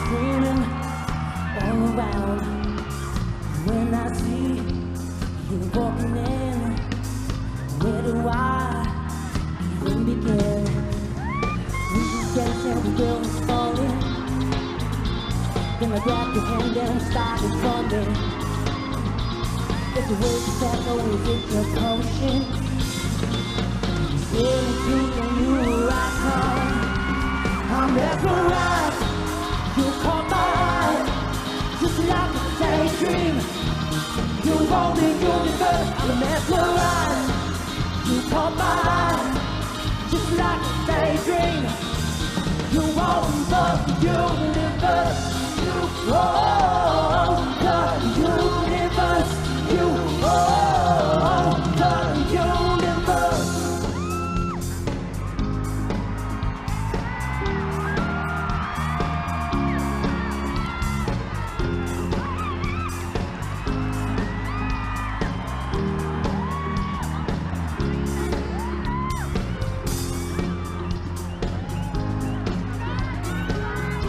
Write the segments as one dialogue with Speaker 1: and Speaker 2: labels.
Speaker 1: screaming all around. When I see you walking in, where do I even begin? We dance and the girl is falling. Then I grabbed your hand and started running. If the way you step always is your potion, anything I knew I come. I'm mesmerized, you caught my eye, just like a daydream. You own the universe, I'm mesmerized, you caught my eye, just like a daydream. You own the universe, you own the universe, you own the universe.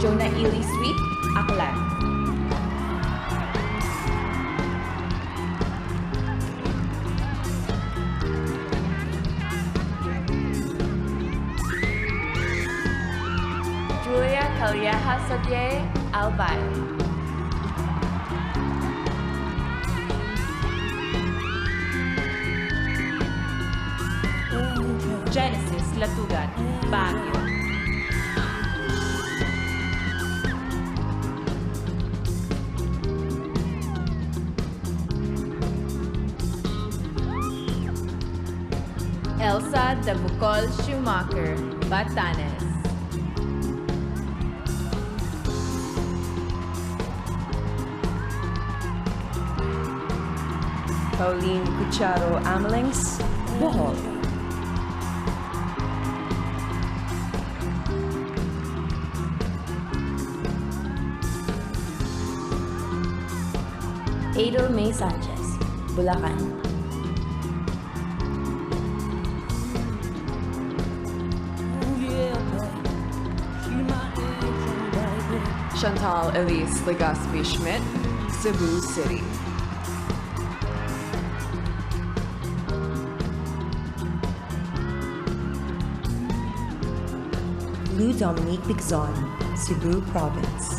Speaker 2: Jonah Ely Sweet, Aklan. Julia Calleja Satie, Albay. Genesis Latugan, Baguio. Elsa de Bucol Schumacher, Batanes.
Speaker 3: Pauline Cucharo Amelings, Bohol.
Speaker 4: Adel May Sanchez, Bulacan.
Speaker 3: Chantal Elise Legaspi Schmidt, Cebu City.
Speaker 5: Lou Dominique Bigzon, Cebu Province.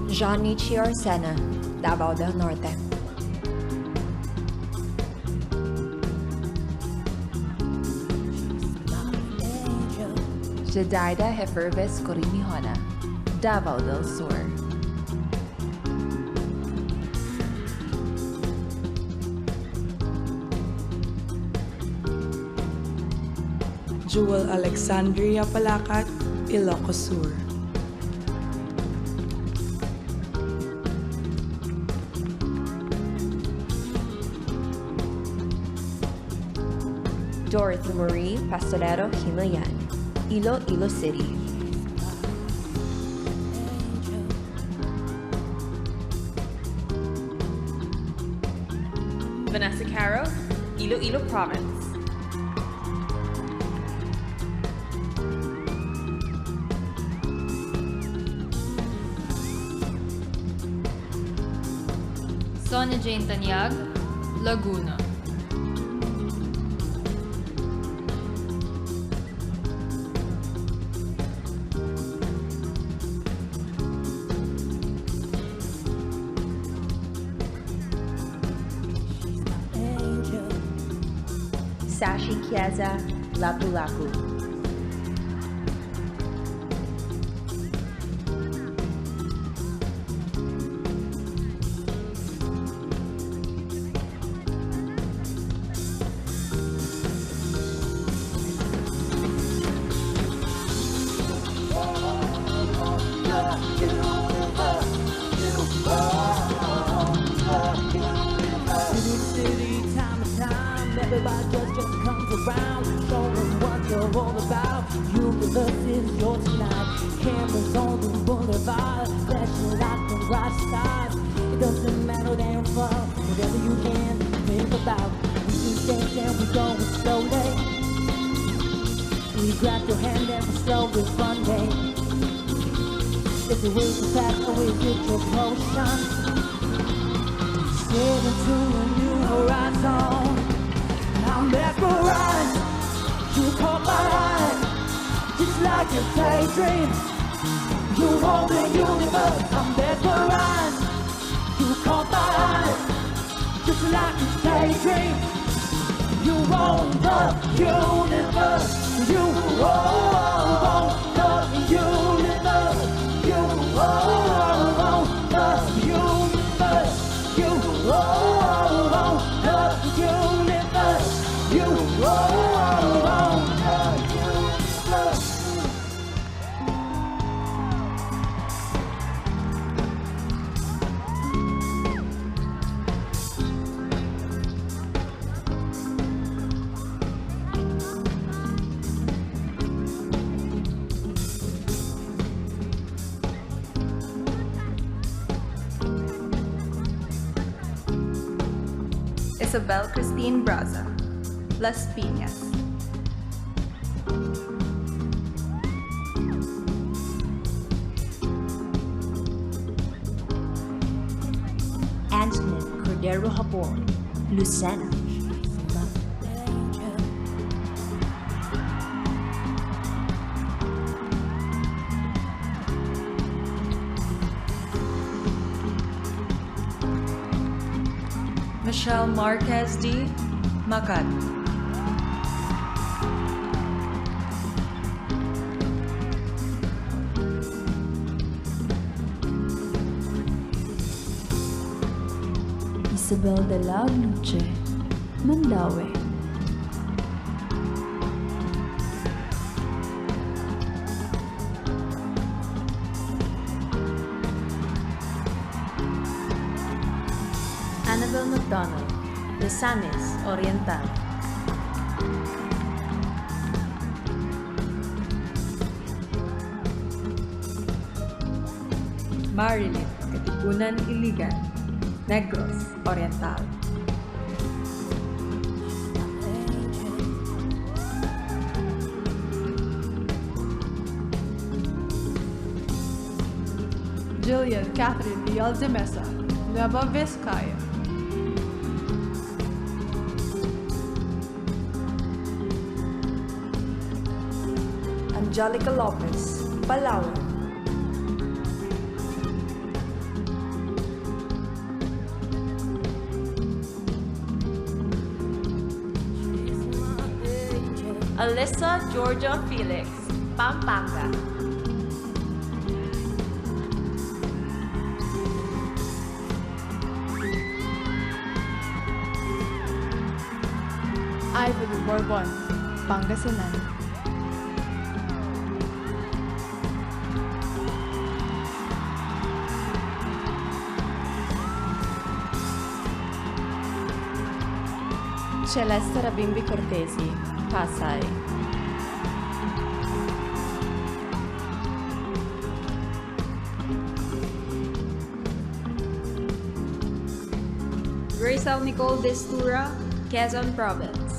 Speaker 5: Jean-Nichi Orsena, Davao del Norte.
Speaker 2: Jedaida Heferves Corimihona, Davao del Sur.
Speaker 6: Jewel Alexandria Palacat, Ilocos Sur.
Speaker 5: Dorothy Marie Pastorero Himalayan, Iloilo City.
Speaker 2: Vanessa Caro, Iloilo Province. Sonia Jane Tanyag, Laguna.
Speaker 5: Sashi Chiesa, Lapu-Lapu.
Speaker 1: Everybody just comes around, show them what you're all about. Universe is yours tonight. Cameras on the boulevard, flashing like the right stars. doesn't matter damn far. Whatever you can think about. We do things and we go slowly. We grab your hand and we slowly bonding. If you wait for fast, always get your potion. Straight into a new horizon. I'm mesmerized. You caught my eye, just like a daydream. You hold the universe. I'm mesmerized. You caught my eye, just like a daydream. You own the universe. You own the universe. You own the universe. You own the universe. You own the universe.
Speaker 2: Isabel Christine Braza, Las Piñas.
Speaker 4: Antoinette Cordero Habon, Lucena.
Speaker 2: Michelle Marquez D. Macat.
Speaker 5: Isabel de la Noche, Mandaue.
Speaker 4: Annabel McDonald, Misamis Oriental.
Speaker 3: Marilyn Katipunan Iligan, Negros Oriental.
Speaker 7: Jillian Catherine Diaz de Mesa, Nueva Vizcaya.
Speaker 5: Angelica Lopez, Palawan.
Speaker 4: Alyssa Georgia Felix, Pampanga.
Speaker 7: Ivory Bourbon, Pangasinan.
Speaker 5: Celeste Rabimbi Cortesi, Pasay. Grace Nicole Destura, Quezon Province.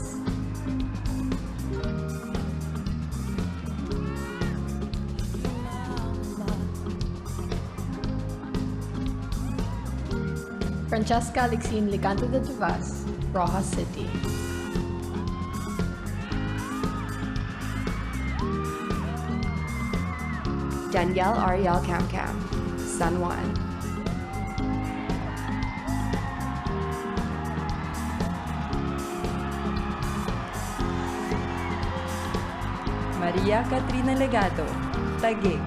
Speaker 7: Francesca Alexine Licante de Tuvas, Rojas City.
Speaker 3: Danielle Ariel Cam Cam, San Juan.
Speaker 2: Maria Katrina Legado, Taguig.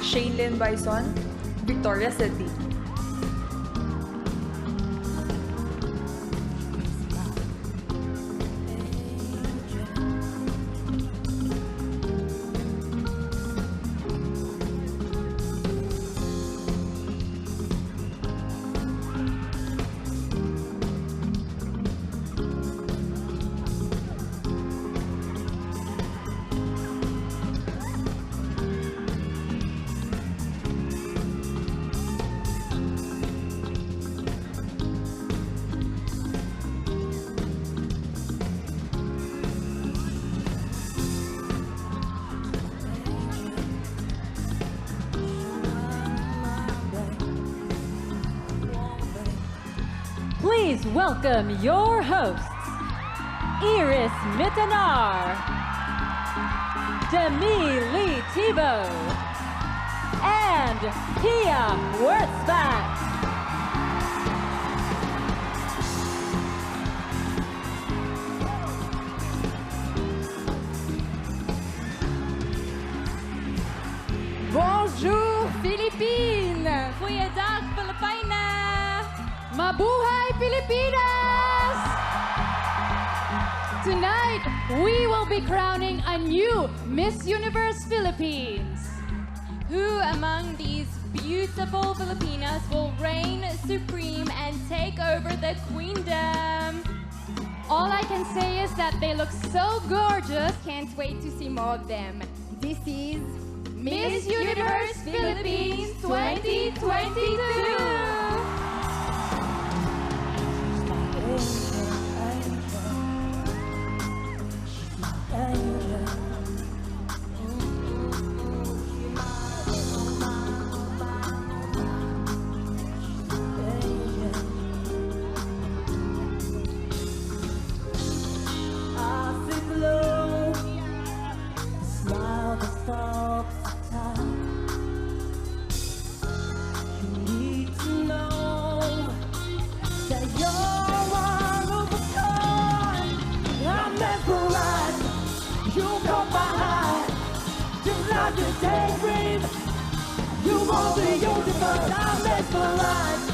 Speaker 2: Shaylin Bison, Victoria City.
Speaker 8: Please welcome your hosts, Iris Mitanar, Demi Lee Thibault, and Pia Wurzbach.
Speaker 3: Bonjour, Philippines!
Speaker 4: Goeiedag, Filipina!
Speaker 7: Mabuhay, Pilipinas! Tonight, we will be crowning a new Miss Universe Philippines.
Speaker 4: Who among these beautiful Filipinas will reign supreme and take over the queendom?
Speaker 7: All I can say is that they look so gorgeous.
Speaker 3: Can't wait to see more of them. This is
Speaker 7: Miss Universe Philippines 2022!
Speaker 1: Daydream, you want the universe, I'm mesmerized.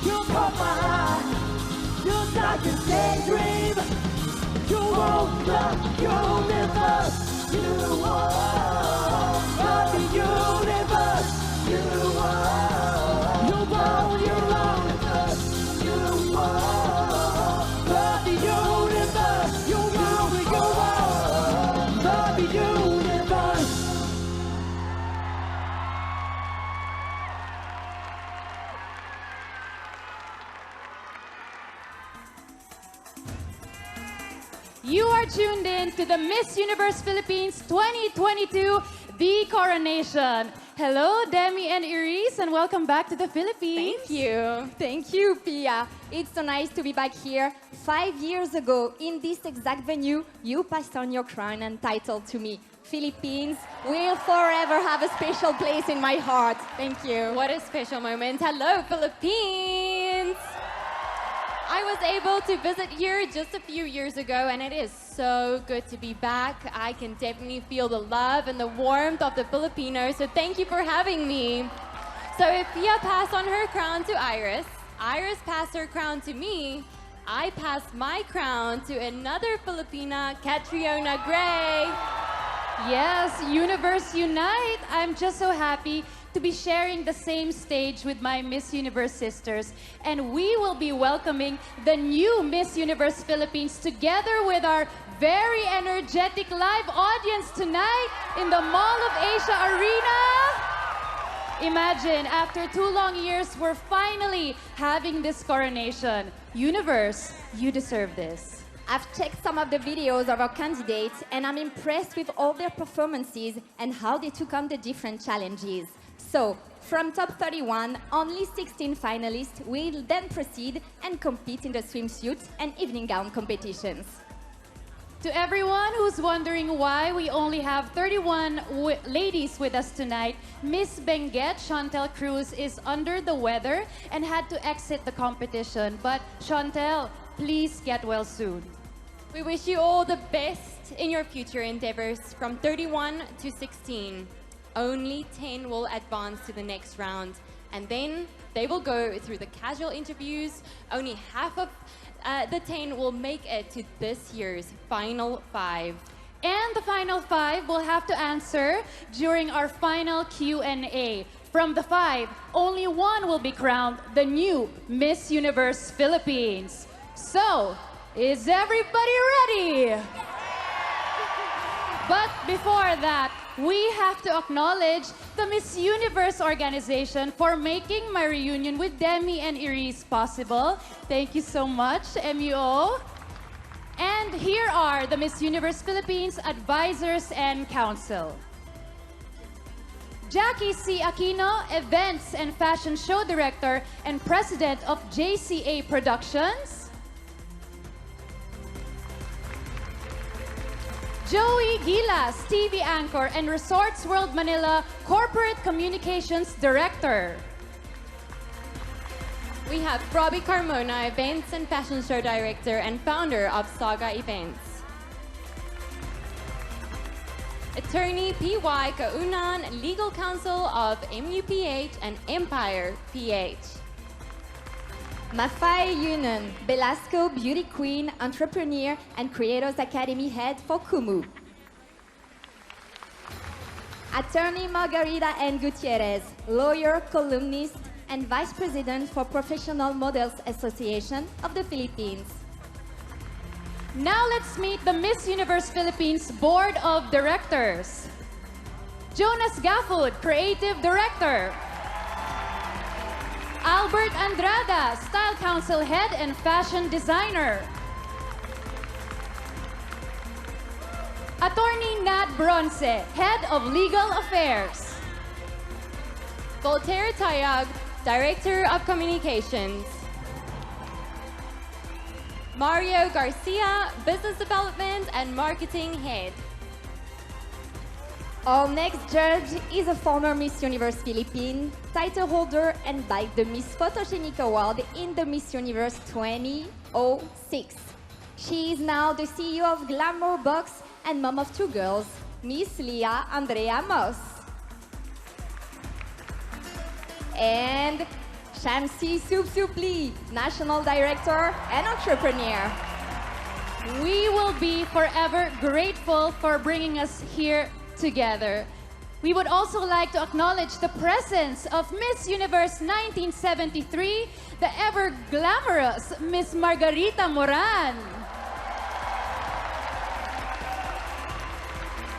Speaker 1: You caught my eye, you're like a daydream. You want the universe, you want the universe, you want the universe, you want the universe, you want the universe.
Speaker 7: You are tuned in to the Miss Universe Philippines 2022, The Coronation. Hello, Demi and Iris, and welcome back to the Philippines.
Speaker 3: Thank you. Thank you, Pia. It's so nice to be back here. 5 years ago, in this exact venue, you passed on your crown and title to me. Philippines will forever have a special place in my heart. Thank you.
Speaker 4: What a special moment. Hello, Philippines! I was able to visit here just a few years ago, and it is so good to be back. I can definitely feel the love and the warmth of the Filipinos, so thank you for having me. So if Pia passed on her crown to Iris, Iris passed her crown to me, I passed my crown to another Filipina, Catriona Gray.
Speaker 7: Yes, Universe Unite. I'm just so happy to be sharing the same stage with my Miss Universe sisters. And we will be welcoming the new Miss Universe Philippines together with our very energetic live audience tonight in the Mall of Asia Arena. Imagine, after 2 long years, we're finally having this coronation. Universe, you deserve this.
Speaker 3: I've checked some of the videos of our candidates, and I'm impressed with all their performances and how they took on the different challenges. So, from top 31, only 16 finalists will then proceed and compete in the swimsuit and evening gown competitions.
Speaker 7: To everyone who's wondering why we only have 31 ladies with us tonight, Miss Benguet Chantel Cruz is under the weather and had to exit the competition. But Chantel, please get well soon.
Speaker 4: We wish you all the best in your future endeavors from 31 to 16. Only 10 will advance to the next round, and then they will go through the casual interviews. Only half of the 10 will make it to this year's final 5.
Speaker 7: And the final 5 will have to answer during our final Q&A. From the 5, only 1 will be crowned the new Miss Universe Philippines. So, is everybody ready? But before that, we have to acknowledge the Miss Universe organization for making my reunion with Demi and Iris possible. Thank you so much, MUO. And here are the Miss Universe Philippines advisors and council. Jackie C. Aquino, Events and Fashion Show Director and President of JCA Productions. Joey Gilas, TV Anchor and Resorts World Manila Corporate Communications Director.
Speaker 4: We have Robbie Carmona, Events and Fashion Show Director and founder of Saga Events. Attorney P.Y. Kaunan, Legal Counsel of MUPH and Empire PH.
Speaker 3: Mafai Yunan, Velasco Beauty Queen, Entrepreneur and Creators Academy Head for Kumu. Attorney Margarita N. Gutierrez, lawyer, columnist, and Vice President for Professional Models Association of the Philippines.
Speaker 7: Now let's meet the Miss Universe Philippines Board of Directors. Jonas Gafford, Creative Director. Albert Andrada, Style Council Head and Fashion Designer. Attorney Nat Bronce, Head of Legal Affairs.
Speaker 4: Voltaire Tayag, Director of Communications. Mario Garcia, Business Development and Marketing Head.
Speaker 3: Our next judge is a former Miss Universe Philippines, title holder and by the Miss Photogenic Award in the Miss Universe 2006. She is now the CEO of Glamour Box and mom of 2 girls, Miss Leah Andrea Moss. And Shamsi Soupli, National Director and Entrepreneur.
Speaker 7: We will be forever grateful for bringing us here together. We would also like to acknowledge the presence of Miss Universe 1973, the ever glamorous Miss Margarita Moran.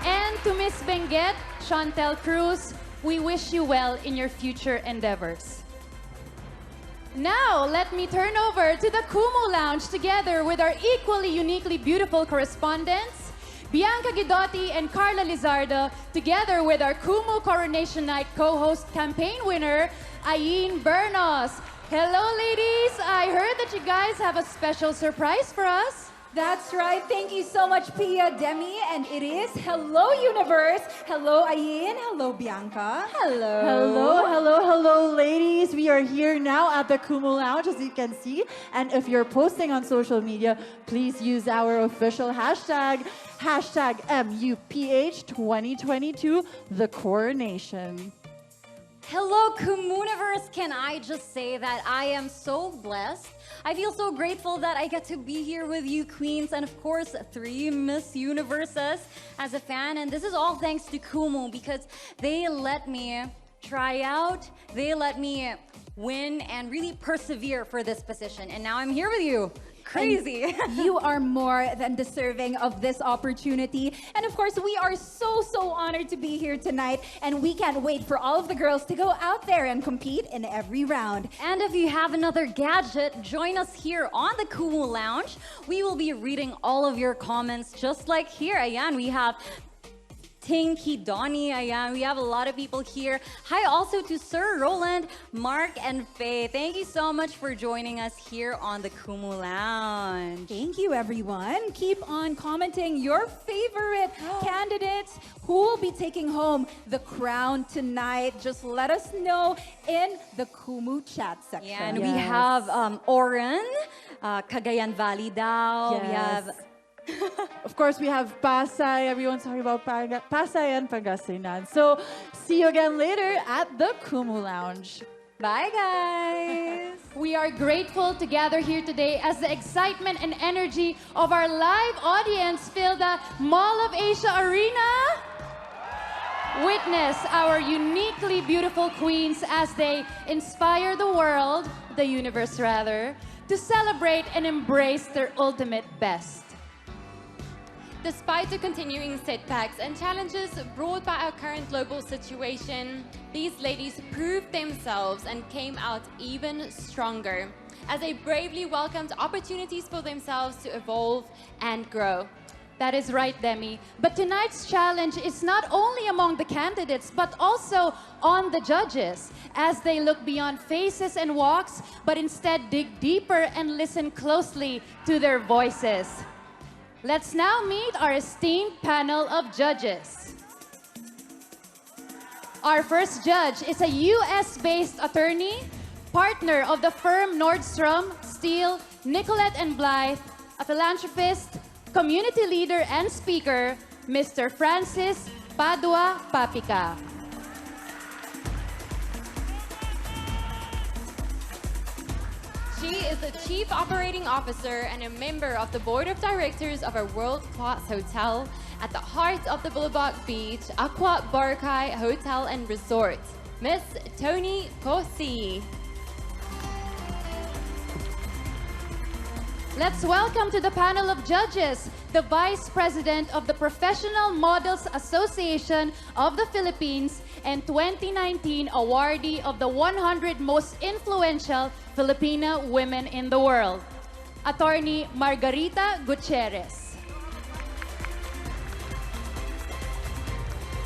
Speaker 7: And to Miss Benguet, Chantel Cruz, we wish you well in your future endeavors. Now, let me turn over to the Kumu Lounge together with our equally uniquely beautiful correspondents, Bianca Guidotti and Carla Lizardo, together with our Kumu Coronation Night co-host campaign winner, Ayin Bernos. Hello, ladies. I heard that you guys have a special surprise for us.
Speaker 9: That's right. Thank you so much, Pia, Demi. And it is Hello Universe. Hello, Ayin. Hello, Bianca.
Speaker 3: Hello.
Speaker 10: Hello, ladies. We are here now at the Kumu Lounge, as you can see. And if you're posting on social media, please use our official hashtag MUPH2022, the coronation.
Speaker 11: Hello, Kumuniverse. Can I just say that I am so blessed? I feel so grateful that I get to be here with you queens and of course 3 Miss Universes as a fan. And this is all thanks to Kumu because they let me try out, they let me win and really persevere for this position. And now I'm here with you. Crazy.
Speaker 9: You are more than deserving of this opportunity. And of course, we are so honored to be here tonight. And we can't wait for all of the girls to go out there and compete in every round.
Speaker 11: And if you have another gadget, join us here on the Kumu Lounge. We will be reading all of your comments just like here. Ayan, we have Tinky, Donnie, ayan. We have a lot of people here. Hi also to Sir Roland, Mark, and Faye. Thank you so much for joining us here on the Kumu Lounge.
Speaker 9: Thank you, everyone. Keep on commenting your favorite candidates who will be taking home the crown tonight. Just let us know in the Kumu chat section.
Speaker 11: Yeah, and we have Oren, Cagayan Valley Dao.
Speaker 10: Yes.
Speaker 11: We have
Speaker 10: Of course, we have Pasay. Everyone's talking about Pasay and Pangasinan. So, see you again later at the Kumu Lounge.
Speaker 11: Bye, guys.
Speaker 7: We are grateful to gather here today as the excitement and energy of our live audience fill the Mall of Asia Arena. Witness our uniquely beautiful queens as they inspire the world, the universe rather, to celebrate and embrace their ultimate best.
Speaker 4: Despite the continuing setbacks and challenges brought by our current global situation, these ladies proved themselves and came out even stronger as they bravely welcomed opportunities for themselves to evolve and grow.
Speaker 7: That is right, Demi. But tonight's challenge is not only among the candidates, but also on the judges, as they look beyond faces and walks, but instead dig deeper and listen closely to their voices. Let's now meet our esteemed panel of judges. Our first judge is a US-based attorney, partner of the firm Nordstrom, Steele, Nicolette and Blythe, a philanthropist, community leader and speaker, Mr. Francis Padua Papica.
Speaker 4: She is the Chief Operating Officer and a member of the Board of Directors of a world-class hotel at the heart of the Boulevard Beach, Aqua Boracay Hotel and Resort, Miss Toni Cortesi.
Speaker 7: Let's welcome to the panel of judges, the Vice President of the Professional Models Association of the Philippines and 2019 awardee of the 100 Most Influential Filipina Women in the World, Attorney Margarita Gutierrez.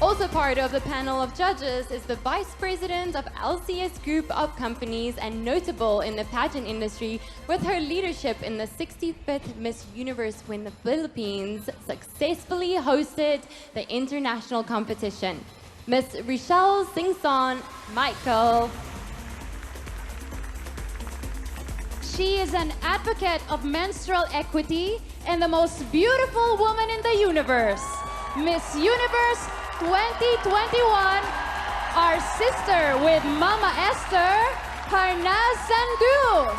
Speaker 4: Also part of the panel of judges is the Vice President of LCS Group of Companies and notable in the pageant industry with her leadership in the 65th Miss Universe when the Philippines successfully hosted the international competition, Miss Rochelle Singson Michael.
Speaker 7: She is an advocate of menstrual equity and the most beautiful woman in the universe, Miss Universe 2021, our sister with Mama Esther, Harnaz Sandu.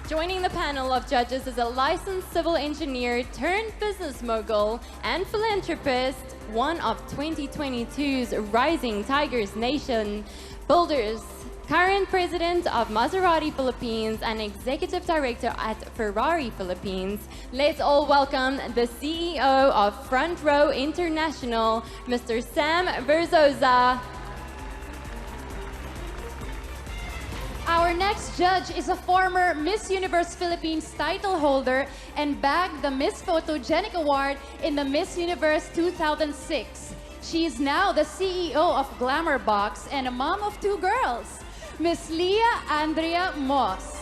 Speaker 4: Joining the panel of judges is a licensed civil engineer turned business mogul and philanthropist, one of 2022's Rising Tigers Nation Builders, current president of Maserati Philippines and executive director at Ferrari Philippines. Let's all welcome the CEO of Front Row International, Mr. Sam Verzosa.
Speaker 7: Our next judge is a former Miss Universe Philippines title holder and bagged the Miss Photogenic Award in the Miss Universe 2006. She is now the CEO of Glamour Box and a mom of 2 girls, Miss Leah Andrea Moss.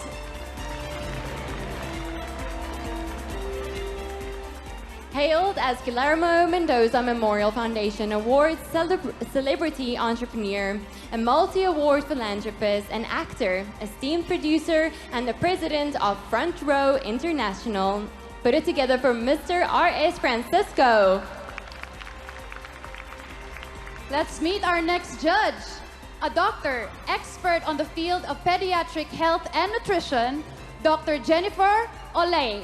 Speaker 4: Hailed as Guillermo Mendoza Memorial Foundation Awards Celebrity Entrepreneur, a multi-award philanthropist and actor, esteemed producer, and the president of Front Row International. Put it together for Mr. R.S. Francisco.
Speaker 7: Let's meet our next judge, a doctor, expert on the field of pediatric health and nutrition, Dr. Jennifer Olay.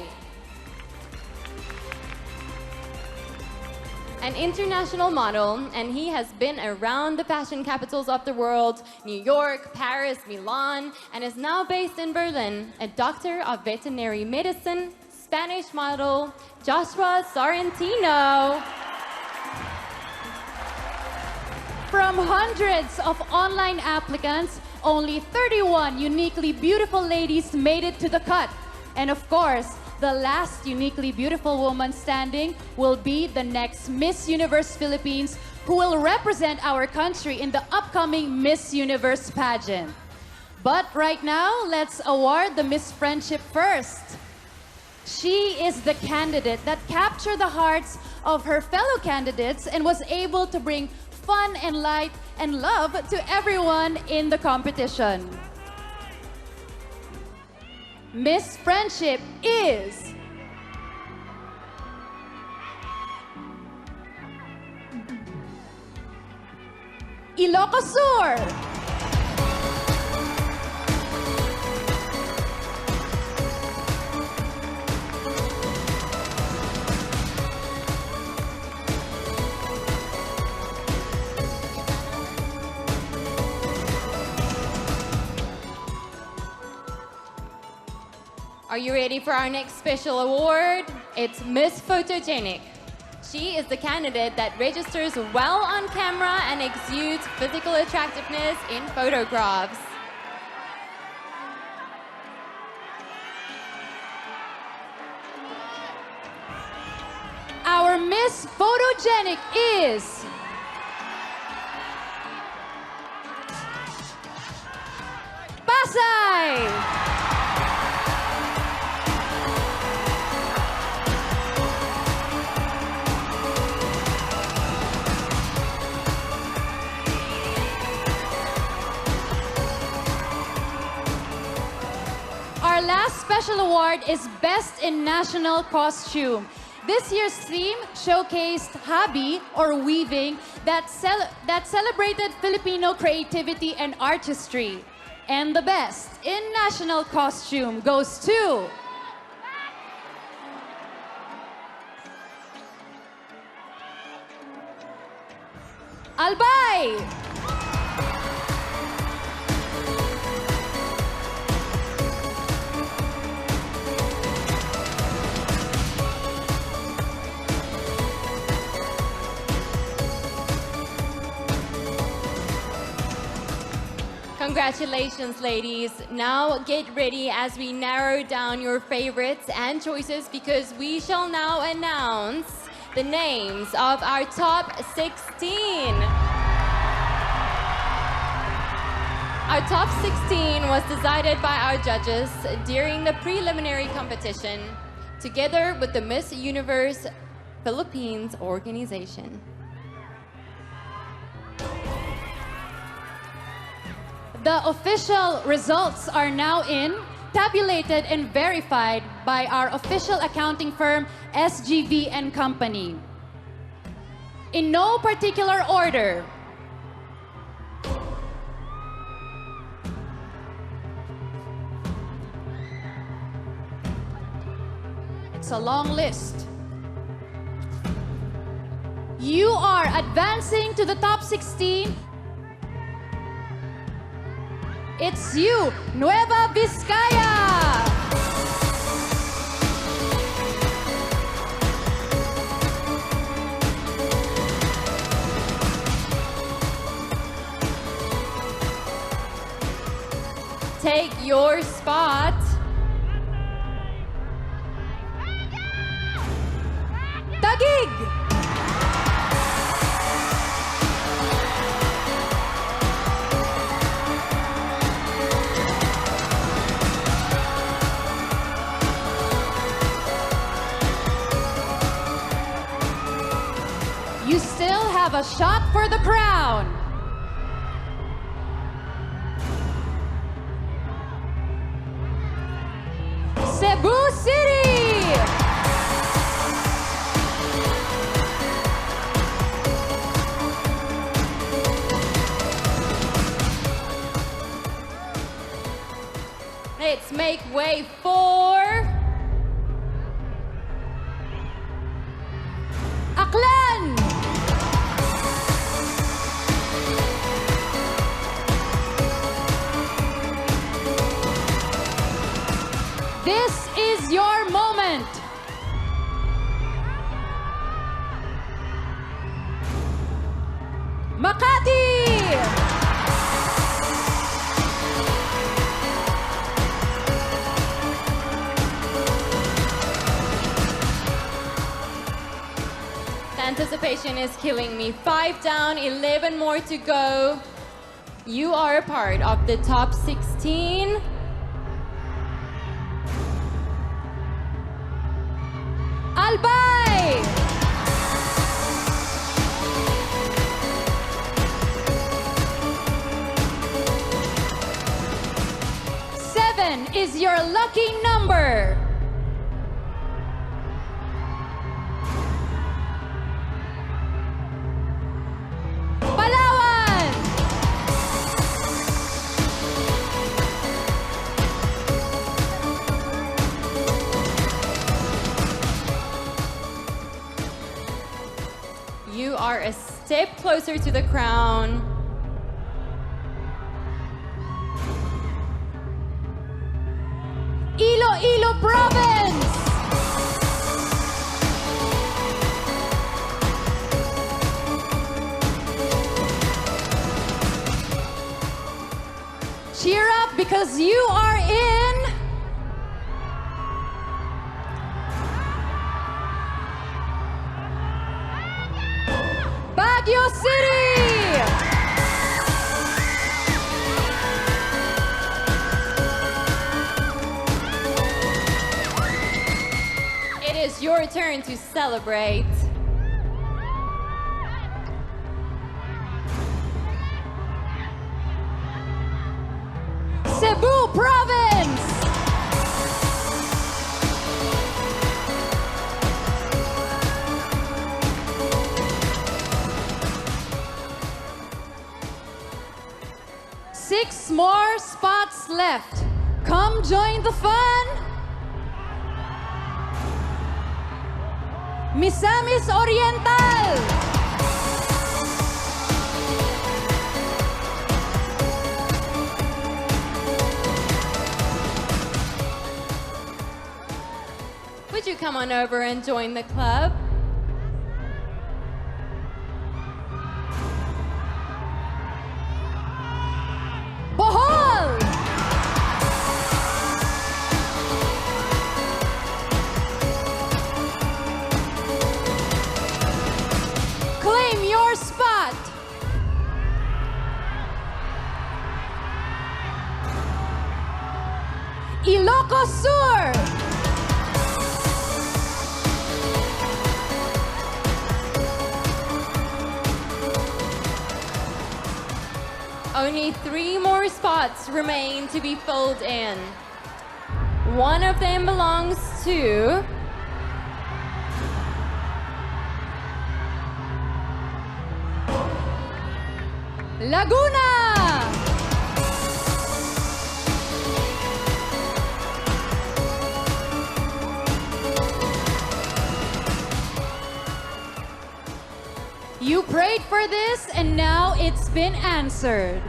Speaker 4: An international model, and he has been around the fashion capitals of the world, New York, Paris, Milan, and is now based in Berlin, a doctor of veterinary medicine, Spanish model, Joshua Sorrentino.
Speaker 7: From hundreds of online applicants, only 31 uniquely beautiful ladies made it to the cut. And of course, the last uniquely beautiful woman standing will be the next Miss Universe Philippines, who will represent our country in the upcoming Miss Universe pageant. But right now, let's award the Miss Friendship first. She is the candidate that captured the hearts of her fellow candidates and was able to bring fun and light and love to everyone in the competition. Miss Friendship is Ilocos Sur.
Speaker 4: Are you ready for our next special award? It's Miss Photogenic. She is the candidate that registers well on camera and exudes physical attractiveness in photographs.
Speaker 7: Miss Photogenic is... Pasay! Our last special award is Best in National Costume. This year's theme showcased hobby or weaving that celebrated Filipino creativity and artistry. And the best in national costume goes to... Albay!
Speaker 4: Congratulations, ladies. Now get ready as we narrow down your favorites and choices because we shall now announce the names of our top 16. Our top 16 was decided by our judges during the preliminary competition together with the Miss Universe Philippines organization.
Speaker 7: The official results are now in, tabulated and verified by our official accounting firm, SGV & Company. In no particular order, it's a long list. You are advancing to the top 16. It's you, Nueva Vizcaya!
Speaker 4: Take your spot.
Speaker 7: Taguig! You still have a shot for the crown. Cebu City!
Speaker 4: Let's make way for...
Speaker 7: Aklan! This is your moment. Makati!
Speaker 4: The anticipation is killing me. 5 down, 11 more to go. You are a part of the top 16.
Speaker 7: Albay! Seven is your lucky number. Palawan!
Speaker 4: You are a step closer to the crown.
Speaker 7: Iloilo Province! Cheer up because you are in
Speaker 4: your turn to celebrate.
Speaker 7: Cebu Province! Six more spots left. Come join the fun. Misamis Oriental.
Speaker 4: Would you come on over and join the club?
Speaker 7: Bohol! Claim your spot. Ilocos Sur.
Speaker 4: Only 3 more spots remain to be filled in. One of them belongs to
Speaker 7: Laguna. You prayed for this, and now it's been answered.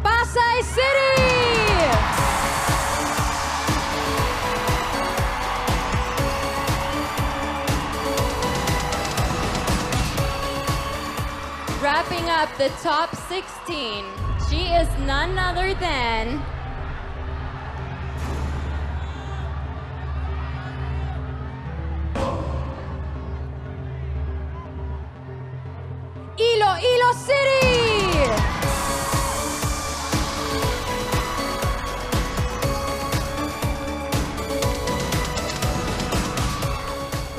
Speaker 7: Pasay City!
Speaker 4: wrapping up the top 16. She is none other than
Speaker 7: Iloilo City!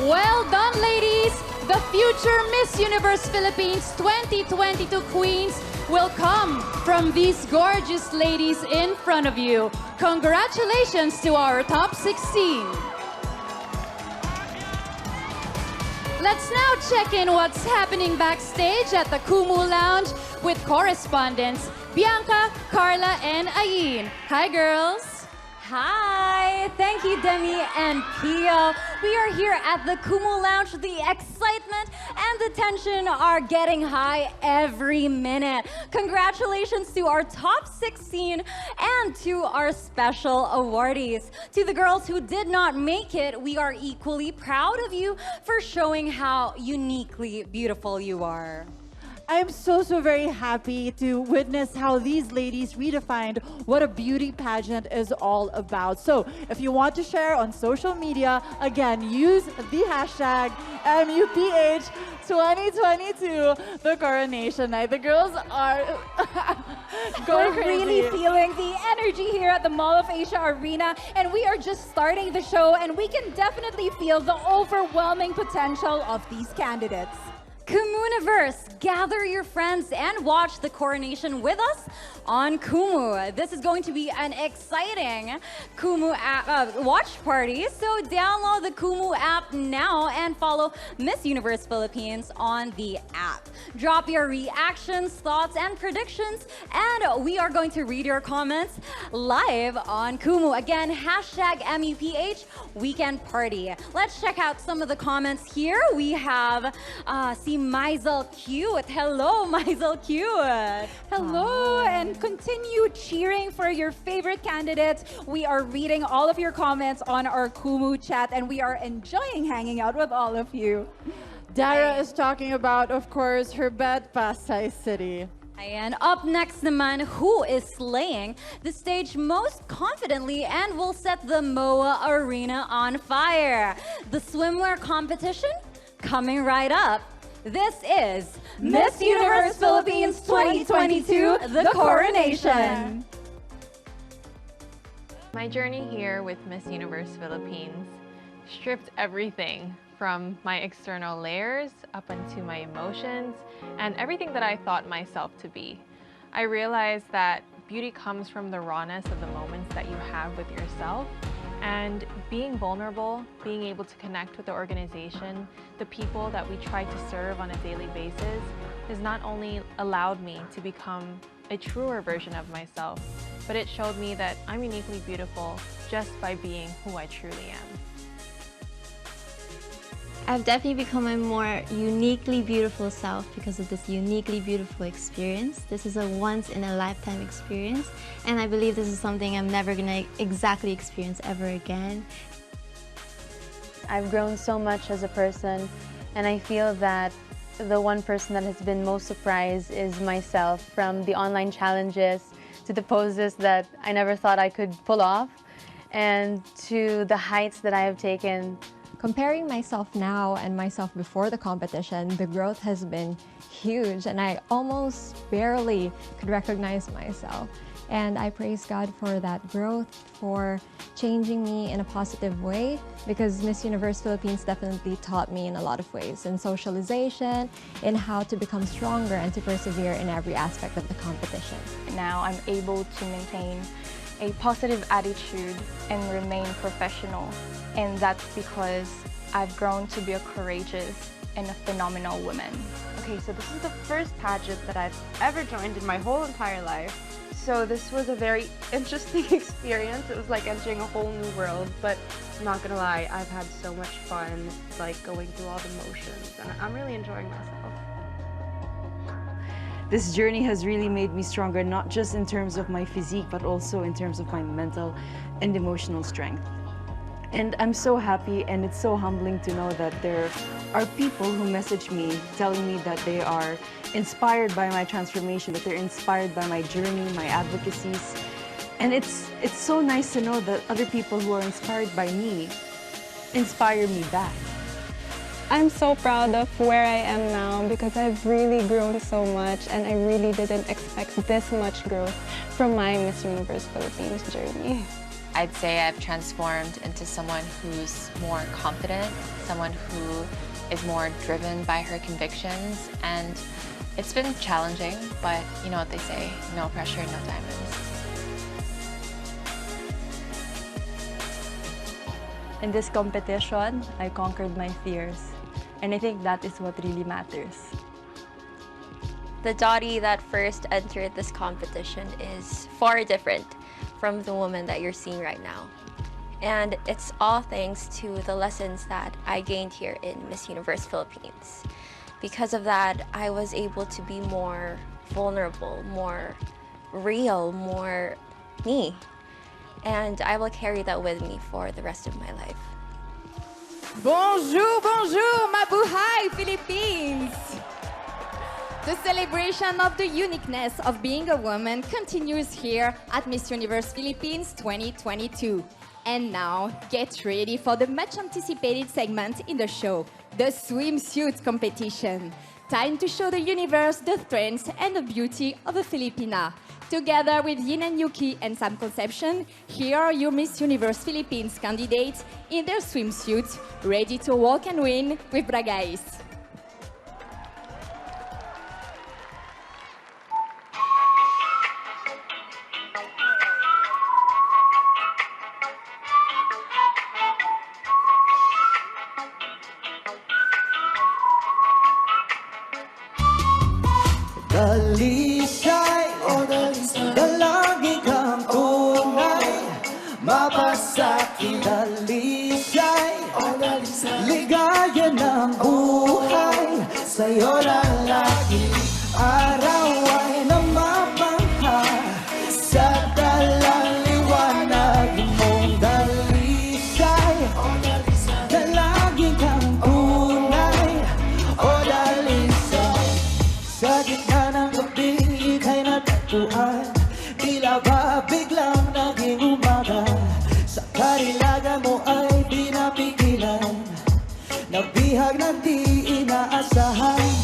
Speaker 7: Well done, ladies! The future Miss Universe Philippines 2022 queens will come from these gorgeous ladies in front of you. Congratulations to our top 16. Let's now check in what's happening backstage at the Kumu Lounge with correspondents Bianca, Carla, and Ayin. Hi, girls.
Speaker 11: Hi, thank you, Demi and Pia. We are here at the Kumu Lounge. The excitement and the tension are getting high every minute. Congratulations to our top 16 and to our special awardees. To the girls who did not make it, we are equally proud of you for showing how uniquely beautiful you are.
Speaker 10: I'm so very happy to witness how these ladies redefined what a beauty pageant is all about. So if you want to share on social media, again, use the hashtag MUPH2022, the coronation night. The girls are going
Speaker 9: We're
Speaker 10: crazy.
Speaker 9: really feeling the energy here at the Mall of Asia Arena, and we are just starting the show, and we can definitely feel the overwhelming potential of these candidates.
Speaker 11: Kumuniverse, gather your friends and watch the coronation with us on Kumu. This is going to be an exciting Kumu watch party. So download the Kumu app now and follow Miss Universe Philippines on the app. Drop your reactions, thoughts, and predictions, and we are going to read your comments live on Kumu. Again, hashtag MUPH Weekend Party. Let's check out some of the comments here. We have Maisel Cute. Hello, Maisel Cute.
Speaker 9: Hello, and continue cheering for your favorite candidates. We are reading all of your comments on our Kumu chat, and we are enjoying hanging out with all of you.
Speaker 10: Dara is talking about, of course, her bet, Pasay City.
Speaker 11: And up next naman, who is slaying the stage most confidently and will set the MOA Arena on fire? The swimwear competition coming right up. This is Miss Universe Philippines 2022, the coronation.
Speaker 12: My journey here with Miss Universe Philippines stripped everything from my external layers up into my emotions and everything that I thought myself to be. I realized that beauty comes from the rawness of the moments that you have with yourself, and being vulnerable, being able to connect with the organization, the people that we try to serve on a daily basis, has not only allowed me to become a truer version of myself, but it showed me that I'm uniquely beautiful just by being who I truly am.
Speaker 13: I've definitely become a more uniquely beautiful self because of this uniquely beautiful experience. This is a once-in-a-lifetime experience, and I believe this is something I'm never gonna exactly experience ever again.
Speaker 14: I've grown so much as a person, and I feel that the one person that has been most surprised is myself, from the online challenges to the poses that I never thought I could pull off, and to the heights that I have taken.
Speaker 5: Comparing myself now and myself before the competition, the growth has been huge, and I almost barely could recognize myself. And I praise God for that growth, for changing me in a positive way, because Miss Universe Philippines definitely taught me in a lot of ways, in socialization, in how to become stronger and to persevere in every aspect of the competition.
Speaker 15: Now I'm able to maintain a positive attitude and remain professional. And that's because I've grown to be a courageous and a phenomenal woman.
Speaker 16: Okay, so this is the first pageant that I've ever joined in my whole entire life. So this was a very interesting experience. It was like entering a whole new world, but I'm not gonna lie, I've had so much fun, like going through all the motions, and I'm really enjoying myself.
Speaker 17: This journey has really made me stronger, not just in terms of my physique, but also in terms of my mental and emotional strength. And I'm so happy, and it's so humbling to know that there are people who message me telling me that they are inspired by my transformation, that they're inspired by my journey, my advocacies. And it's so nice to know that other people who are inspired by me inspire me back.
Speaker 18: I'm so proud of where I am now because I've really grown so much, and I really didn't expect this much growth from my Miss Universe Philippines journey.
Speaker 19: I'd say I've transformed into someone who's more confident, someone who is more driven by her convictions, and it's been challenging, but you know what they say, no pressure, no diamonds.
Speaker 20: In this competition, I conquered my fears, and I think that is what really matters.
Speaker 13: The Dottie that first entered this competition is far different from the woman that you're seeing right now. And it's all thanks to the lessons that I gained here in Miss Universe Philippines. Because of that, I was able to be more vulnerable, more real, more me. And I will carry that with me for the rest of my life.
Speaker 3: Bonjour, bonjour, mabuhay, Philippines! The celebration of the uniqueness of being a woman continues here at Miss Universe Philippines 2022. And now, get ready for the much anticipated segment in the show, the swimsuit competition. Time to show the universe the strength and the beauty of a Filipina. Together with Yin and Yuki and Sam Conception, here are your Miss Universe Philippines candidates in their swimsuits, ready to walk and win with Bragais.
Speaker 1: Dalisay, dalagi kang tunay, mapasakin. Dalisay, ligaya ng buhay, sa'yo lang lagi. Araw ay namamangha sa dalang liwanag mong dalisay. Dalagi kang tunay, o dalisay. Sa gitna ng gabi, ika'y natagpuan, tila ba biglang naging umaga. Sa karilagan mo ay pinapigilan, nabihag na di inaasahan.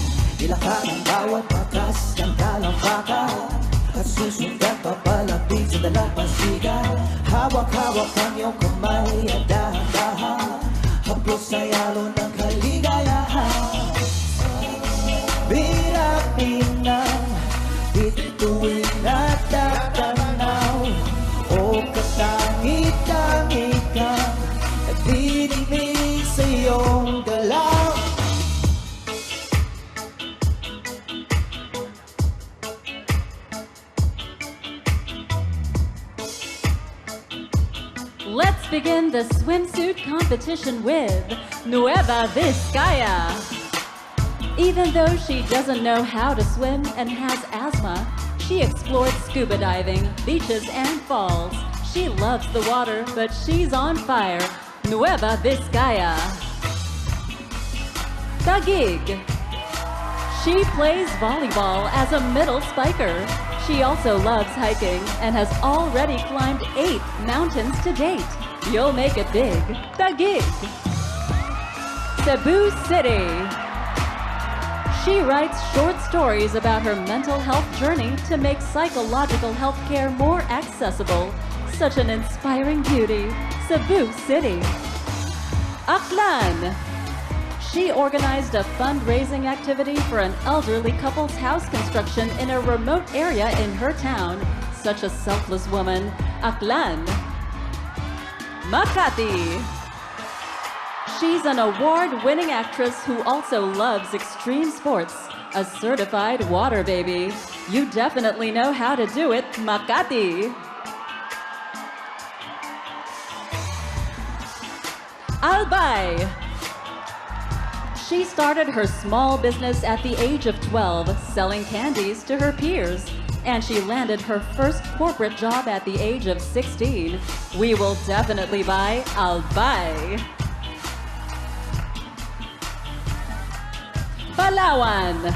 Speaker 1: Lakas ng talampakan at susundan papalapit sa dalampasigan. Hawak-hawak ang iyong kamay at dahan-dahan haplos sa yalo ng kaligayahan. Birapinang bituin at tatanaw o katangi-tangi kang nagdidinig sa iyong galaw.
Speaker 8: Let's begin the swimsuit competition with Nueva Vizcaya. Even though she doesn't know how to swim and has asthma, she explored scuba diving, beaches, and falls. She loves the water, but she's on fire. Nueva Vizcaya. Taguig. She plays volleyball as a middle spiker. She also loves hiking and has already climbed 8 mountains to date. You'll make it big. Taguig. Cebu City. She writes short stories about her mental health journey to make psychological health care more accessible. Such an inspiring beauty. Cebu City. Aklan. She organized a fundraising activity for an elderly couple's house construction in a remote area in her town. Such a selfless woman. Aklan. Makati. She's an award-winning actress who also loves extreme sports. A certified water baby. You definitely know how to do it, Makati. Albay. She started her small business at the age of 12, selling candies to her peers. And she landed her first corporate job at the age of 16. We will definitely buy Albay. Palawan.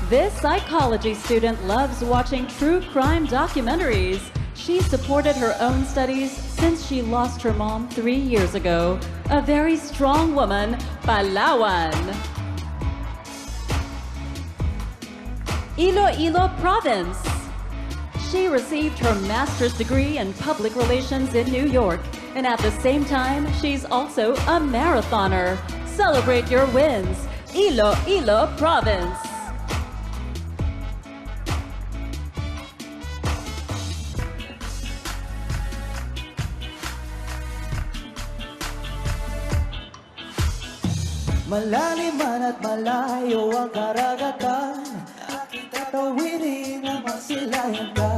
Speaker 8: This psychology student loves watching true crime documentaries. She supported her own studies since she lost her mom 3 years ago. A very strong woman, Palawan. Iloilo Province. She received her master's degree in public relations in New York. And at the same time, she's also a marathoner. Celebrate your wins, Iloilo Province.
Speaker 1: Malalim man at malayo ang karagatan, aking tatawirin ang masilayan ka.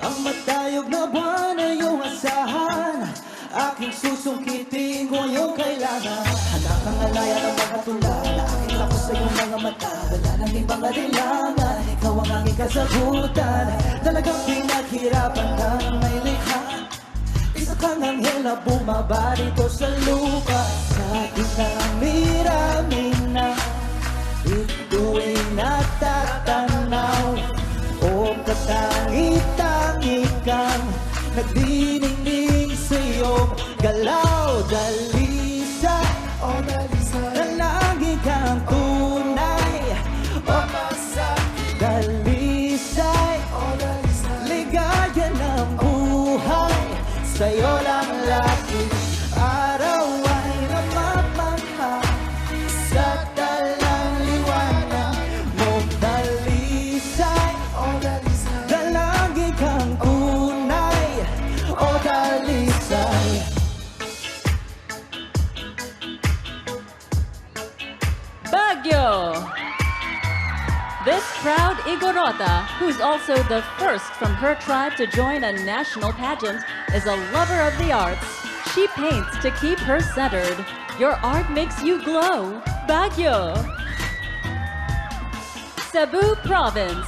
Speaker 1: Ang matayog na buwan ay iyong asahan, aking susungkitin kung iyong kailangan. Anak ang alaya ng mga tulad, aking ako sa iyong mga mata. Wala nang ibang adilangan, ikaw ang aking kasagutan. Talagang pinaghirapan ng may likha. Isa kang anghel na bumaba dito sa lupa. Sa dinami-rami na ito'y natatanaw o katangi-tangi kang nagdiningning sa iyong galaw. Dalisay, o dalisay, nalangin kang tunay o masakit. Dalisay, o dalisay, ligaya ng buhay, sa'yo lang lagi. Araw ay namamangha sa talang liwanag mong dalisay, o dalisay, dalangin kang tunay o dalisay.
Speaker 8: Baguio. This proud Igorota, who's also the first from her tribe to join a national pageant, is a lover of the arts. She paints to keep her centered. Your art makes you glow. Baguio. Cebu Province.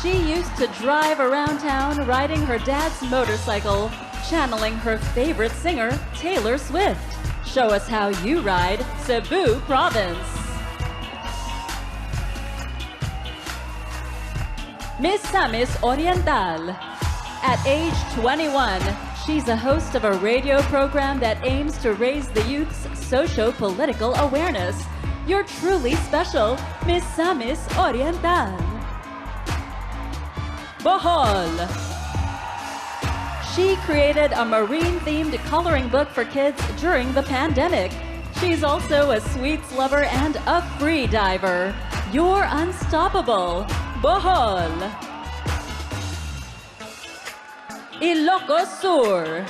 Speaker 8: She used to drive around town riding her dad's motorcycle, channeling her favorite singer, Taylor Swift. Show us how you ride, Cebu Province. Misamis Oriental. At age 21, she's a host of a radio program that aims to raise the youth's socio-political awareness. you're truly special, Miss Samis Oriental. Bohol. She created a marine-themed coloring book for kids during the pandemic. She's also a sweets lover and a free diver. You're unstoppable, Bohol. Ilocos Sur.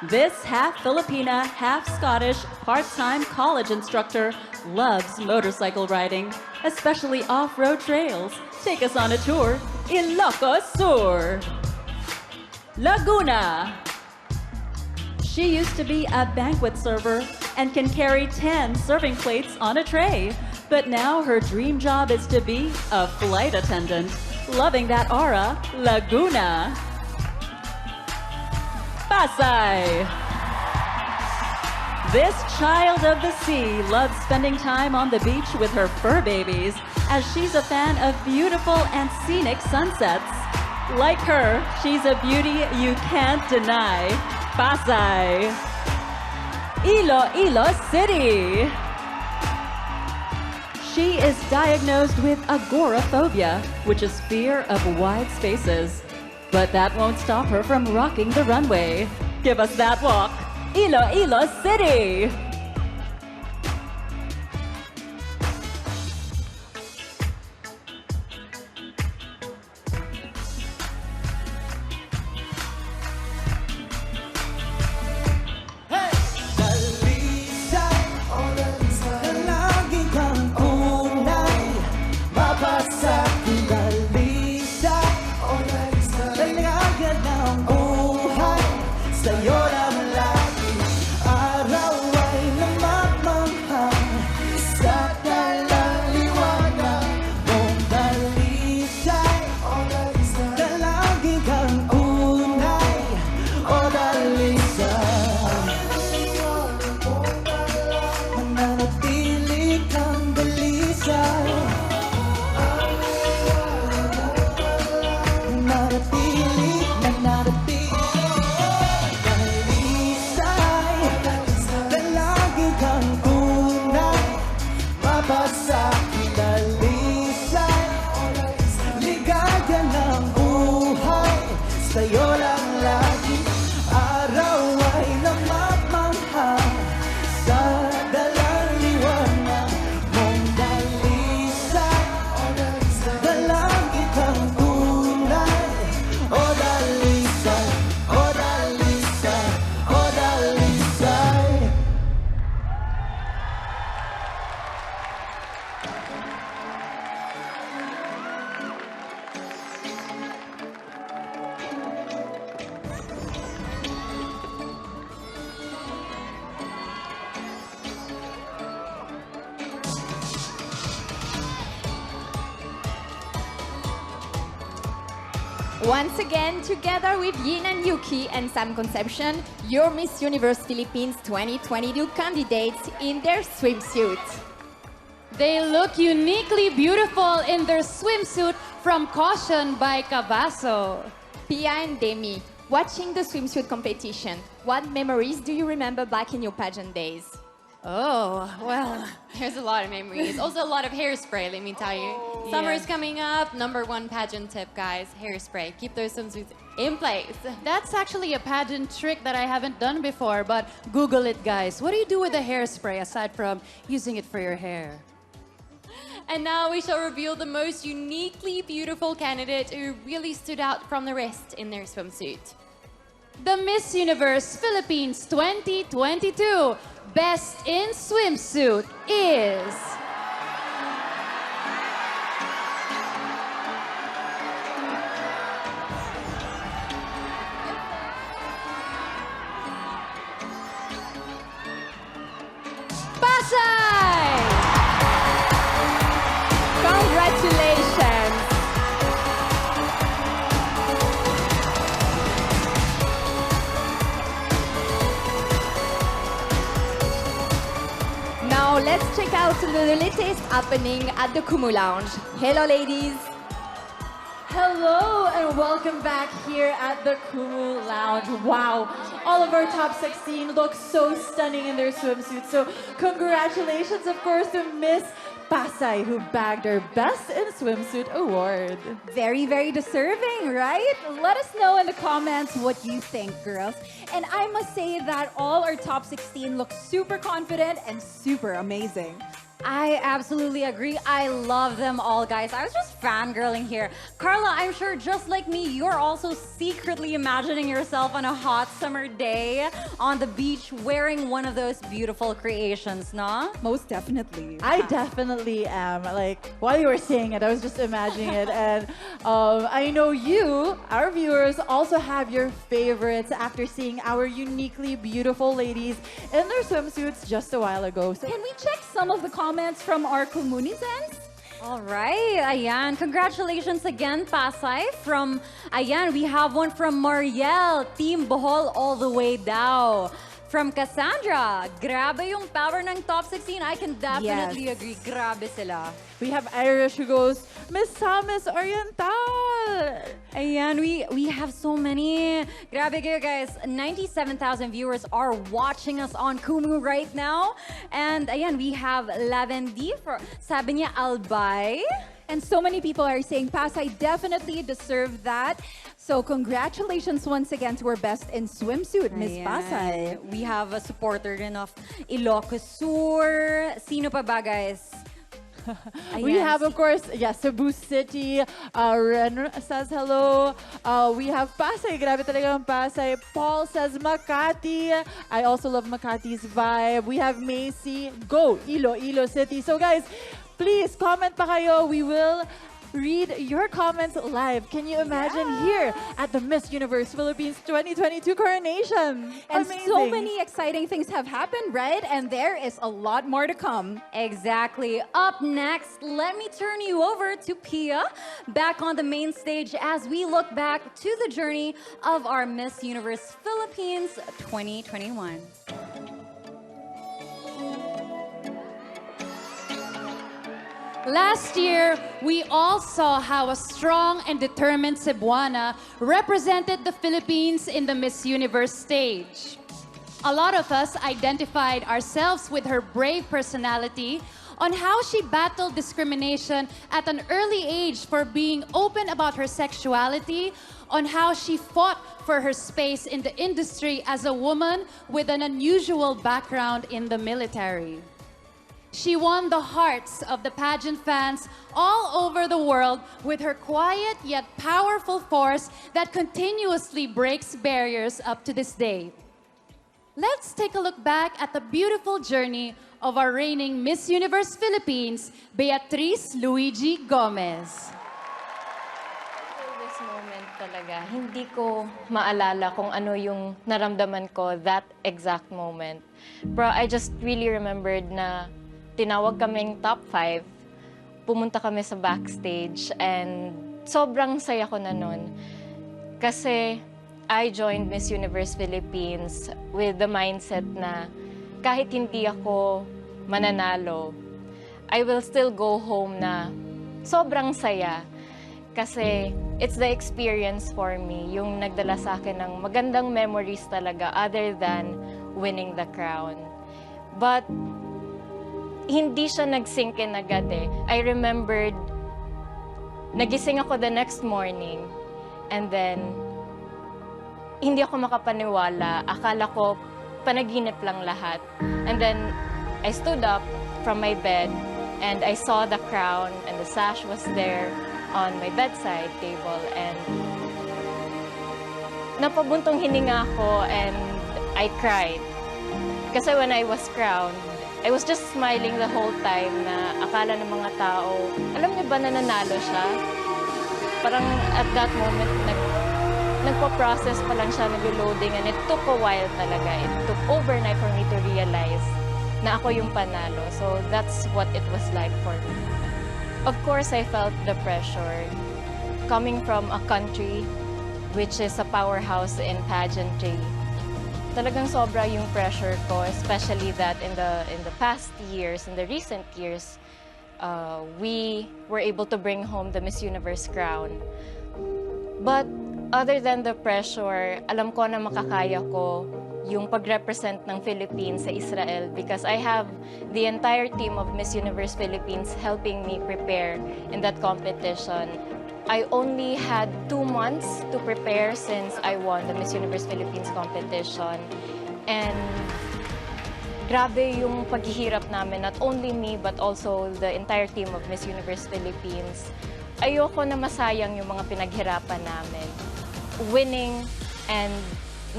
Speaker 8: This half Filipina, half Scottish, part-time college instructor loves motorcycle riding, especially off-road trails. Take us on a tour, Ilocos Sur. Laguna. She used to be a banquet server and can carry 10 serving plates on a tray. But now her dream job is to be a flight attendant. Loving that aura, Laguna. Pasay. This child of the sea loves spending time on the beach with her fur babies, as she's a fan of beautiful and scenic sunsets. Like her, she's a beauty you can't deny. Pasay. Iloilo City. She is diagnosed with agoraphobia, which is fear of wide spaces. But that won't stop her from rocking the runway. Give us that walk. Iloilo City.
Speaker 3: Once again, together with Yin and Yuki and Sam Conception, your Miss Universe Philippines 2022 candidates in their swimsuit.
Speaker 7: They look uniquely beautiful in their swimsuit from Caution by Cavasso.
Speaker 3: Pia and Demi, watching the swimsuit competition, what memories do you remember back in your pageant days?
Speaker 4: Oh, well, there's a lot of memories. Also a lot of hairspray, let me tell you. Summer's coming up. #1 pageant tip, guys. Hairspray. Keep those swimsuits in place.
Speaker 7: That's actually a pageant trick that I haven't done before, but Google it, guys. What do you do with the hairspray aside from using it for your hair?
Speaker 4: And now we shall reveal the most uniquely beautiful candidate who really stood out from the rest in their swimsuit.
Speaker 7: The Miss Universe Philippines 2022 Best in Swimsuit is... Pasay!
Speaker 3: Congratulations! Now let's check out the latest happening at the Kumu Lounge. Hello, ladies.
Speaker 10: Hello and welcome back here at the Kumu Lounge. Wow, all of our top 16 look so stunning in their swimsuits. So congratulations, of course, to Miss Pasay, who bagged her Best in Swimsuit award.
Speaker 9: Very, very deserving, right? Let us know in the comments what you think, girls. And I must say that all our top 16 look super confident and super amazing.
Speaker 11: I absolutely agree. I love them all, guys. I was just fangirling here. Carla, I'm sure just like me, you're also secretly imagining yourself on a hot summer day on the beach wearing one of those beautiful creations, no?
Speaker 9: Most definitely.
Speaker 10: I definitely am. Like, while you were saying it, I was just imagining it. And I know you, our viewers, also have your favorites after seeing our uniquely beautiful ladies in their swimsuits just a while ago. So
Speaker 9: can we check some of the comments from our Comunizens?
Speaker 11: All right, ayan. Congratulations again, Pasay. From, ayan, we have one from Mariel, Team Bohol all the way daw. From Cassandra, grabe yung power ng top 16. I can definitely agree. Grabe sila.
Speaker 10: We have Irish who goes, Miss Samis Oriental.
Speaker 11: Ayan, we have so many. Grabe kayo, guys. 97,000 viewers are watching us on Kumu right now. And ayan, we have Lavendi for, sabi niya, Albay.
Speaker 9: And so many people are saying, Pasay definitely deserved that. So congratulations once again to our Best in Swimsuit, Miss Pasay.
Speaker 11: We have a supporter rin of Ilocos Sur. Sino pa ba, guys?
Speaker 10: We have, of course, Cebu City. Ren says hello. We have Pasay. Grabe talaga ang Pasay. Paul says Makati. I also love Makati's vibe. We have Macy. Go, Ilo City. So guys, please comment pa kayo. We will read your comments live. Can you imagine here at the Miss Universe Philippines 2022 coronation?
Speaker 9: And
Speaker 10: Amazing.
Speaker 9: so many exciting things have happened, right? And there is a lot more to come.
Speaker 11: Exactly. Up next, let me turn you over to Pia, back on the main stage as we look back to the journey of our Miss Universe Philippines 2021.
Speaker 7: Last year, we all saw how a strong and determined Cebuana represented the Philippines in the Miss Universe stage. A lot of us identified ourselves with her brave personality, on how she battled discrimination at an early age for being open about her sexuality, on how she fought for her space in the industry as a woman with an unusual background in the military. She won the hearts of the pageant fans all over the world with her quiet yet powerful force that continuously breaks barriers up to this day. Let's take a look back at the beautiful journey of our reigning Miss Universe Philippines, Beatriz Luigi Gomez.
Speaker 21: This moment talaga, hindi ko maalala kung ano yung naramdaman ko that exact moment. Pero I just really remembered na tinawag kaming top 5, pumunta kami sa backstage, and sobrang saya ko na nun. Kasi I joined Miss Universe Philippines with the mindset na kahit hindi ako mananalo, I will still go home na sobrang saya. Kasi it's the experience for me, yung nagdala sa akin ng magandang memories talaga other than winning the crown. But hindi siya nag-sink in agad eh. I remembered, nagising ako the next morning, and then, hindi ako makapaniwala. Akala ko, panaginip lang lahat. And then, I stood up from my bed, and I saw the crown, and the sash was there on my bedside table, and napabuntong hininga ako, and I cried. Kasi when I was crowned, I was just smiling the whole time na akala ng mga tao, alam niyo ba na nanalo siya? Parang at that moment, nagpo-process pa lang siya, nag-loading, and it took a while talaga. It took overnight for me to realize na ako yung panalo. So that's what it was like for me. Of course, I felt the pressure coming from a country which is a powerhouse in pageantry. Talagang sobra yung pressure ko, especially that in the past years, in the recent years, we were able to bring home the Miss Universe crown. But other than the pressure, alam ko na makakaya ko yung pag-represent ng Philippines sa Israel because I have the entire team of Miss Universe Philippines helping me prepare in that competition. I only had 2 months to prepare since I won the Miss Universe Philippines competition. And grabe yung paghihirap namin, not only me but also the entire team of Miss Universe Philippines. Ayoko na masayang yung mga pinaghirapan namin. Winning and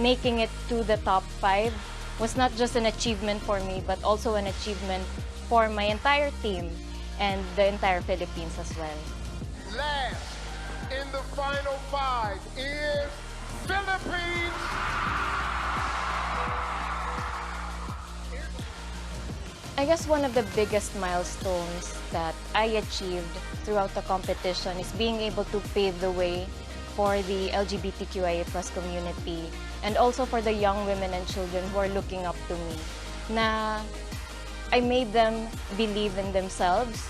Speaker 21: making it to the top 5 was not just an achievement for me but also an achievement for my entire team and the entire Philippines as well.
Speaker 6: Last in the final 5 is Philippines.
Speaker 21: I guess one of the biggest milestones that I achieved throughout the competition is being able to pave the way for the LGBTQIA+ community and also for the young women and children who are looking up to me. Na I made them believe in themselves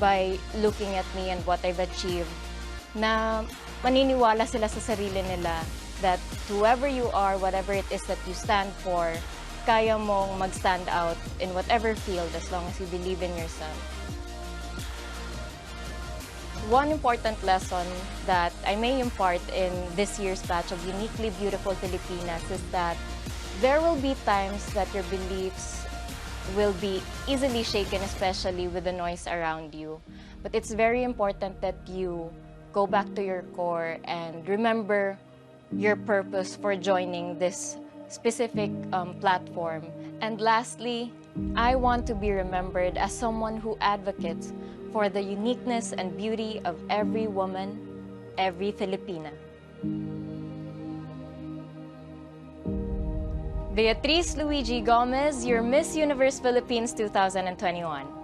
Speaker 21: by looking at me and what I've achieved. Na maniniwala sila sa sarili nila that whoever you are, whatever it is that you stand for, kaya mong mag-stand out in whatever field as long as you believe in yourself. One important lesson that I may impart in this year's batch of Uniquely Beautiful Filipinas is that there will be times that your beliefs will be easily shaken, especially with the noise around you. But it's very important that you go back to your core and remember your purpose for joining this specific platform. And lastly, I want to be remembered as someone who advocates for the uniqueness and beauty of every woman, every Filipina. Beatriz Luigi Gomez, your Miss Universe Philippines 2021.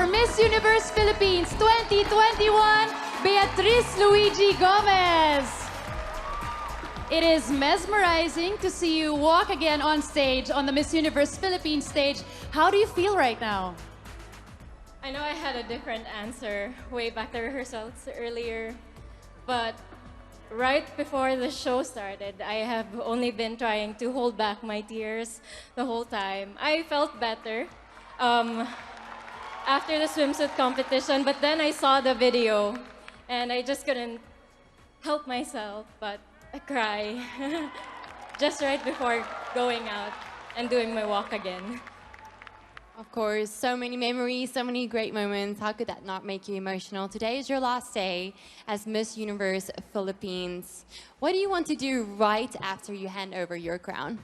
Speaker 7: Miss Universe Philippines 2021, Beatriz Luigi Gomez. It is mesmerizing to see you walk again on stage, on the Miss Universe Philippines stage. How do you feel right now?
Speaker 21: I know I had a different answer way back the rehearsals earlier, but right before the show started, I have only been trying to hold back my tears the whole time. I felt better after the swimsuit competition, but then I saw the video and I just couldn't help myself but cry just right before going out and doing my walk again.
Speaker 4: Of course, so many memories, so many great moments. How could that not make you emotional? Today is your last day as Miss Universe Philippines. What do you want to do right after you hand over your crown?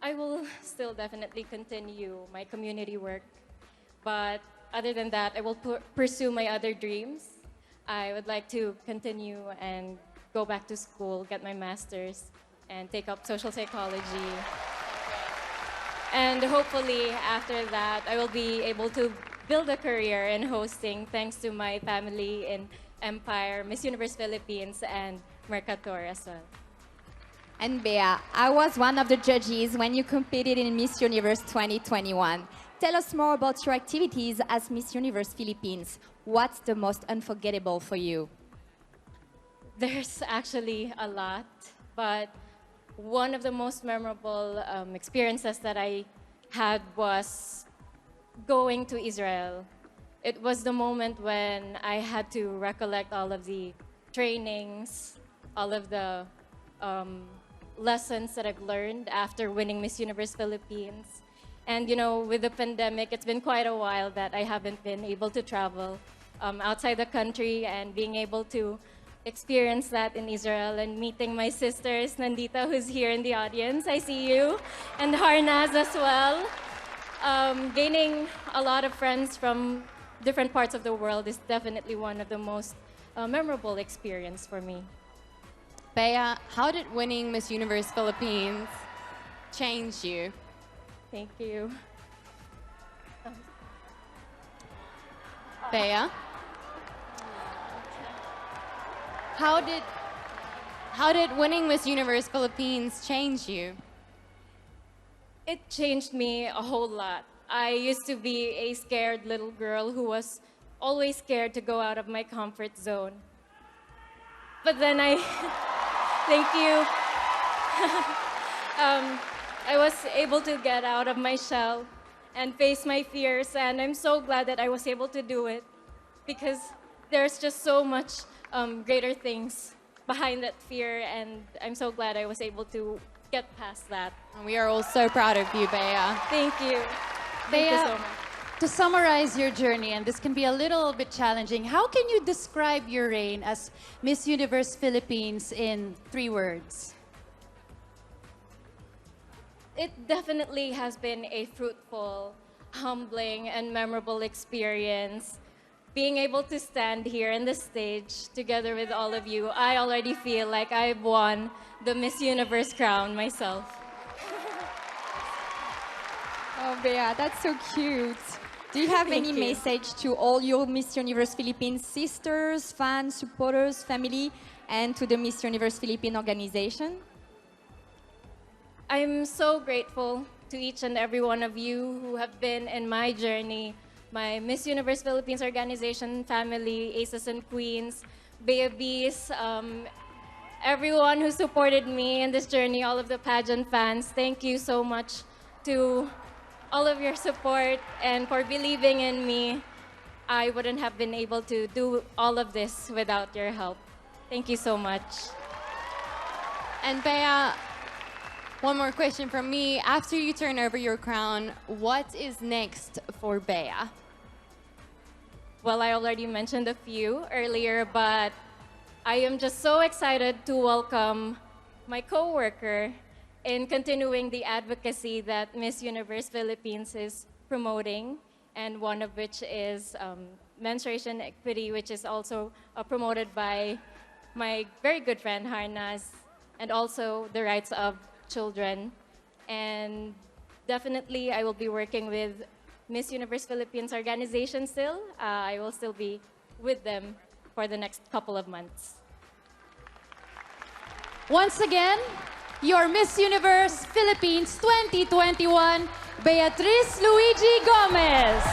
Speaker 21: I will still definitely continue my community work, but other than that, I will pursue my other dreams. I would like to continue and go back to school, get my master's, and take up social psychology. And hopefully, after that, I will be able to build a career in hosting thanks to my family in Empire, Miss Universe Philippines, and Mercator as well.
Speaker 3: And Bea, I was one of the judges when you competed in Miss Universe 2021. Tell us more about your activities as Miss Universe Philippines. What's the most unforgettable for you?
Speaker 21: There's actually a lot, but one of the most memorable experiences that I had was going to Israel. It was the moment when I had to recollect all of the trainings, all of the lessons that I've learned after winning Miss Universe Philippines. And you know, with the pandemic, it's been quite a while that I haven't been able to travel outside the country, and being able to experience that in Israel and meeting my sisters, Nandita, who's here in the audience, I see you, and Harnaz as well. Gaining a lot of friends from different parts of the world is definitely one of the most memorable experience for me.
Speaker 4: Bea, how did winning Miss Universe Philippines change you?
Speaker 21: Thank you.
Speaker 4: Bea, how did winning Miss Universe Philippines change you?
Speaker 21: It changed me a whole lot. I used to be a scared little girl who was always scared to go out of my comfort zone. But then thank you. I was able to get out of my shell and face my fears, and I'm so glad that I was able to do it, because there's just so much greater things behind that fear, and I'm so glad I was able to get past that.
Speaker 4: And we are all so proud of you, Bea.
Speaker 21: Thank you.
Speaker 7: Bea,
Speaker 21: Thank you so much.
Speaker 7: to summarize your journey, and this can be a little bit challenging, how can you describe your reign as Miss Universe Philippines in 3 words?
Speaker 21: It definitely has been a fruitful, humbling, and memorable experience. Being able to stand here on the stage together with all of you, I already feel like I've won the Miss Universe crown myself.
Speaker 3: Oh, Bea, that's so cute. Do you have
Speaker 21: Thank
Speaker 3: any
Speaker 21: you.
Speaker 3: message to all your Miss Universe Philippines sisters, fans, supporters, family, and to the Miss Universe Philippines organization?
Speaker 21: I'm so grateful to each and every one of you who have been in my journey, my Miss Universe Philippines organization family, Aces and Queens, babies, everyone who supported me in this journey, all of the pageant fans. Thank you so much to all of your support and for believing in me. I wouldn't have been able to do all of this without your help. Thank you so much.
Speaker 4: And Bea, one more question from me. After you turn over your crown, what is next for Bea?
Speaker 21: Well, I already mentioned a few earlier, but I am just so excited to welcome my coworker in continuing the advocacy that Miss Universe Philippines is promoting, and one of which is menstruation equity, which is also promoted by my very good friend Harnaz, and also the rights of children. And definitely I will be working with Miss Universe Philippines organization still. I will still be with them for the next couple of months.
Speaker 7: Once again, your Miss Universe Philippines 2021, Beatriz Luigi Gomez.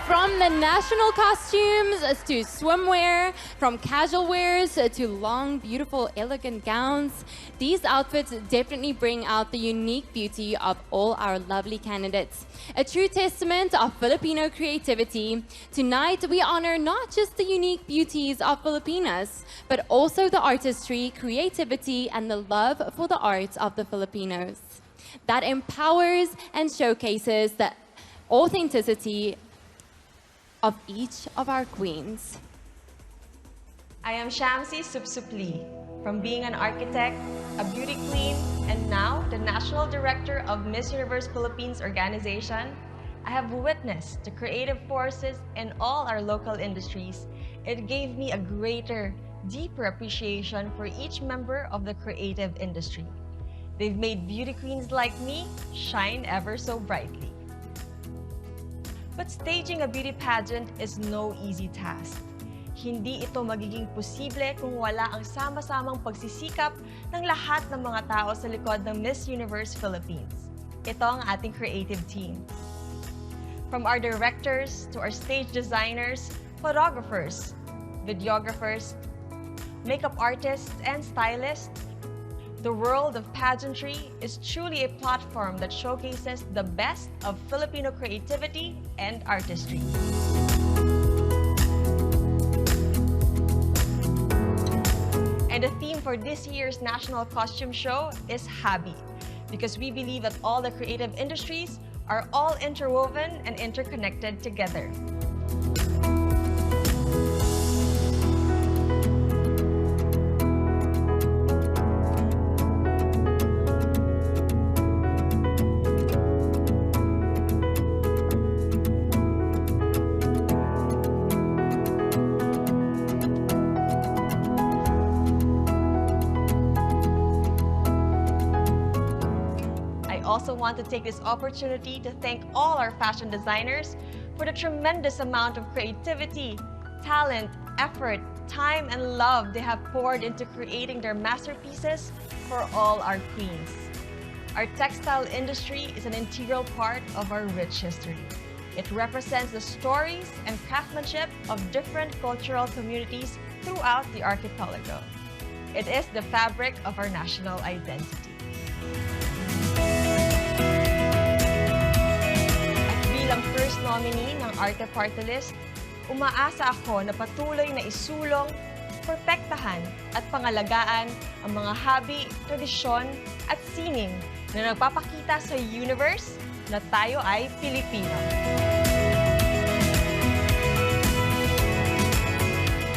Speaker 4: From the national costumes to swimwear, from casual wears to long, beautiful, elegant gowns, these outfits definitely bring out the unique beauty of all our lovely candidates. A true testament of Filipino creativity, tonight we honor not just the unique beauties of Filipinas, but also the artistry, creativity, and the love for the arts of the Filipinos. That empowers and showcases the authenticity of each of our queens.
Speaker 2: I am Shamsi Supsupli. From being an architect, a beauty queen, and now the National Director of Miss Universe Philippines organization, I have witnessed the creative forces in all our local industries. It gave me a greater, deeper appreciation for each member of the creative industry. They've made beauty queens like me shine ever so brightly. But staging a beauty pageant is no easy task. Hindi ito magiging posible kung wala ang sama-samang pagsisikap ng lahat ng mga tao sa likod ng Miss Universe Philippines. Ito ang ating creative team. From our directors to our stage designers, photographers, videographers, makeup artists and stylists, The world of pageantry is truly a platform that showcases the best of Filipino creativity and artistry. And the theme for this year's National Costume Show is Habi, because we believe that all the creative industries are all interwoven and interconnected together. I also want to take this opportunity to thank all our fashion designers for the tremendous amount of creativity, talent, effort, time, and love they have poured into creating their masterpieces for all our queens. Our textile industry is an integral part of our rich history. It represents the stories and craftsmanship of different cultural communities throughout the archipelago. It is the fabric of our national identity. Bilang first nominee ng Arte Party List, umaasa ako na patuloy na isulong, perpektahan at pangalagaan ang mga habi, tradisyon at sining na nagpapakita sa universe na tayo ay Pilipino.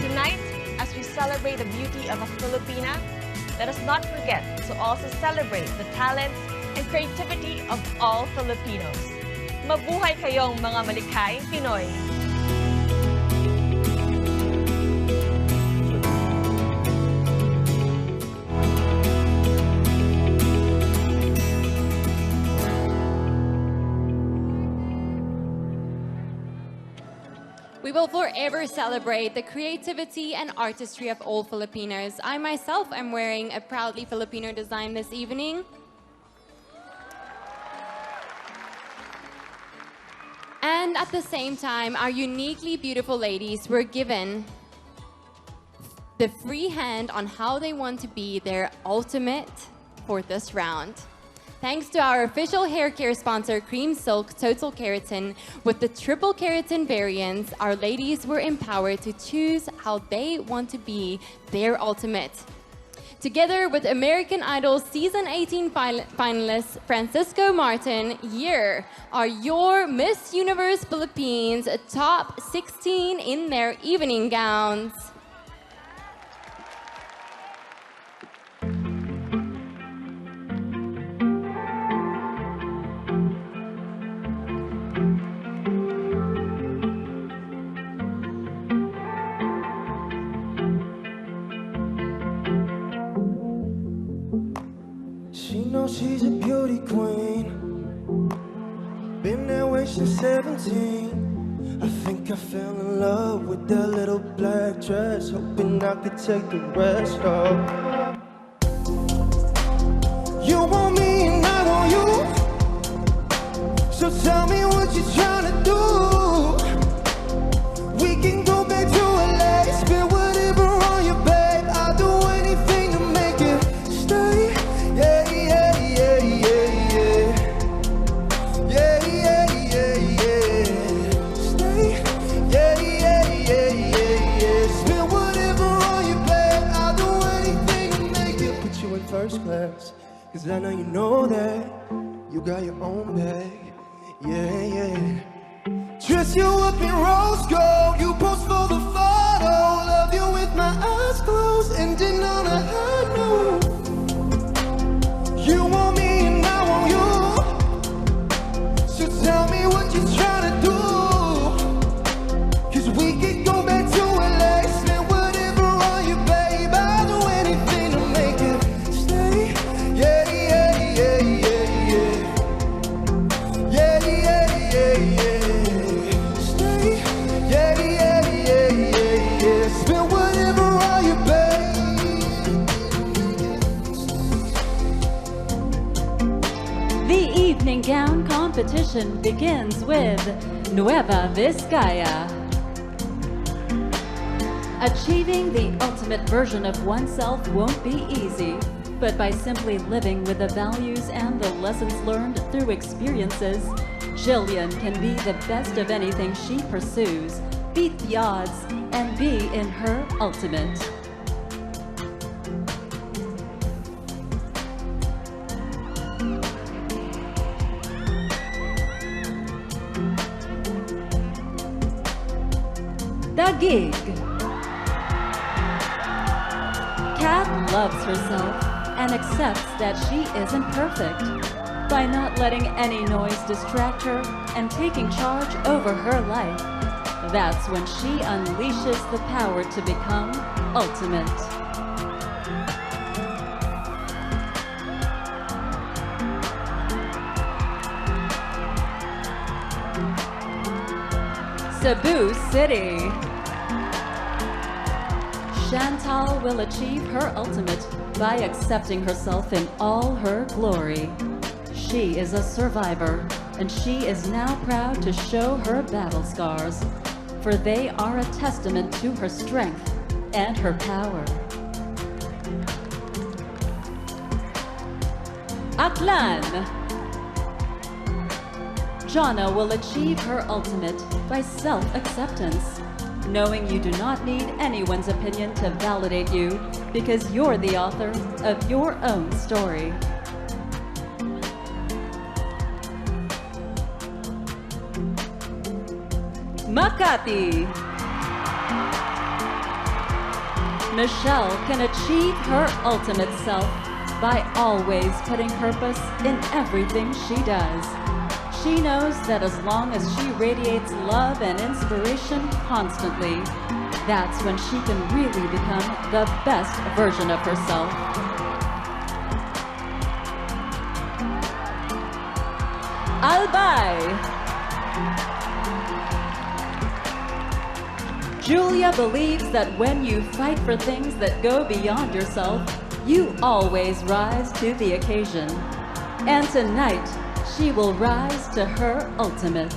Speaker 2: Tonight, as we celebrate the beauty of a Filipina, let us not forget to also celebrate the talents and creativity of all Filipinos. Mabuhay kayong mga malikhaing Pinoy!
Speaker 4: We will forever celebrate the creativity and artistry of all Filipinos. I myself am wearing a proudly Filipino design this evening. And at the same time, our uniquely beautiful ladies were given the free hand on how they want to be their ultimate for this round. Thanks to our official hair care sponsor, Cream Silk Total Keratin, with the triple keratin variants, our ladies were empowered to choose how they want to be their ultimate. Together with American Idol Season 18 finalist Francisco Martin, here are your Miss Universe Philippines top 16 in their evening gowns.
Speaker 12: She's a beauty queen. Been that way since 17. I think I fell in love with that little black dress, hoping I could take the rest off. You want me and I want you, so tell me what you're trying to do. We can go back to LA, spend whatever on you, babe. I'll do anything to make it stay. Yeah. First class, cause I know you know that you got your own bag, yeah. Dress you up in rose gold, you pose for the photo. Love you with my eyes closed, ending on a high note. You want me and I want you, so tell me what you're trying to do. Cause we could go back to LA, spend whatever on you, babe. I'll do anything to make it. Spend whatever on you, babe.
Speaker 8: The evening gown competition begins with Nueva Vizcaya. Achieving the ultimate version of oneself won't be easy, but by simply living with the values and the lessons learned through experiences, Jillian can be the best of anything she pursues, beat the odds, and be in her ultimate. The gig. Kat loves herself and accepts that she isn't perfect. By not letting any noise distract her and taking charge over her life, that's when she unleashes the power to become ultimate. Cebu City. Chantal will achieve her ultimate by accepting herself in all her glory. She is a survivor, and she is now proud to show her battle scars, for they are a testament to her strength and her power. Aklan. Jana will achieve her ultimate by self-acceptance, knowing you do not need anyone's opinion to validate you because you're the author of your own story. Makati. Michelle can achieve her ultimate self by always putting purpose in everything she does. She knows that as long as she radiates love and inspiration constantly, that's when she can really become the best version of herself. Albay. Julia believes that when you fight for things that go beyond yourself, you always rise to the occasion. And tonight, she will rise to her ultimate.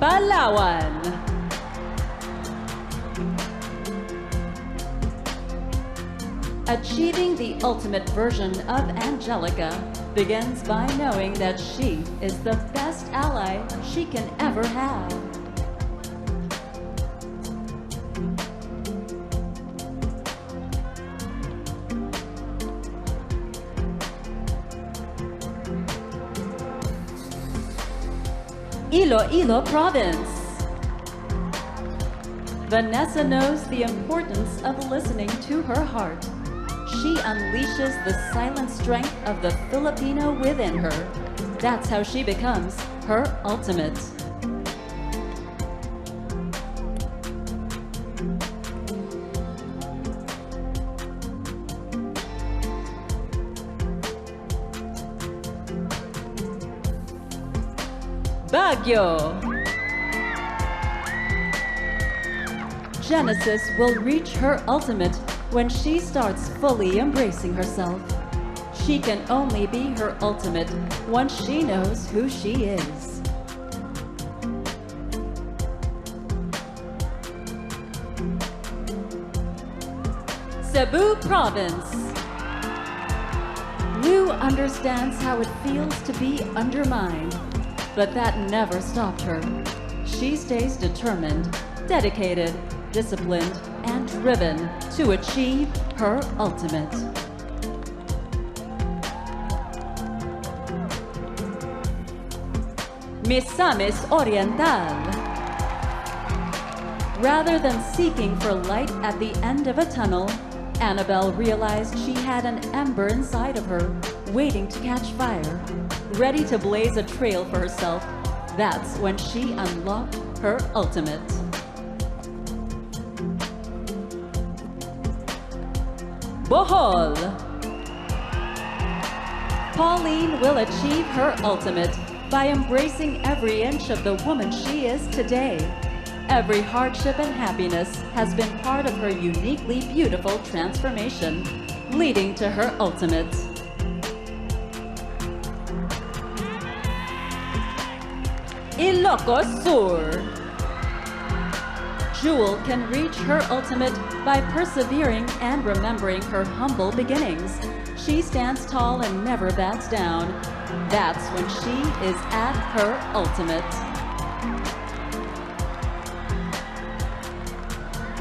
Speaker 8: Palawan. Achieving the ultimate version of Angelica begins by knowing that she is the best ally she can ever have. Iloilo Province. Vanessa knows the importance of listening to her heart. She unleashes the silent strength of the Filipino within her. That's how she becomes her ultimate. Baguio. Genesis will reach her ultimate when she starts fully embracing herself. She can only be her ultimate once she knows who she is. Cebu Province. Lou understands how it feels to be undermined, but that never stopped her. She stays determined, dedicated, disciplined, and driven to achieve her ultimate. Misamis Oriental. Rather than seeking for light at the end of a tunnel, Annabelle realized she had an ember inside of her, waiting to catch fire, ready to blaze a trail for herself. That's when she unlocked her ultimate. Bohol. Pauline will achieve her ultimate by embracing every inch of the woman she is today. Every hardship and happiness has been part of her uniquely beautiful transformation, leading to her ultimate. Ilocos Sur. Jewel can reach her ultimate by persevering and remembering her humble beginnings. She stands tall and never backs down. That's when she is at her ultimate.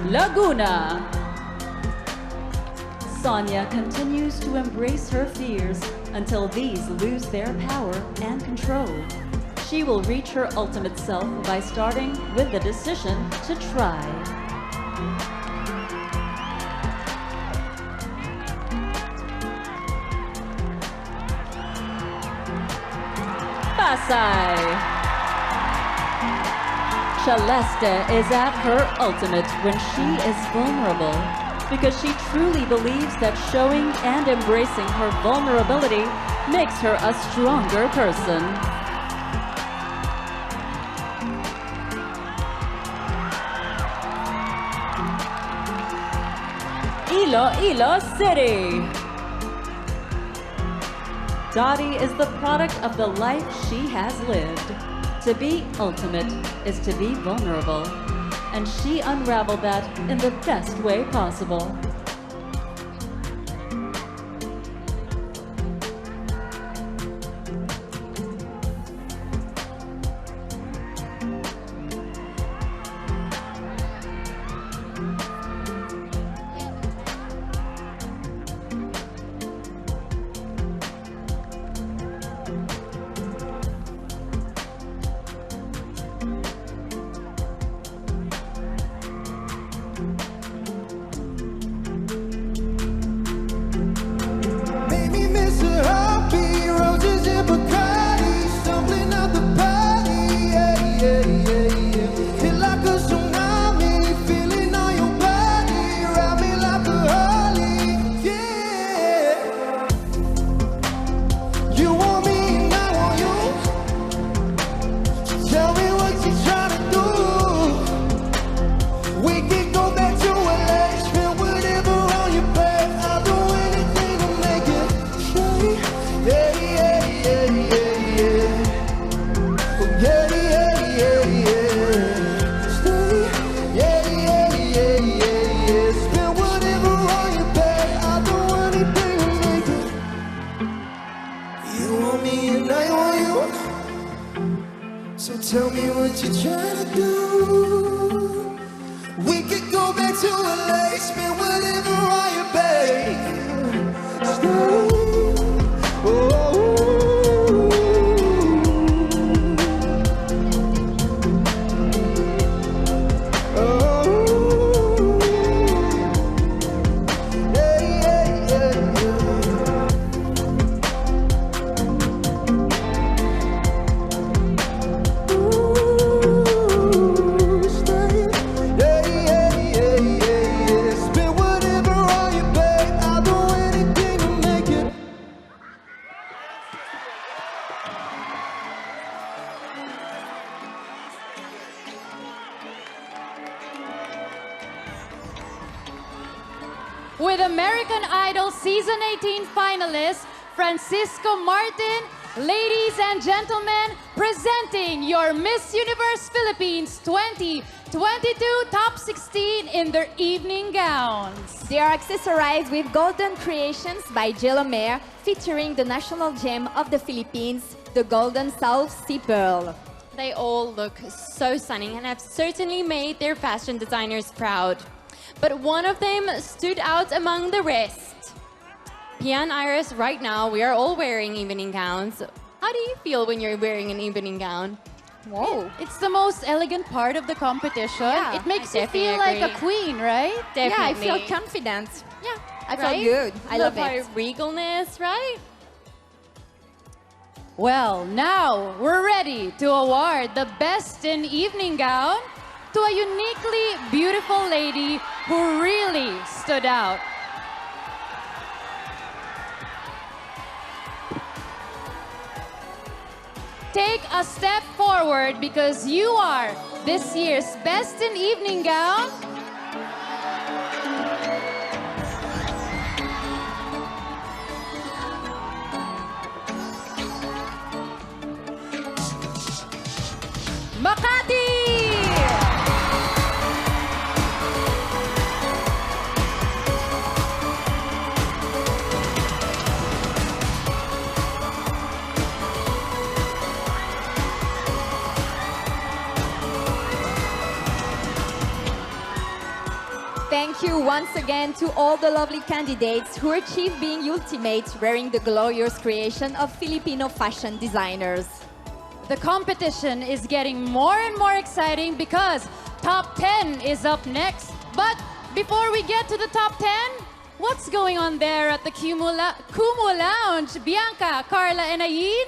Speaker 8: Laguna. Sonia continues to embrace her fears until these lose their power and control. She will reach her ultimate self by starting with the decision to try. Pasay. Celeste is at her ultimate when she is vulnerable, because she truly believes that showing and embracing her vulnerability makes her a stronger person. Iloilo City. Dottie is the product of the life she has lived. To be ultimate is to be vulnerable, and she unraveled that in the best way possible.
Speaker 12: Tell me what you're trying to do. We could go back to LA, spend whatever on you, babe. Stay.
Speaker 7: With American Idol Season 18 finalist Francisco Martin, ladies and gentlemen, presenting your Miss Universe Philippines 2022 Top 16 in their evening gowns.
Speaker 3: They are accessorized with golden creations by Jelomere, featuring the national gem of the Philippines, the Golden South Sea Pearl.
Speaker 4: They all look so stunning and have certainly made their fashion designers proud. But one of them stood out among the rest. Pia and Iris, right now, we are all wearing evening gowns. How do you feel when you're wearing an evening gown?
Speaker 7: Whoa. It's the most elegant part of the competition.
Speaker 3: Yeah,
Speaker 7: it makes
Speaker 3: I
Speaker 7: you feel like a queen, right?
Speaker 3: Yeah, I
Speaker 4: Definitely.
Speaker 3: feel confident.
Speaker 4: Yeah,
Speaker 3: I feel good. I love
Speaker 4: our
Speaker 3: it.
Speaker 4: regalness, right?
Speaker 7: Well, now we're ready to award the best in evening gown to a uniquely beautiful lady who really stood out. Take a step forward because you are this year's best in evening gown.
Speaker 3: Thank you once again to all the lovely candidates who achieved being ultimates wearing the glorious creation of Filipino fashion designers.
Speaker 7: The competition is getting more and more exciting because Top 10 is up next. But before we get to the Top 10, what's going on there at the Kumu Lounge? Bianca, Carla, and Ayin?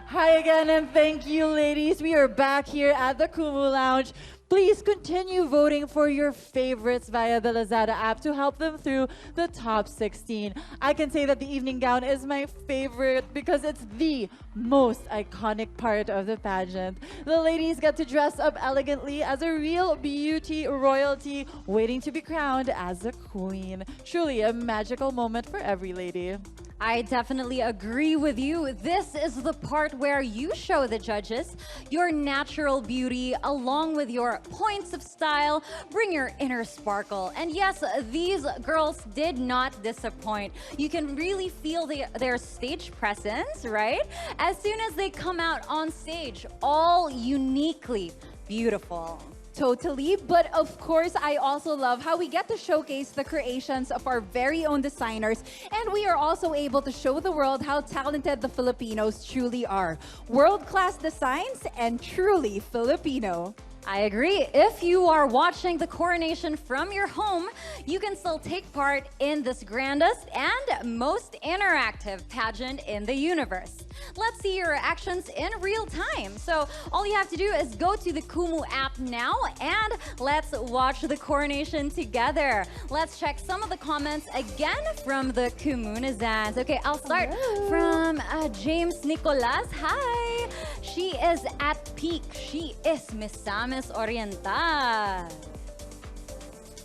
Speaker 10: Hi again, and thank you, ladies. We are back here at the Kumu Lounge. Please continue voting for your favorites via the Lazada app to help them through the top 16. I can say that the evening gown is my favorite because it's the most iconic part of the pageant. The ladies get to dress up elegantly as a real beauty royalty waiting to be crowned as a queen. Truly a magical moment for every lady.
Speaker 11: I definitely agree with you. This is the part where you show the judges your natural beauty along with your points of style. Bring your inner sparkle. And yes, these girls did not disappoint. You can really feel their stage presence, right? As soon as they come out on stage, all uniquely beautiful.
Speaker 9: Totally, but of course, I also love how we get to showcase the creations of our very own designers, and we are also able to show the world how talented the Filipinos truly are. World-class designs and truly Filipino.
Speaker 11: I agree. If you are watching the coronation from your home, you can still take part in this grandest and most interactive pageant in the universe. Let's see your reactions in real time. So all you have to do is go to the Kumu app now and let's watch the coronation together. Let's check some of the comments again from the Kumunizans. Okay, I'll start from James Nicolas. Hi! She is at peak. She is Miss Samis Oriental.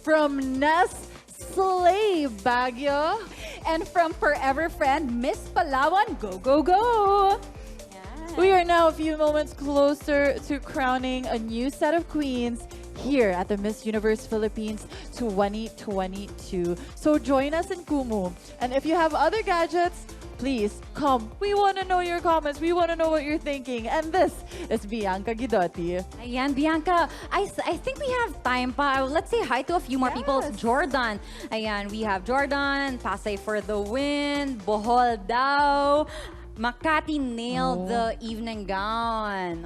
Speaker 10: From Ness Slay Baguio.
Speaker 9: And from Forever Friend, Miss Palawan, go, go, go!
Speaker 10: We are now a few moments closer to crowning a new set of queens here at the Miss Universe Philippines 2022. So join us in Kumu. And if you have other gadgets, please come. We want to know your comments. We want to know what you're thinking. And this is Bianca Guidotti.
Speaker 11: Ayan, Bianca, I think we have time pa. Let's say hi to a few more people. Jordan. Ayan, we have Jordan, Pasay for the win, Bohol daw. Makati nailed the evening gown.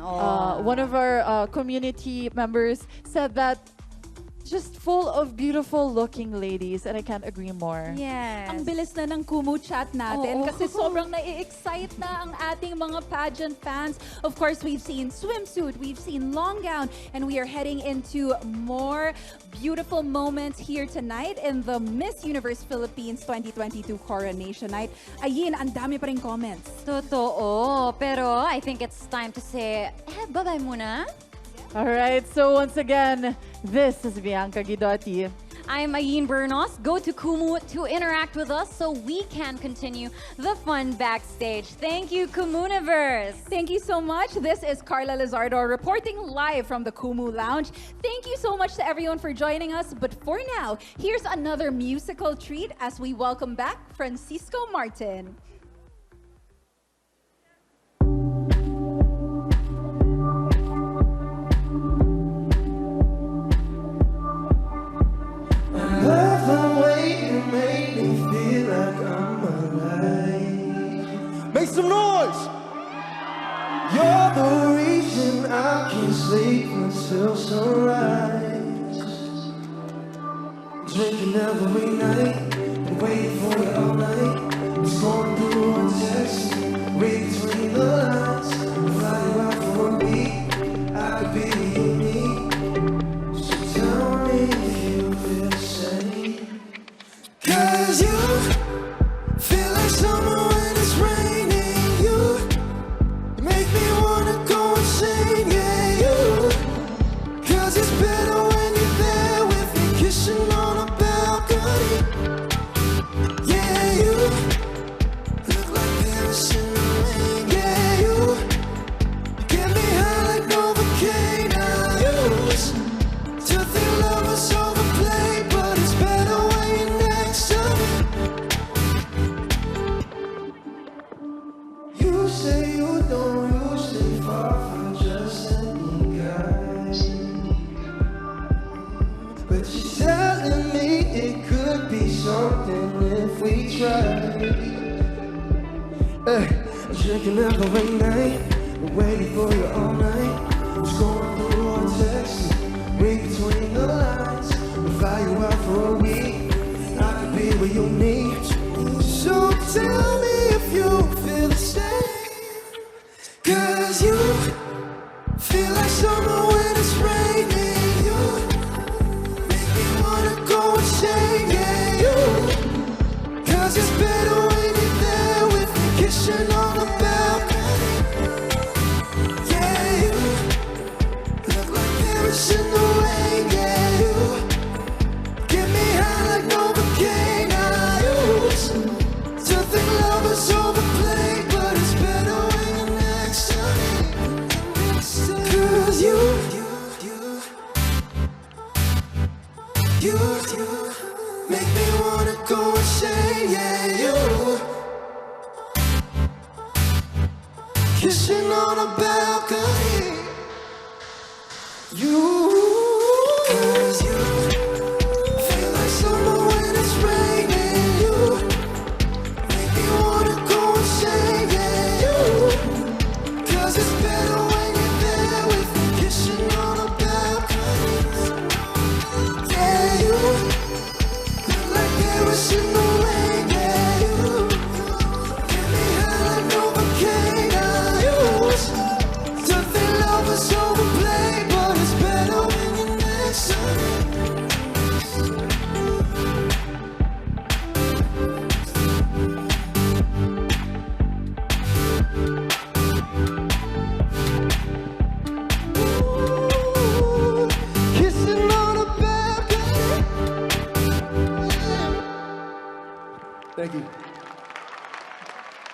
Speaker 10: One of our community members said that just full of beautiful looking ladies, and I can't agree more.
Speaker 11: Yes.
Speaker 9: Ang bilis na ng Kumu chat natin kasi sobrang nai-excite na ang ating mga pageant fans. Of course, we've seen swimsuit, we've seen long gown, and we are heading into more beautiful moments here tonight in the Miss Universe Philippines 2022 Coronation Night. Ayin, ang dami pa rin comments.
Speaker 11: Totoo, pero I think it's time to say, bye-bye muna.
Speaker 10: All right, so once again, this is Bianca Guidotti.
Speaker 11: I'm Ayin Bernos. Go to Kumu to interact with us so we can continue the fun backstage. Thank you, Kumuniverse.
Speaker 9: Thank you so much. This is Carla Lizardo reporting live from the Kumu Lounge. Thank you so much to everyone for joining us. But for now, here's another musical treat as we welcome back Francisco Martin.
Speaker 12: Love the way you make me feel like I'm alive. Make some noise! You're the reason I can't sleep until sunrise. Drinking every night and waiting for you all night. Just going through one text, read between the lines. Fly you out for a beat, I could be me. So tell me if you feel the same. 'Cause you feel like summer when it's raining. You make me wanna go insane, yeah, you. 'Cause it's better when you're there with me, kissing on a balcony. Yeah, you look like Paris in the rain, yeah, you get me high like Novocaine. I used to think love was overplayed, but it's better when you're next to me. You say you don't, you stay far from just any guy, but you tell telling me it could be something if we tried. Hey, I'm drinking every night, I'm waiting for you all night. Just going through our texts, read between the lines. We'll fly you out for a week, I could be where you need. So tell me if you feel the same, 'cause you feel like summer when it's raining. You make me wanna go insane, yeah, you. 'Cause it's better when you're there with me, kissing on the balcony. Yeah, you look like Paris in the rain, yeah, you get me high like Novocaine. I used to think love was overplayed, but it's better when you're next to me. 'Cause you make me wanna go insane, yeah, you kissing on a balcony. You, 'cause you feel like summer when it's raining. You make me wanna go insane, yeah, you. 'Cause it's better when you're there with me, kissing on a balcony. Yeah, you look like Paris in the rain, yeah, you get me high like Novocaine. I used to think love was overplayed, but it's better when you're next to me. Kissing on a balcony. Thank you.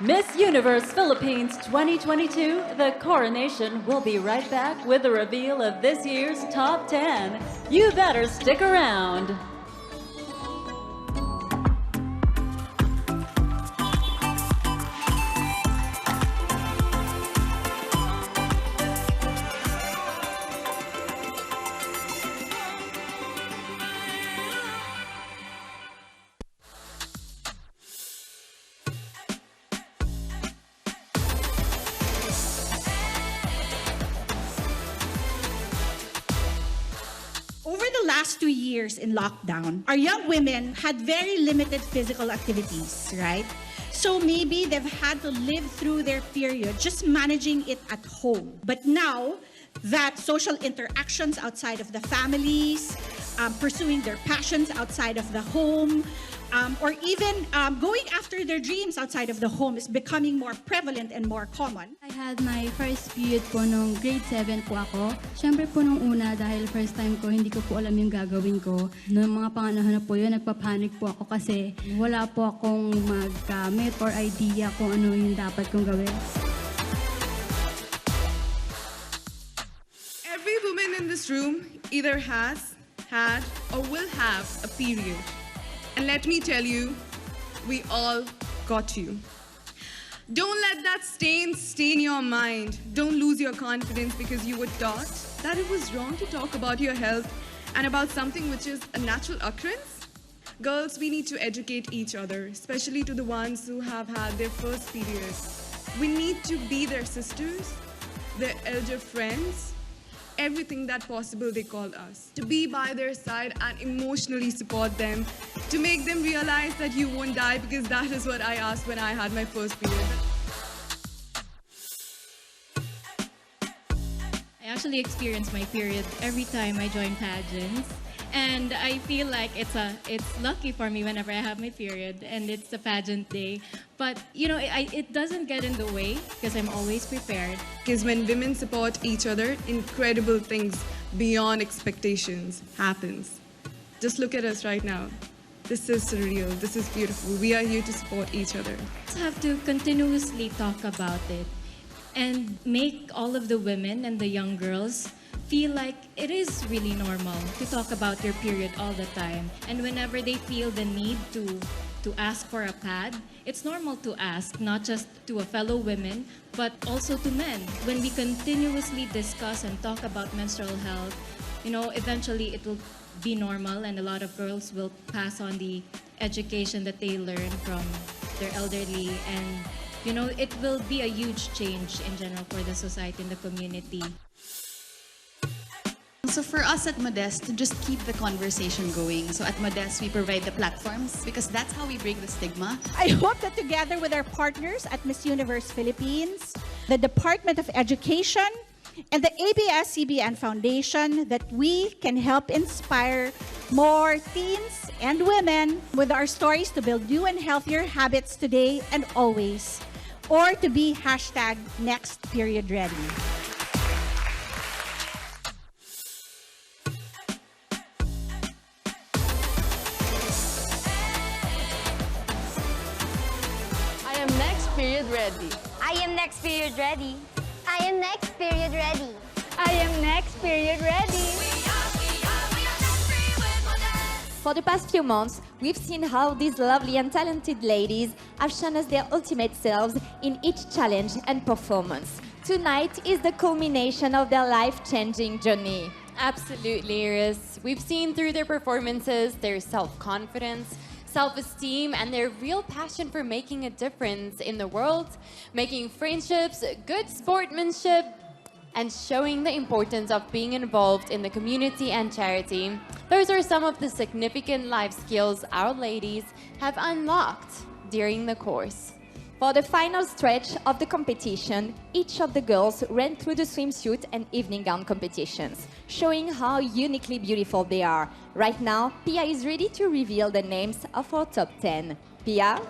Speaker 8: Miss Universe Philippines 2022, the coronation will be right back with the reveal of this year's top 10. You better stick around.
Speaker 14: Over the last 2 years in lockdown, our young women had very limited physical activities, right? So maybe they've had to live through their period just managing it at home. But now that social interactions outside of the families, pursuing their passions outside of the home, or even going after their dreams outside of the home is becoming more prevalent and more common.
Speaker 22: I had my first period po nung grade 7 po ako. Siyempre po nung una, dahil first time ko, hindi ko po alam yung gagawin ko. Noong mga panganahon na po yun, nagpapanik po ako kasi wala po akong magkamit or idea kung ano yung dapat kong gawin.
Speaker 23: Every woman in this room either has, had, or will have a period. And let me tell you, we all got you. Don't let that stain your mind. Don't lose your confidence because you were taught that it was wrong to talk about your health and about something which is a natural occurrence. Girls, we need to educate each other, especially to the ones who have had their first period. We need to be their sisters, their elder friends, everything that possible they call us. To be by their side and emotionally support them, to make them realize that you won't die, because that is what I asked when I had my first period.
Speaker 24: I actually experience my period every time I join pageants. And I feel like it's lucky for me whenever I have my period and it's a pageant day. But, you know, it doesn't get in the way because I'm always prepared.
Speaker 23: Because when women support each other, incredible things beyond expectations happens. Just look at us right now. This is surreal. This is beautiful. We are here to support each other.
Speaker 24: We have to continuously talk about it and make all of the women and the young girls feel like it is really normal to talk about your period all the time. And whenever they feel the need to ask for a pad, it's normal to ask, not just to a fellow women, but also to men. When we continuously discuss and talk about menstrual health, you know, eventually it will be normal, and a lot of girls will pass on the education that they learn from their elderly, and you know, it will be a huge change in general for the society and the community.
Speaker 5: So for us at Modest, to just keep the conversation going. So at Modest, we provide the platforms because that's how we break the stigma.
Speaker 14: I hope that together with our partners at Miss Universe Philippines, the Department of Education, and the ABS-CBN Foundation, that we can help inspire more teens and women with our stories to build new and healthier habits today and always, or to be #NextPeriodReady.
Speaker 15: I am next period ready.
Speaker 16: I am next period ready. I am next period ready.
Speaker 15: I am next period ready.
Speaker 3: For the past few months, we've seen how these lovely and talented ladies have shown us their ultimate selves in each challenge and performance. Tonight is the culmination of their life-changing journey.
Speaker 4: Absolutely, Iris. We've seen through their performances their self-confidence, self-esteem, and their real passion for making a difference in the world, making friendships, good sportsmanship, and showing the importance of being involved in the community and charity. Those are some of the significant life skills our ladies have unlocked during the course.
Speaker 3: For the final stretch of the competition, each of the girls ran through the swimsuit and evening gown competitions, showing how uniquely beautiful they are. Right now, Pia is ready to reveal the names of our top 10. Pia?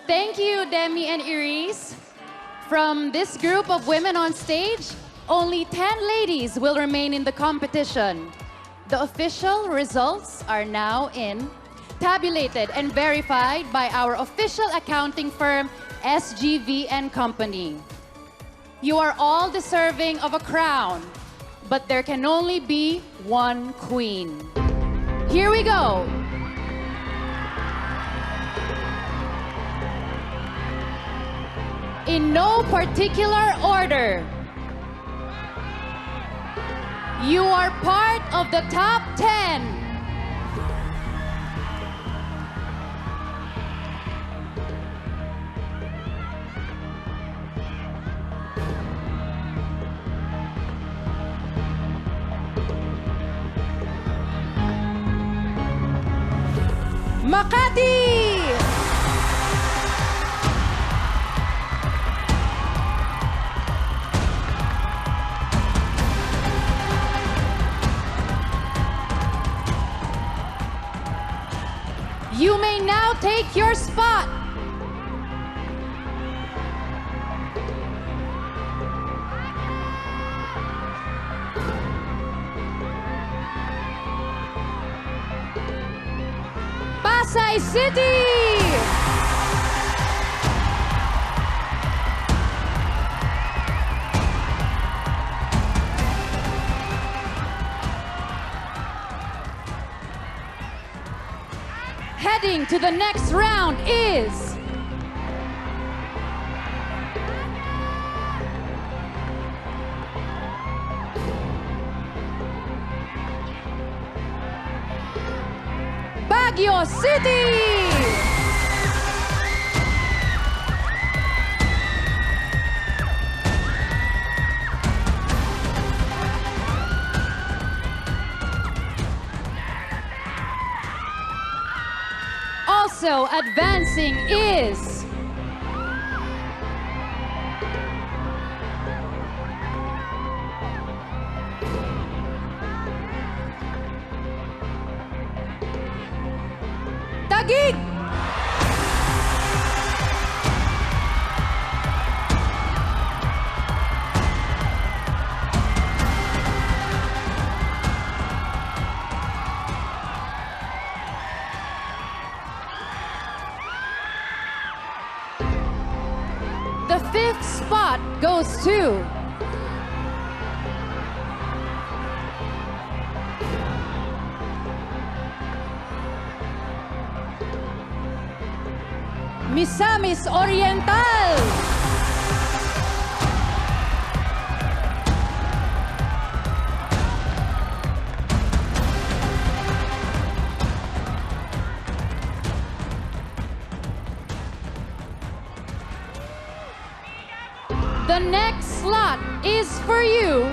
Speaker 7: Thank you, Demi and Iris. From this group of women on stage, only 10 ladies will remain in the competition. The official results are now in, tabulated and verified by our official accounting firm, SGV and Company. You are all deserving of a crown, but there can only be one queen. Here we go. In no particular order, you are part of the top 10. Makati! You may now take your spot. Pasay City! Heading to the next round is Baguio City! Also advancing is Taguig! The fifth spot goes to Misamis Oriental. The next slot is for you.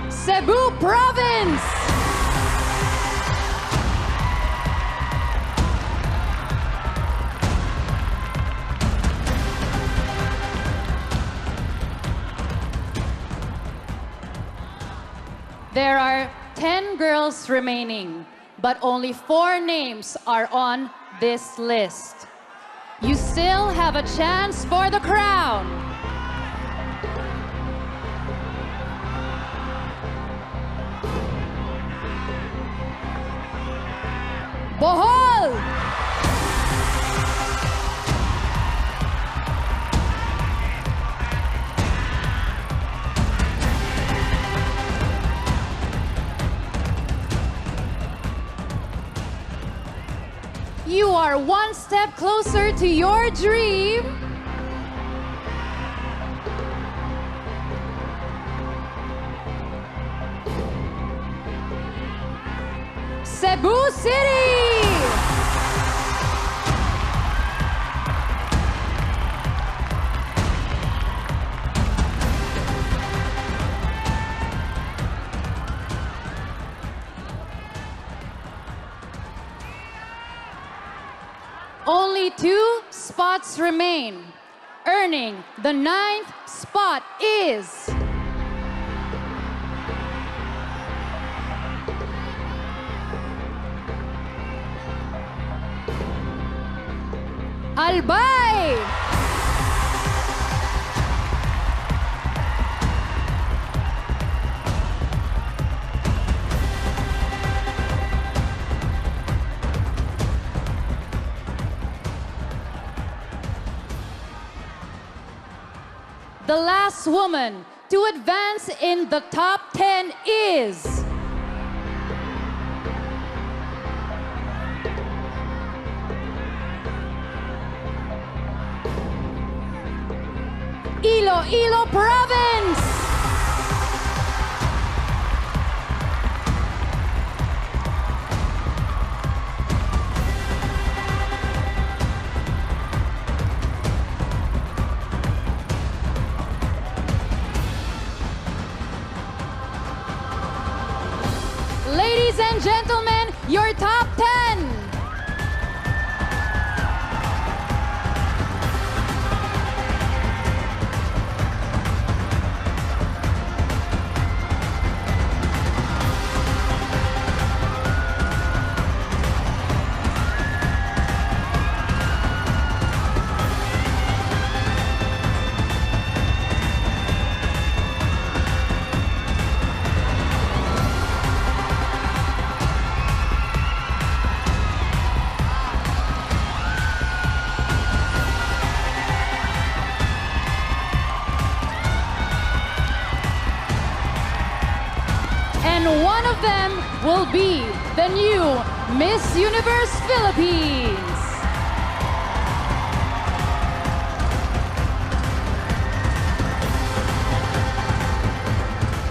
Speaker 7: Cebu Province. There are 10 girls remaining, but only 4 names are on this list. You still have a chance for the crown. Bohol! You are one step closer to your dream. Cebu City! Only 2 spots remain. Earning the 9th spot is... Albay! The last woman to advance in the top 10 is... Iloilo Province! Ladies and gentlemen, your top 10! And one of them will be the new Miss Universe Philippines.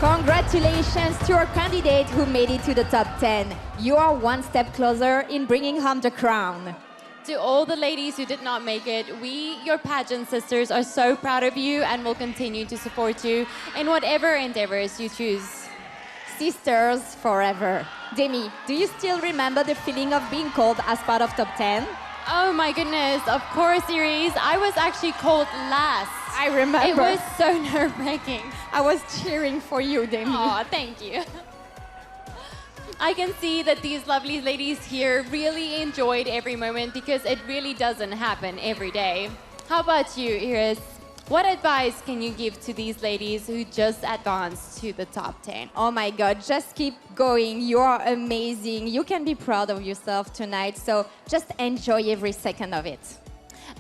Speaker 3: Congratulations to our candidate who made it to the top 10. You are one step closer in bringing home the crown.
Speaker 21: To all the ladies who did not make it, we, your pageant sisters, are so proud of you and will continue to support you in whatever endeavors you choose.
Speaker 3: Sisters forever. Demi, do you still remember the feeling of being called as part of top 10?
Speaker 21: Oh my goodness, of course, Iris. I was actually called last.
Speaker 3: I remember.
Speaker 21: It was so nerve-wracking.
Speaker 3: I was cheering for you, Demi.
Speaker 21: Oh, thank you. I can see that these lovely ladies here really enjoyed every moment because it really doesn't happen every day. How about you, Iris? What advice can you give to these ladies who just advanced to the top 10?
Speaker 3: Oh my God, just keep going. You are amazing. You can be proud of yourself tonight, so just enjoy every second of it.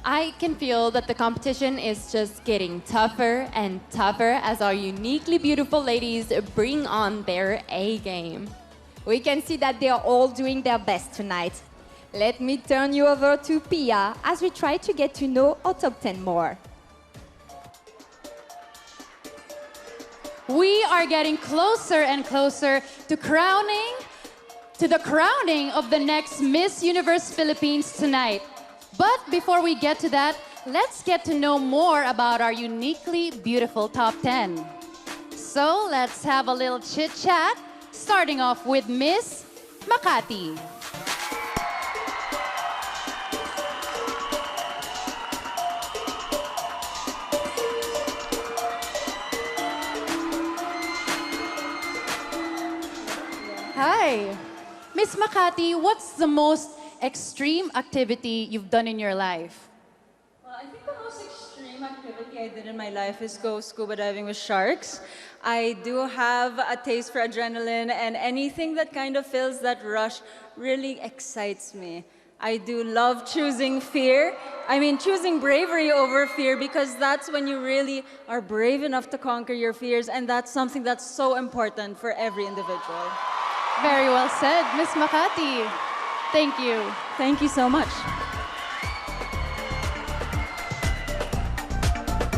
Speaker 21: I can feel that the competition is just getting tougher and tougher as our uniquely beautiful ladies bring on their A game.
Speaker 3: We can see that they are all doing their best tonight. Let me turn you over to Pia as we try to get to know our top 10 more.
Speaker 7: We are getting closer and closer to crowning to the crowning of the next Miss Universe Philippines tonight. But before we get to that, let's get to know more about our uniquely beautiful top 10. So let's have a little chit-chat, starting off with Miss Makati. Hi. Miss Makati, what's the most extreme activity you've done in your life?
Speaker 17: Well, I think the most extreme activity I did in my life is go scuba diving with sharks. I do have a taste for adrenaline, and anything that kind of feels that rush really excites me. I do love choosing choosing bravery over fear, because that's when you really are brave enough to conquer your fears, and that's something that's so important for every individual.
Speaker 7: Very well said, Miss Makati. Thank you.
Speaker 17: Thank you so much.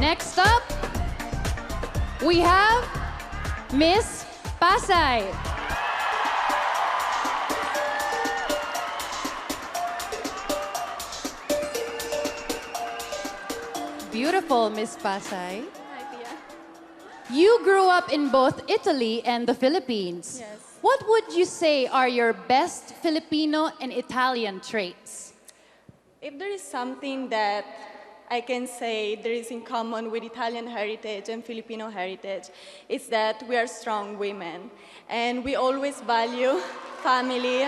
Speaker 7: Next up, we have Miss Pasay. Beautiful, Miss Pasay.
Speaker 18: Hi, Pia.
Speaker 7: You grew up in both Italy and the Philippines.
Speaker 18: Yes.
Speaker 7: What would you say are your best Filipino and Italian traits?
Speaker 18: If there is something that I can say there is in common with Italian heritage and Filipino heritage, it's that we are strong women. And we always value family.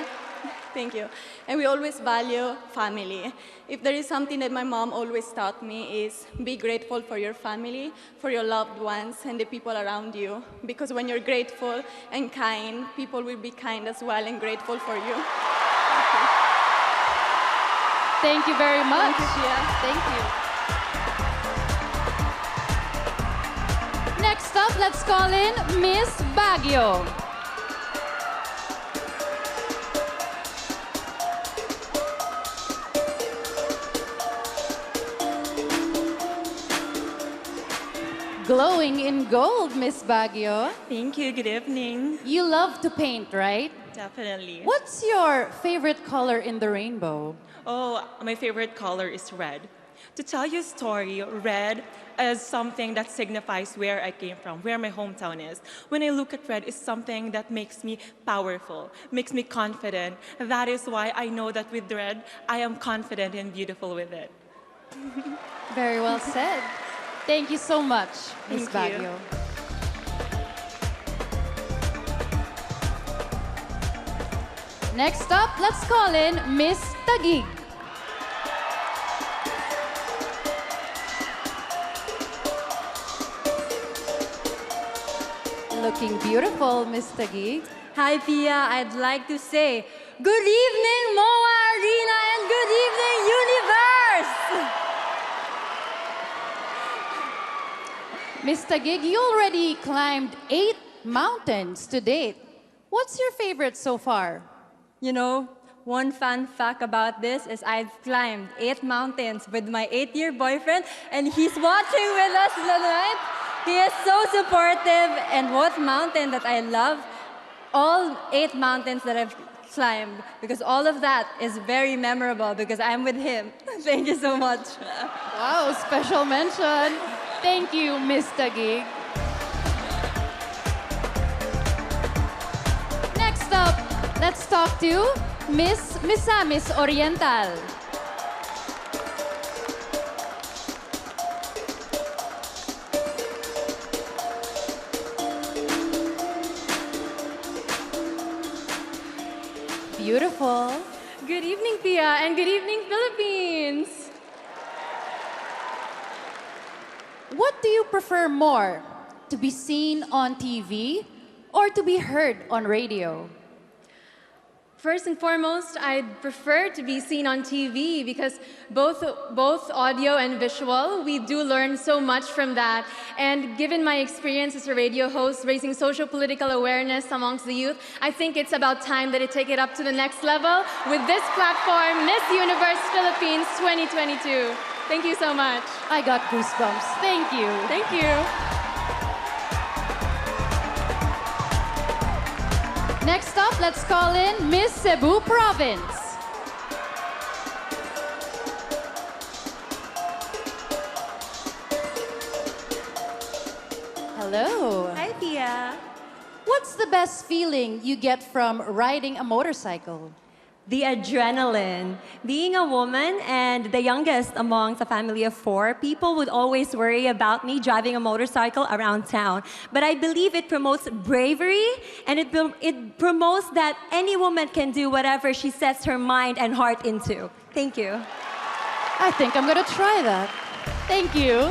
Speaker 18: Thank you. And we always value family. If there is something that my mom always taught me is be grateful for your family, for your loved ones, and the people around you. Because when you're grateful and kind, people will be kind as well and grateful for you.
Speaker 7: Thank you very much.
Speaker 18: Thank you, Pia.
Speaker 7: Thank you. Next up, let's call in Miss Baguio. Glowing in gold, Miss Baguio.
Speaker 19: Thank you. Good evening.
Speaker 7: You love to paint, right?
Speaker 19: Definitely.
Speaker 7: What's your favorite color in the rainbow?
Speaker 19: Oh, my favorite color is red. To tell you a story, red is something that signifies where I came from, where my hometown is. When I look at red, it's something that makes me powerful, makes me confident. That is why I know that with red, I am confident and beautiful with it.
Speaker 7: Very well said. Thank you so much, Miss
Speaker 19: Thank you.
Speaker 7: Baguio. Next up, let's call in Miss Taguig. Looking beautiful, Miss Taguig.
Speaker 11: Hi, Pia. I'd like to say, good evening, MOA Arena, and good evening, Universe!
Speaker 7: Miss Taguig, you already climbed 8 mountains to date. What's your favorite so far?
Speaker 11: You know, one fun fact about this is I've climbed 8 mountains with my 8-year boyfriend, and he's watching with us tonight. He is so supportive, and what mountain that I love, all 8 mountains that I've climbed, because all of that is very memorable because I'm with him. Thank you so much.
Speaker 7: Wow, special mention. Thank you, Miss Taguig. Next up, let's talk to Miss Misamis Oriental. Beautiful.
Speaker 20: Good evening, Pia, and good evening, Philippines.
Speaker 7: What do you prefer more? To be seen on TV or to be heard on radio?
Speaker 20: First and foremost, I'd prefer to be seen on TV because both audio and visual, we do learn so much from that. And given my experience as a radio host, raising social political awareness amongst the youth, I think it's about time that I take it up to the next level with this platform, Miss Universe Philippines 2022. Thank you so much.
Speaker 7: I got goosebumps. Thank you.
Speaker 20: Thank you.
Speaker 7: Next up, let's call in Miss Cebu Province. Hello.
Speaker 1: Hi, Pia.
Speaker 7: What's the best feeling you get from riding a motorcycle?
Speaker 1: The adrenaline. Being a woman and the youngest amongst a family of 4, people would always worry about me driving a motorcycle around town. But I believe it promotes bravery, and it promotes that any woman can do whatever she sets her mind and heart into. Thank you.
Speaker 7: I think I'm gonna try that. Thank you.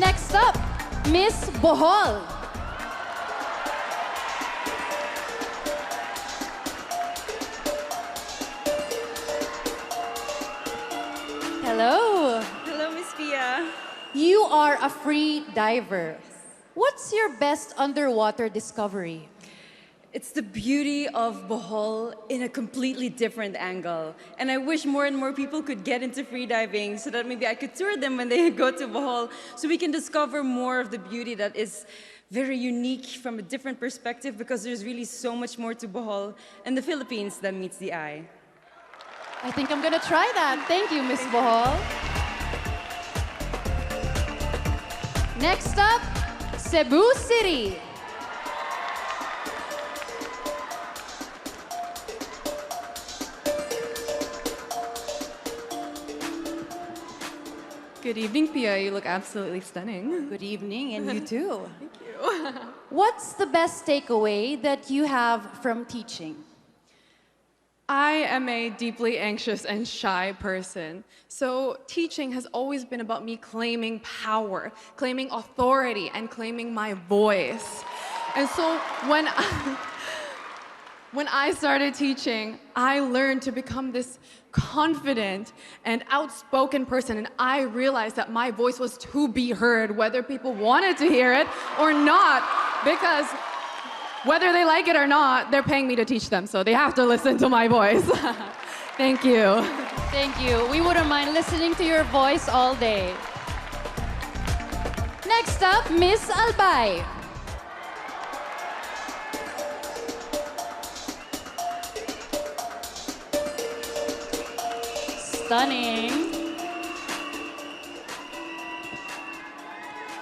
Speaker 7: Next up, Miss Bohol. Hello.
Speaker 2: Hello, Miss Pia.
Speaker 7: You are a free diver. What's your best underwater discovery?
Speaker 2: It's the beauty of Bohol in a completely different angle. And I wish more and more people could get into freediving so that maybe I could tour them when they go to Bohol so we can discover more of the beauty that is very unique from a different perspective, because there's really so much more to Bohol and the Philippines than meets the eye.
Speaker 7: I think I'm gonna try that. Thank you, Miss Bohol. Next up, Cebu City.
Speaker 6: Good evening, Pia. You look absolutely stunning.
Speaker 7: Good evening, and you too.
Speaker 6: Thank you.
Speaker 7: What's the best takeaway that you have from teaching?
Speaker 6: I am a deeply anxious and shy person. So teaching has always been about me claiming power, claiming authority, and claiming my voice. And so when I started teaching, I learned to become this confident and outspoken person, and I realized that my voice was to be heard, whether people wanted to hear it or not, because whether they like it or not, they're paying me to teach them, so they have to listen to my voice. Thank you.
Speaker 7: Thank you. We wouldn't mind listening to your voice all day. Next up, Miss Albay. Stunning.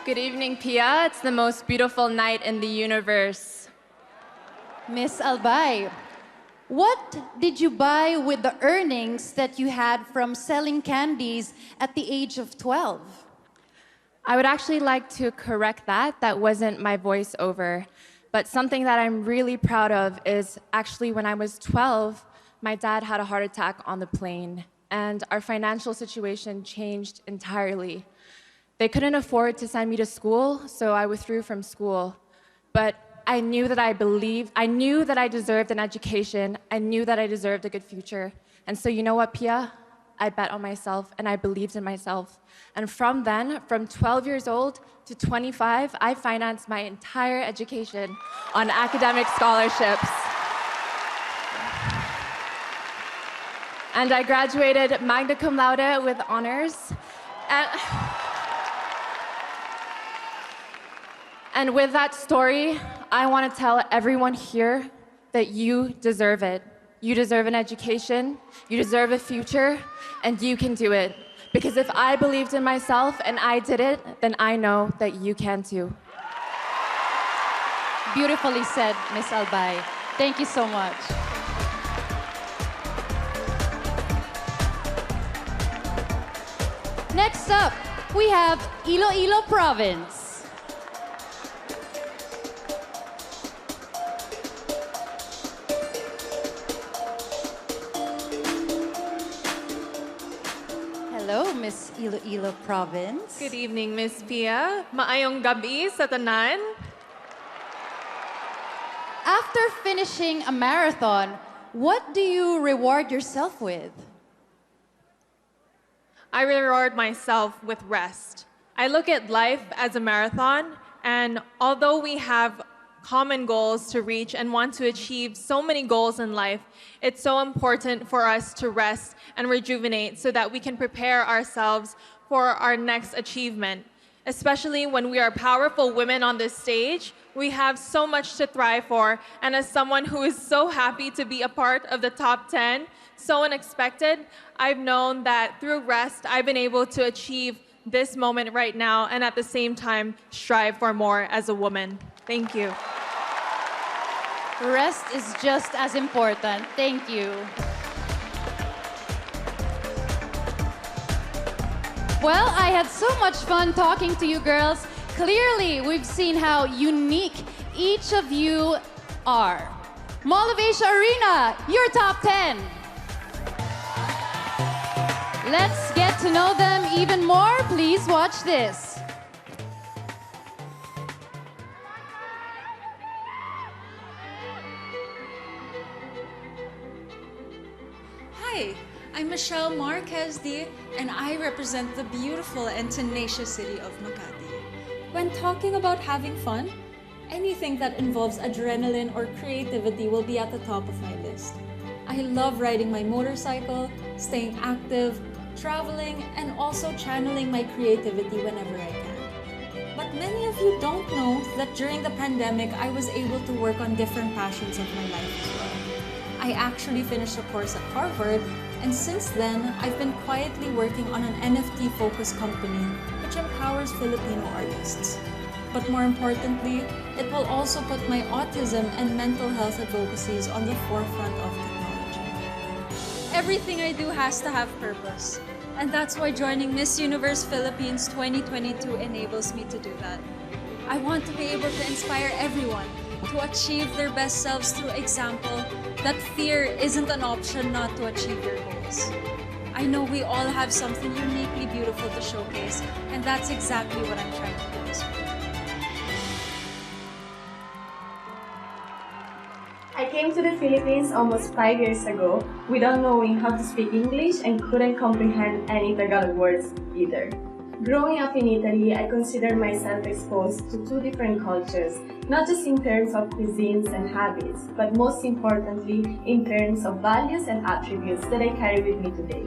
Speaker 13: Good evening, Pia. It's the most beautiful night in the universe.
Speaker 7: Miss Albay, what did you buy with the earnings that you had from selling candies at the age of 12?
Speaker 13: I would actually like to correct that. That wasn't my voiceover. But something that I'm really proud of is actually when I was 12, my dad had a heart attack on the plane, and our financial situation changed entirely. They couldn't afford to send me to school, so I withdrew from school. But I knew that I knew that I deserved an education. I knew that I deserved a good future. And so you know what, Pia? I bet on myself and I believed in myself. And from then, from 12 years old to 25, I financed my entire education on academic scholarships. And I graduated magna cum laude with honors. And with that story, I want to tell everyone here that you deserve it. You deserve an education, you deserve a future, and you can do it. Because if I believed in myself and I did it, then I know that you can too.
Speaker 7: Beautifully said, Miss Albay. Thank you so much. Next up, we have Iloilo Province. Hello, Miss Iloilo Province.
Speaker 25: Good evening, Miss Pia. Maayong gabi sa tanan.
Speaker 7: After finishing a marathon, what do you reward yourself with?
Speaker 25: I reward myself with rest. I look at life as a marathon, and although we have common goals to reach and want to achieve so many goals in life, it's so important for us to rest and rejuvenate so that we can prepare ourselves for our next achievement. Especially when we are powerful women on this stage, We have so much to thrive for, and as someone who is so happy to be a part of the top 10, so unexpected, I've known that through rest, I've been able to achieve this moment right now and at the same time strive for more as a woman. Thank you.
Speaker 7: Rest is just as important. Thank you. Well, I had so much fun talking to you girls. Clearly, we've seen how unique each of you are. Mall of Asia Arena, your top 10. Let's get to know them even more. Please watch this.
Speaker 8: Hi, I'm Michelle Marquez D, and I represent the beautiful and tenacious city of Makati. When talking about having fun, anything that involves adrenaline or creativity will be at the top of my list. I love riding my motorcycle, staying active, traveling, and also channeling my creativity whenever I can. But many of you don't know that during the pandemic, I was able to work on different passions of my life as well. I actually finished a course at Harvard, and since then, I've been quietly working on an NFT-focused company which empowers Filipino artists. But more importantly, it will also put my autism and mental health advocacies on the forefront of technology. Everything I do has to have purpose, and that's why joining Miss Universe Philippines 2022 enables me to do that. I want to be able to inspire everyone to achieve their best selves through example, that fear isn't an option not to achieve your goals. I know we all have something uniquely beautiful to showcase, and that's exactly what I'm trying to do this week.
Speaker 9: I came to the Philippines almost 5 years ago without knowing how to speak English and couldn't comprehend any Tagalog words either. Growing up in Italy, I consider myself exposed to two different cultures, not just in terms of cuisines and habits, but most importantly, in terms of values and attributes that I carry with me today.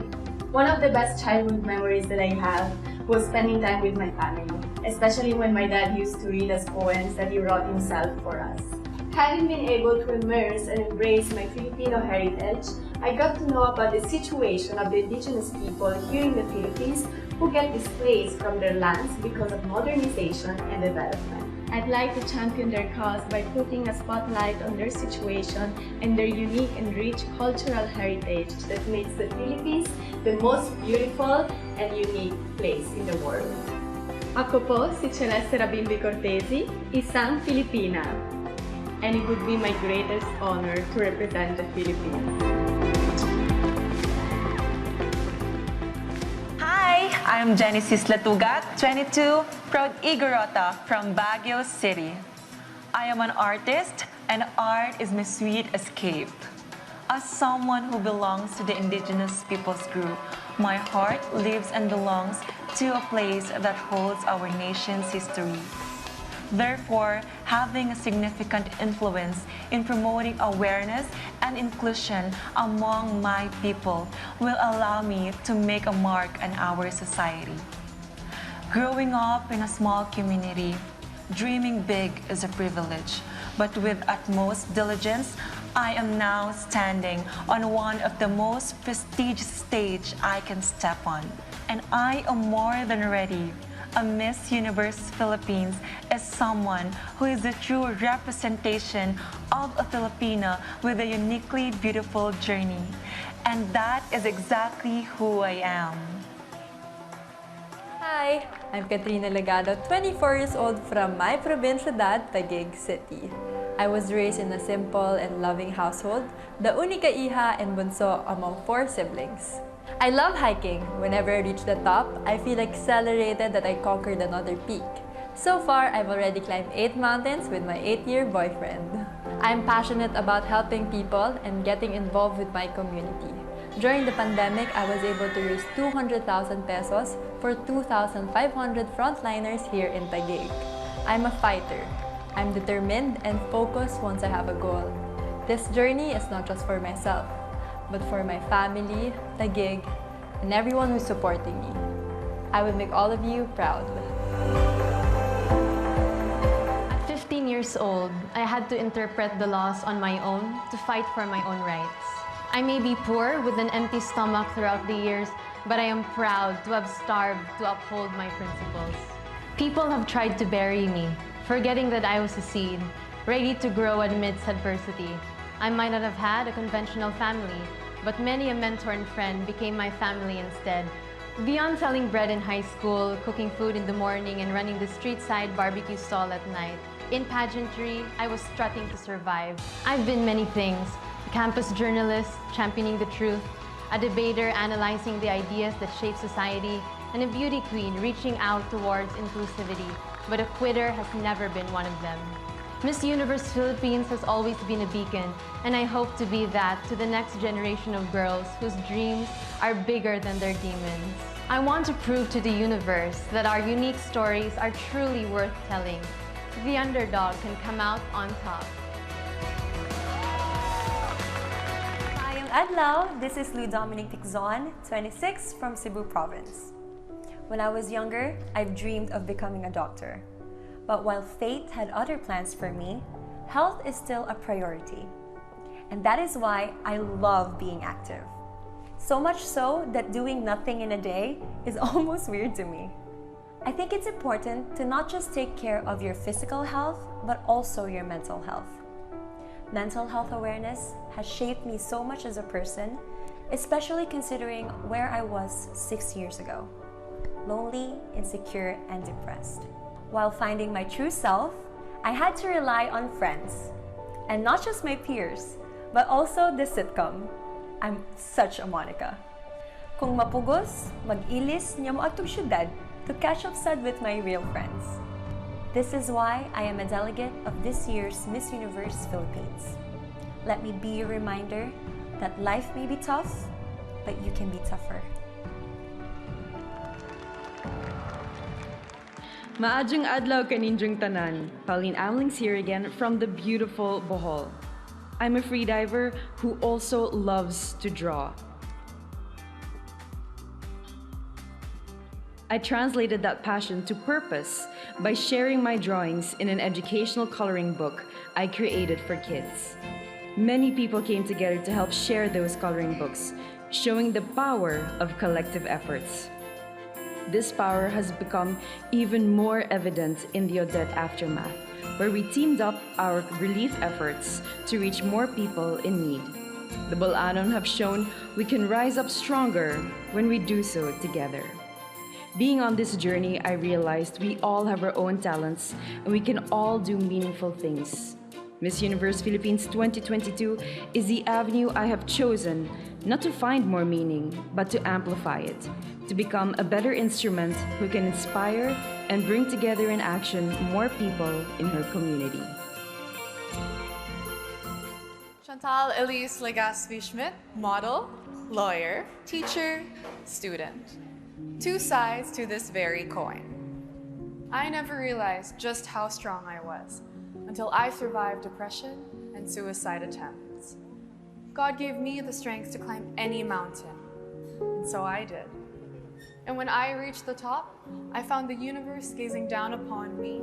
Speaker 9: One of the best childhood memories that I have was spending time with my family, especially when my dad used to read us poems that he wrote himself for us. Having been able to immerse and embrace my Filipino heritage, I got to know about the situation of the indigenous people here in the Philippines who get displaced from their lands because of modernization and development. I'd like to champion their cause by putting a spotlight on their situation and their unique and rich cultural heritage that makes the Philippines the most beautiful and unique place in the world. Ako po si Celeste Cortesi, isang Filipina, and it would be my greatest honor to represent the Philippines.
Speaker 10: Hi, I'm Genesis Latugat, 22, proud Igorota from Baguio City. I am an artist, and art is my sweet escape. As someone who belongs to the indigenous peoples group, my heart lives and belongs to a place that holds our nation's history. Therefore, having a significant influence in promoting awareness and inclusion among my people will allow me to make a mark on our society. Growing up in a small community, dreaming big is a privilege, but with utmost diligence, I am now standing on one of the most prestigious stage I can step on, and I am more than ready. A Miss Universe Philippines is someone who is a true representation of a Filipina with a uniquely beautiful journey. And that is exactly who I am.
Speaker 12: Hi, I'm Katrina Legado, 24 years old from my provincialidad, Taguig City. I was raised in a simple and loving household, the única hija and bunso among 4 siblings. I love hiking. Whenever I reach the top, I feel exhilarated that I conquered another peak. So far, I've already climbed 8 mountains with my 8-year boyfriend. I'm passionate about helping people and getting involved with my community. During the pandemic, I was able to raise 200,000 pesos for 2,500 frontliners here in Taguig. I'm a fighter. I'm determined and focused once I have a goal. This journey is not just for myself, but for my family, Taguig, and everyone who's supporting me. I will make all of you proud.
Speaker 22: At 15 years
Speaker 5: years old, I had to interpret the laws on my own to fight for my own rights. I may be poor with an empty stomach throughout the years, but I am proud to have starved to uphold my principles. People have tried to bury me, forgetting that I was a seed, ready to grow amidst adversity. I might not have had a conventional family, but many a mentor and friend became my family instead. Beyond selling bread in high school, cooking food in the morning, and running the street-side barbecue stall at night, in pageantry, I was strutting to survive. I've been many things: a campus journalist, championing the truth, a debater analyzing the ideas that shape society, and a beauty queen reaching out towards inclusivity. But a quitter has never been one of them. Miss Universe Philippines has always been a beacon, and I hope to be that to the next generation of girls whose dreams are bigger than their demons. I want to prove to the universe that our unique stories are truly worth telling. The underdog can come out on top.
Speaker 14: Hi, I'm Adlaw. This is Lou Dominic Ticzon, 26, from Cebu Province. When I was younger, I've dreamed of becoming a doctor. But while fate had other plans for me, health is still a priority. And that is why I love being active. So much so that doing nothing in a day is almost weird to me. I think it's important to not just take care of your physical health, but also your mental health. Mental health awareness has shaped me so much as a person, especially considering where I was 6 years ago. Lonely, insecure, and depressed. While finding my true self, I had to rely on friends. And not just my peers, but also the sitcom. I'm such a Monica. Kung mapugos, mag-ilis niya mo atong syudad to catch up sad with my real friends. This is why I am a delegate of this year's Miss Universe Philippines. Let me be a reminder that life may be tough, but you can be tougher.
Speaker 22: Maadjong adlaw kaninjong tanan. Pauline Amlings here again from the beautiful Bohol. I'm a freediver who also loves to draw. I translated that passion to purpose by sharing my drawings in an educational coloring book I created for kids. Many people came together to help share those coloring books, showing the power of collective efforts. This power has become even more evident in the Odette aftermath, where we teamed up our relief efforts to reach more people in need. The Bulanon have shown we can rise up stronger when we do so together. Being on this journey, I realized we all have our own talents and we can all do meaningful things. Miss Universe Philippines 2022 is the avenue I have chosen not to find more meaning, but to amplify it, to become a better instrument who can inspire and bring together in action more people in her community.
Speaker 23: Chantal Elise Legaspi-Schmidt, model, lawyer, teacher, student. Two sides to this very coin. I never realized just how strong I was until I survived depression and suicide attempts. God gave me the strength to climb any mountain, and so I did. And when I reached the top, I found the universe gazing down upon me,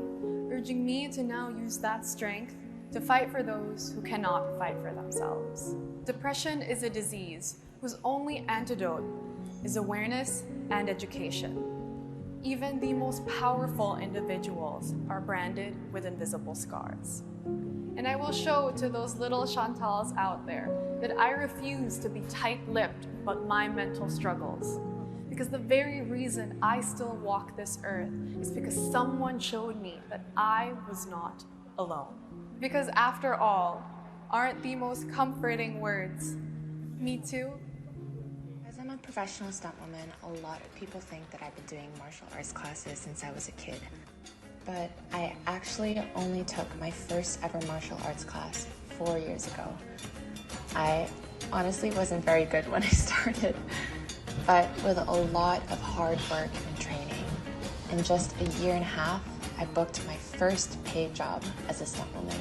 Speaker 23: urging me to now use that strength to fight for those who cannot fight for themselves. Depression is a disease whose only antidote is awareness and education. Even the most powerful individuals are branded with invisible scars. And I will show to those little Chantals out there that I refuse to be tight-lipped about my mental struggles. Because the very reason I still walk this earth is because someone showed me that I was not alone. Because after all, aren't the most comforting words, me too?
Speaker 24: As I'm a professional stuntwoman, a lot of people think that I've been doing martial arts classes since I was a kid. But I actually only took my first ever martial arts class 4 years ago. I honestly wasn't very good when I started, but with a lot of hard work and training, in just a year and a half, I booked my first paid job as a stuntwoman.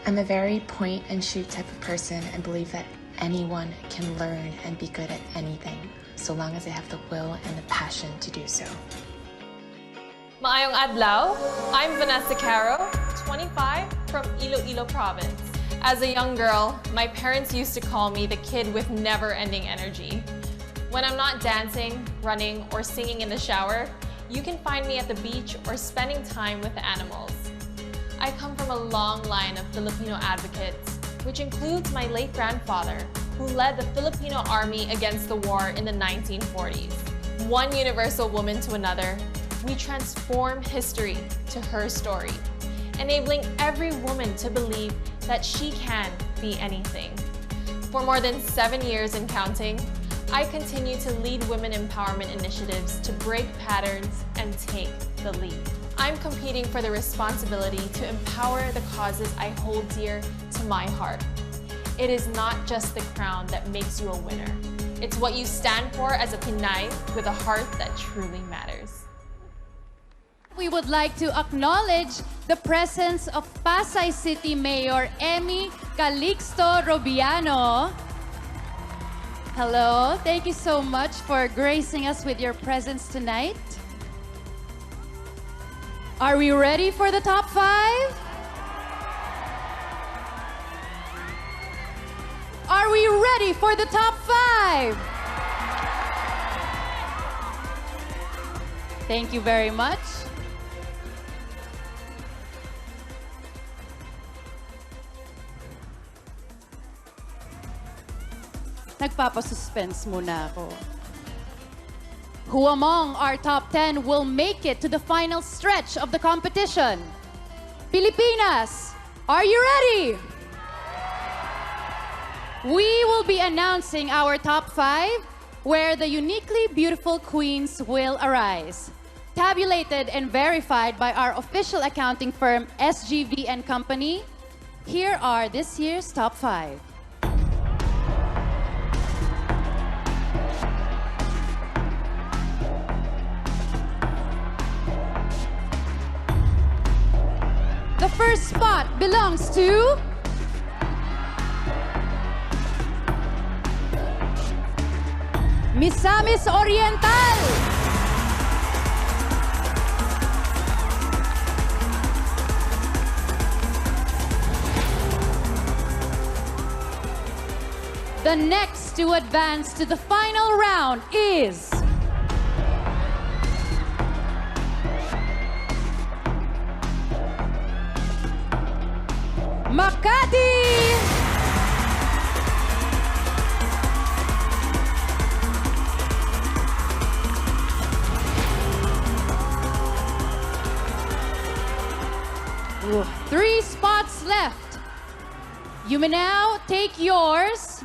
Speaker 24: I'm a very point and shoot type of person and believe that anyone can learn and be good at anything, so long as they have the will and the passion to do so.
Speaker 26: Maayong adlaw, I'm Vanessa Caro, 25,
Speaker 3: from Iloilo province. As a young girl, my parents used to call me the kid with never-ending energy. When I'm not dancing, running, or singing in the shower, you can find me at the beach or spending time with animals. I come from a long line of Filipino advocates, which includes my late grandfather, who led the Filipino Army against the war in the 1940s. One universal woman to another, we transform history to her story, enabling every woman to believe that she can be anything. For more than 7 years and counting, I continue to lead women empowerment initiatives to break patterns and take the lead. I'm competing for the responsibility to empower the causes I hold dear to my heart. It is not just the crown that makes you a winner. It's what you stand for as a Pinay with a heart that truly matters.
Speaker 7: We would like to acknowledge the presence of Pasay City Mayor Emmy Calixto Robiano. Hello, thank you so much for gracing us with your presence tonight. Are we ready for the top 5? Are we ready for the top 5? Thank you very much. Nagpapasuspense muna ako. Who among our top 10 will make it to the final stretch of the competition? Pilipinas, are you ready? We will be announcing our top 5, where the uniquely beautiful queens will arise. Tabulated and verified by our official accounting firm, SGV & Company, here are this year's top 5. The first spot belongs to Misamis Oriental. The next to advance to the final round is Makati! Ooh, 3 spots left. You may now take yours.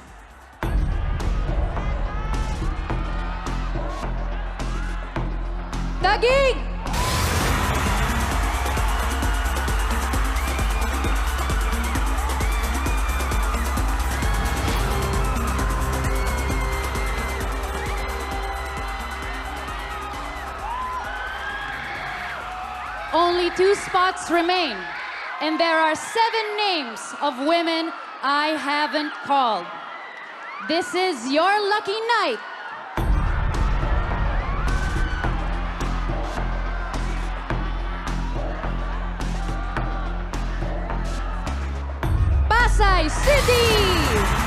Speaker 7: Taguig! Only 2 spots remain, and there are 7 names of women I haven't called. This is your lucky night. Pasay City!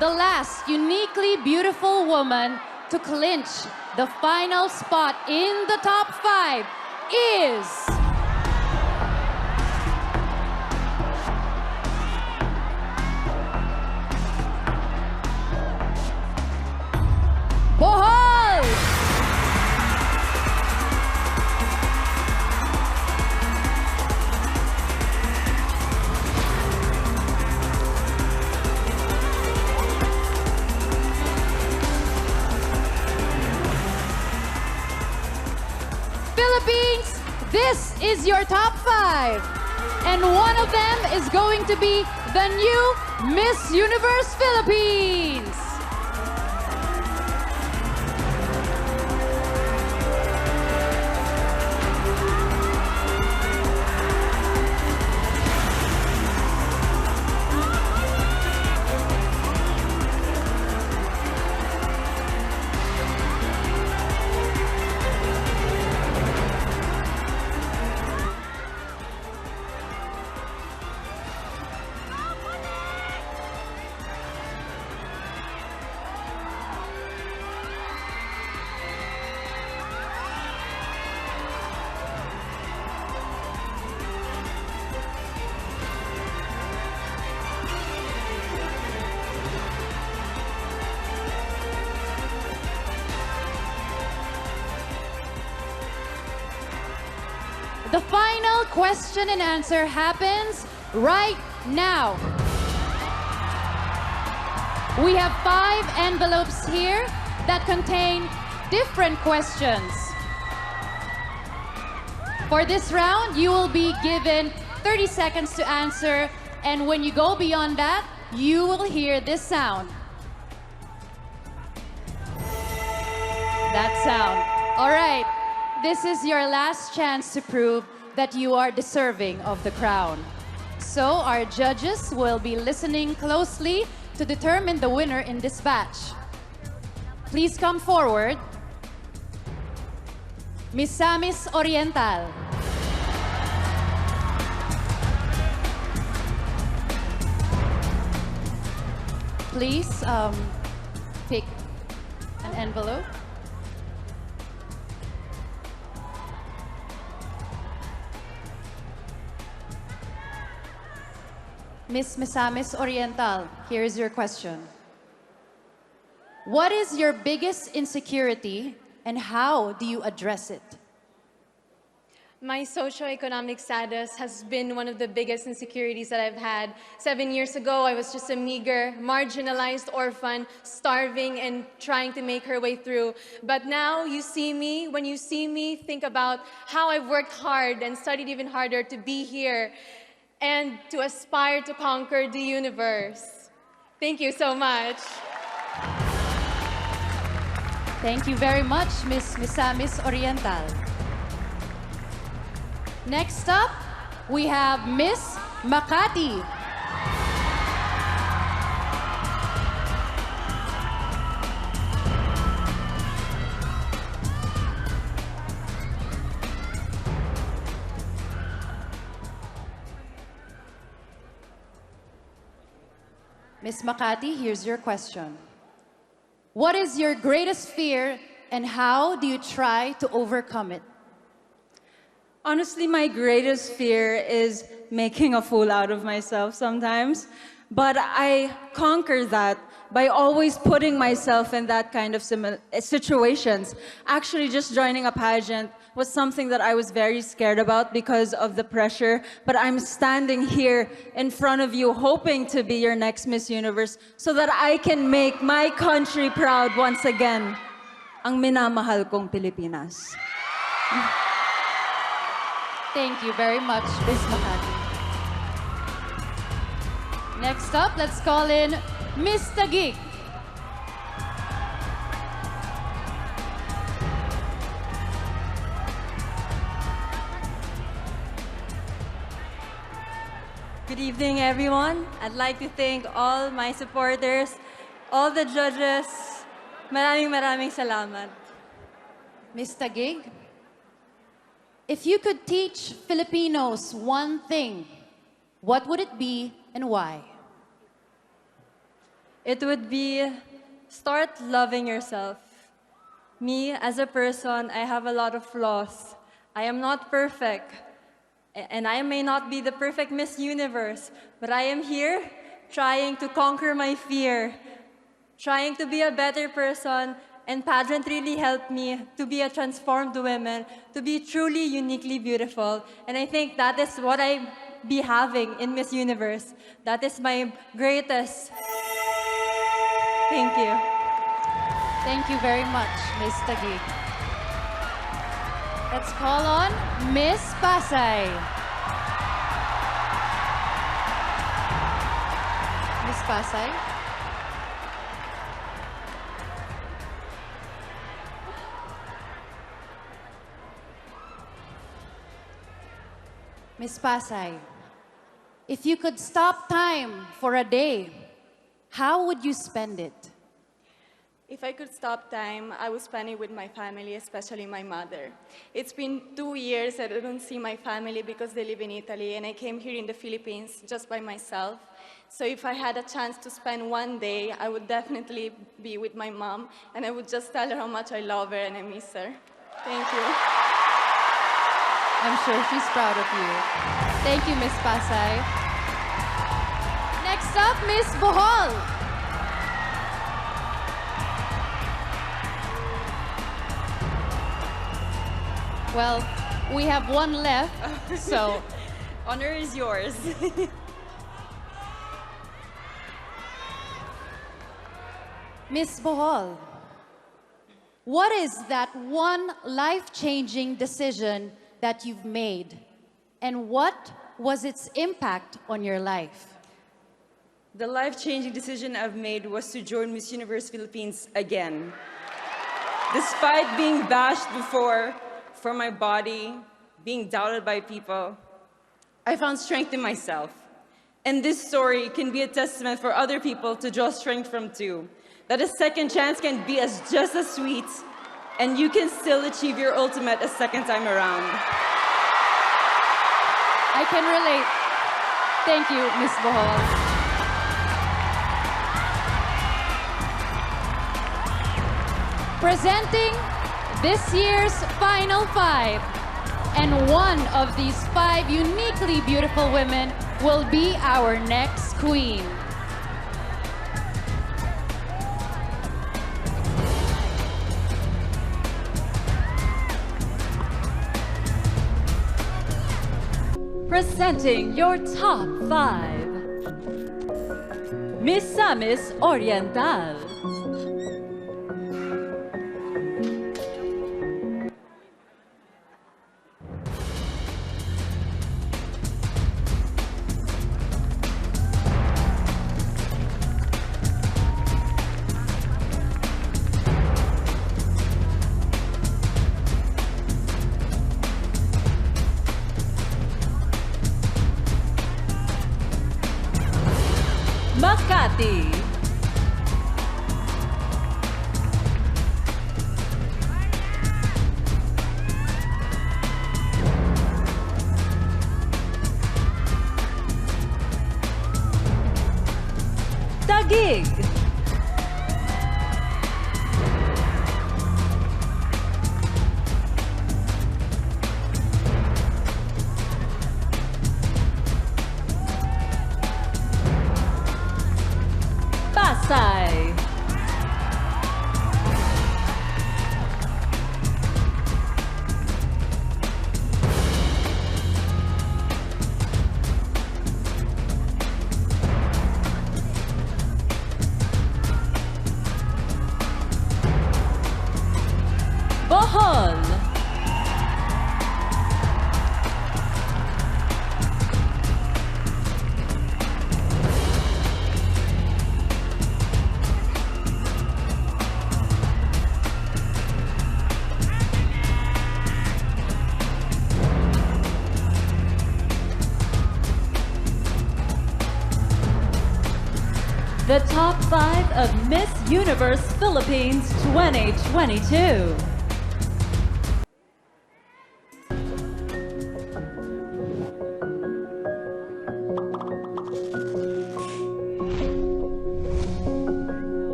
Speaker 7: The last uniquely beautiful woman to clinch the final spot in the top 5 is Bohol! Philippines, this is your top 5. And one of them is going to be the new Miss Universe Philippines. The final question and answer happens right now. We have 5 envelopes here that contain different questions. For this round, you will be given 30 seconds to answer, and when you go beyond that, you will hear this sound. That sound. All right, this is your last chance to prove that you are deserving of the crown. So our judges will be listening closely to determine the winner in this batch. Please come forward. Miss Samis Oriental. Please pick an envelope. Miss Misamis Oriental, here is your question. What is your biggest insecurity and how do you address it?
Speaker 20: My socioeconomic status has been one of the biggest insecurities that I've had. 7 years ago, I was just a meager, marginalized orphan, starving and trying to make her way through. But now you see me, when you see me, think about how I've worked hard and studied even harder to be here and to aspire to conquer the universe. Thank you so much.
Speaker 7: Thank you very much, Miss Misamis Oriental. Next up, we have Miss Makati. Miss Makati, here's your question. What is your greatest fear and how do you try to overcome it?
Speaker 2: Honestly, my greatest fear is making a fool out of myself sometimes. But I conquer that by always putting myself in that kind of situations. Actually, just joining a pageant was something that I was very scared about because of the pressure. But I'm standing here in front of you hoping to be your next Miss Universe so that I can make my country proud once again. Ang minamahal kong Pilipinas.
Speaker 7: Thank you very much, Miss Makati. Next up, let's call in Miss Taguig.
Speaker 1: Good evening, everyone. I'd like to thank all my supporters, all the judges. Maraming salamat.
Speaker 7: Miss Taguig, if you could teach Filipinos one thing, what would it be and why?
Speaker 1: It would be start loving yourself. Me, as a person, I have a lot of flaws. I am not perfect. And I may not be the perfect Miss Universe, but I am here trying to conquer my fear, trying to be a better person, and pageant really helped me to be a transformed woman, to be truly uniquely beautiful. And I think that is what I be having in Miss Universe. That is my greatest. Thank you.
Speaker 7: Thank you very much, Miss Taguig. Let's call on Miss Pasay. Miss Pasay. Miss Pasay, if you could stop time for a day, how would you spend it?
Speaker 18: If I could stop time, I would spend it with my family, especially my mother. It's been 2 years that I don't see my family because they live in Italy, and I came here in the Philippines just by myself. So if I had a chance to spend one day, I would definitely be with my mom, and I would just tell her how much I love her and I miss her. Thank you.
Speaker 7: I'm sure she's proud of you. Thank you, Miss Pasay. Next up, Miss Bohol. Well, we have one left, so
Speaker 2: honor is yours.
Speaker 7: Miss Bohol, what is that one life-changing decision that you've made? And what was its impact on your life?
Speaker 2: The life-changing decision I've made was to join Miss Universe Philippines again. Despite being bashed before for my body, being doubted by people, I found strength in myself. And this story can be a testament for other people to draw strength from too. That a second chance can be just as sweet, and you can still achieve your ultimate a second time around.
Speaker 7: I can relate. Thank you, Miss Bohol. Presenting this year's Final Five. And one of these 5 uniquely beautiful women will be our next queen.
Speaker 4: Presenting your top 5. Misamis Oriental. Makati. Taguig. Pasay. Bohol. The top 5 of Miss Universe Philippines 2022.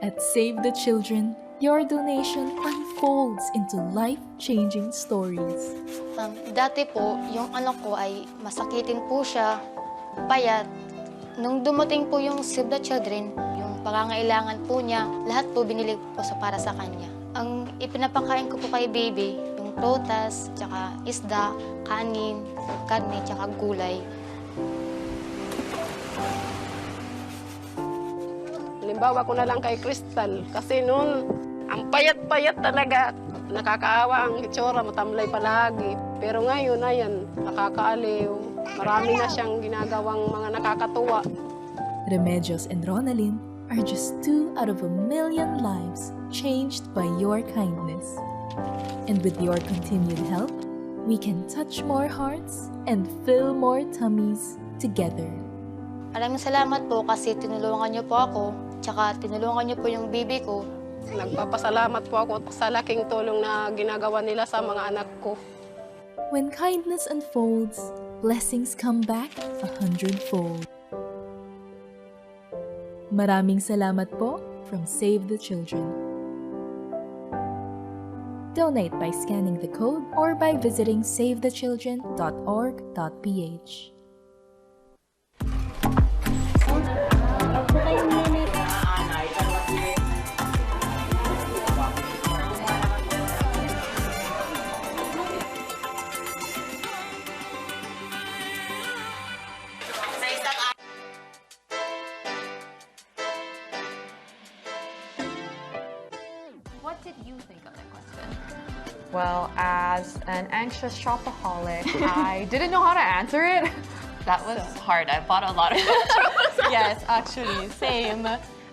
Speaker 15: At Save the Children, your donation unfolds into life-changing stories.
Speaker 16: Dati po, yung anak ko ay masakitin po siya, payat. Nung dumating po yung Save the Children, yung pangangailangan po niya, lahat po binili po para sa kanya. Ang ipinapakain ko po kay baby, yung prutas, tsaka isda, kanin, karne, tsaka gulay.
Speaker 6: Halimbawa ko na lang kay Crystal, kasi noon, ang payat-payat talaga. Nakakaawa ang itsura, matamlay palagi. Pero ngayon, ayan, nakakaaliw. Marami na siyang ginagawang mga nakakatuwa.
Speaker 15: Remedios and Ronalyn are just 2 out of 1,000,000 lives changed by your kindness. And with your continued help, we can touch more hearts and fill more tummies together.
Speaker 16: Maraming salamat po kasi tinulungan niyo po ako, tsaka tinulungan niyo po yung baby ko.
Speaker 6: Nagpapasalamat po ako sa laking tulong na ginagawa nila sa mga anak ko.
Speaker 15: When kindness unfolds, blessings come back 100-fold. Maraming salamat po from Save the Children. Donate by scanning the code or by visiting savethechildren.org.ph.
Speaker 5: What did you think of that question?
Speaker 23: Well, as an anxious shopaholic, I didn't know how to answer it.
Speaker 11: That was hard. I bought a lot of
Speaker 17: Yes, actually, same.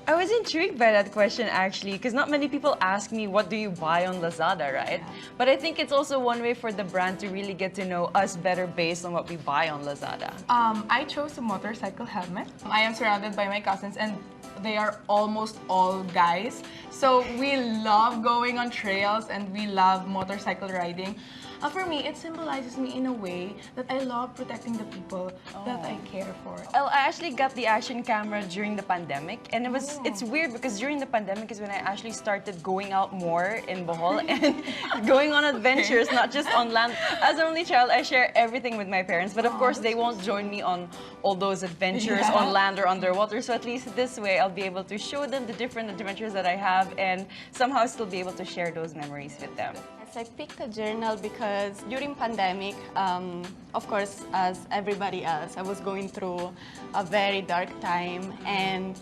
Speaker 17: I was intrigued by that question actually, because not many people ask me, what do you buy on Lazada, right? But I think it's also one way for the brand to really get to know us better based on what we buy on Lazada.
Speaker 19: I chose a motorcycle helmet. I am surrounded by my cousins and they are almost all guys. So we love going on trails and we love motorcycle riding. For me, it symbolizes me in a way that I love protecting the people that I care for.
Speaker 17: Well, I actually got the action camera during the pandemic, and it's weird because during the pandemic is when I actually started going out more in Bohol and going on adventures, not just on land. As an only child, I share everything with my parents, but of course they won't join me on all those adventures on land or underwater. So at least this way, I'll be able to show them the different adventures that I have and somehow still be able to share those memories with them.
Speaker 18: I picked a journal because during pandemic, of course, as everybody else, I was going through a very dark time, and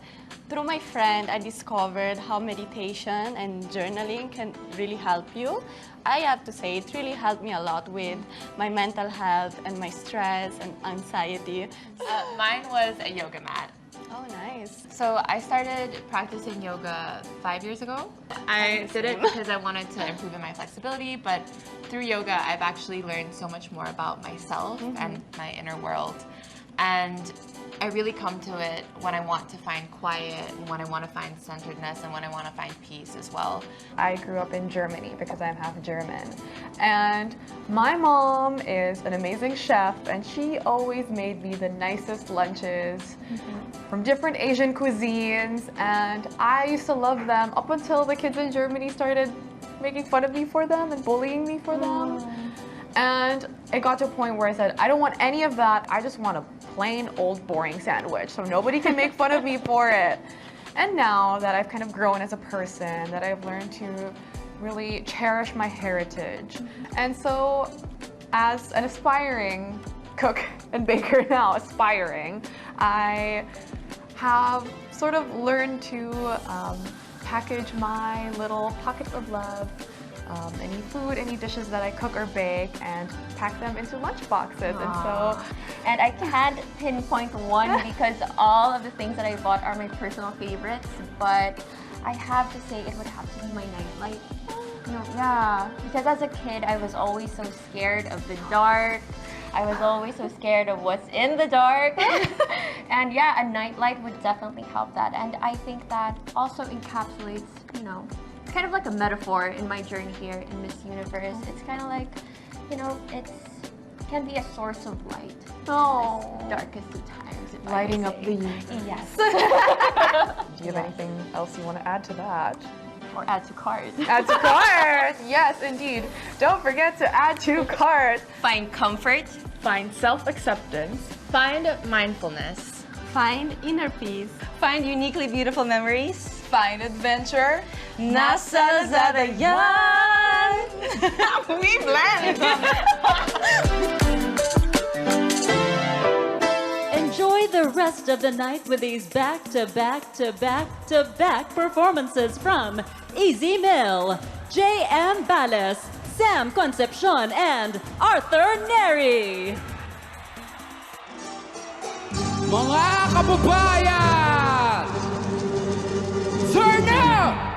Speaker 18: through my friend, I discovered how meditation and journaling can really help you. I have to say, it really helped me a lot with my mental health and my stress and anxiety.
Speaker 11: Mine was a yoga mat.
Speaker 18: Oh, nice.
Speaker 11: So I started practicing yoga 5 years ago. I did it because I wanted to improve in my flexibility, but through yoga, I've actually learned so much more about myself and my inner world. And I really come to it when I want to find quiet, and when I want to find centeredness, and when I want to find peace as well.
Speaker 23: I grew up in Germany because I'm half German. And my mom is an amazing chef, and she always made me the nicest lunches from different Asian cuisines. And I used to love them up until the kids in Germany started making fun of me for them and bullying me for them. And it got to a point where I said, I don't want any of that. I just want a plain old boring sandwich so nobody can make fun of me for it. And now that I've kind of grown as a person, that I've learned to really cherish my heritage. And so as an aspiring cook and baker now, I have sort of learned to package my little pockets of love, any food, any dishes that I cook or bake, and pack them into lunch boxes.
Speaker 21: And I can't pinpoint one because all of the things that I bought are my personal favorites, but I have to say it would have to be my nightlight. Yeah, because as a kid, I was always so scared of the dark. I was always so scared of what's in the dark. And yeah, a nightlight would definitely help that. And I think that also encapsulates, it's kind of like a metaphor in my journey here in Miss Universe. It's kind of like, it can be a source of light.
Speaker 23: Oh.
Speaker 21: As darkest of times. if I
Speaker 23: Lighting
Speaker 21: may
Speaker 23: up
Speaker 21: say.
Speaker 23: the universe.
Speaker 21: Yes.
Speaker 23: Do you have anything else you want to add to that?
Speaker 21: Or add to cards.
Speaker 23: Add to cards! Yes, indeed. Don't forget to add to cards.
Speaker 11: Find comfort.
Speaker 23: Find self-acceptance.
Speaker 11: Find mindfulness.
Speaker 18: Find inner peace.
Speaker 17: Find uniquely beautiful memories.
Speaker 23: Find adventure.
Speaker 17: Nasa Lazada yan!
Speaker 23: We blend!
Speaker 4: Enjoy the rest of the night with these back-to-back-to-back-to-back performances from Easy Mill, J.M. Ballas, Sam Concepcion, and Arthur Neri.
Speaker 8: Mga kababayan! Turn up!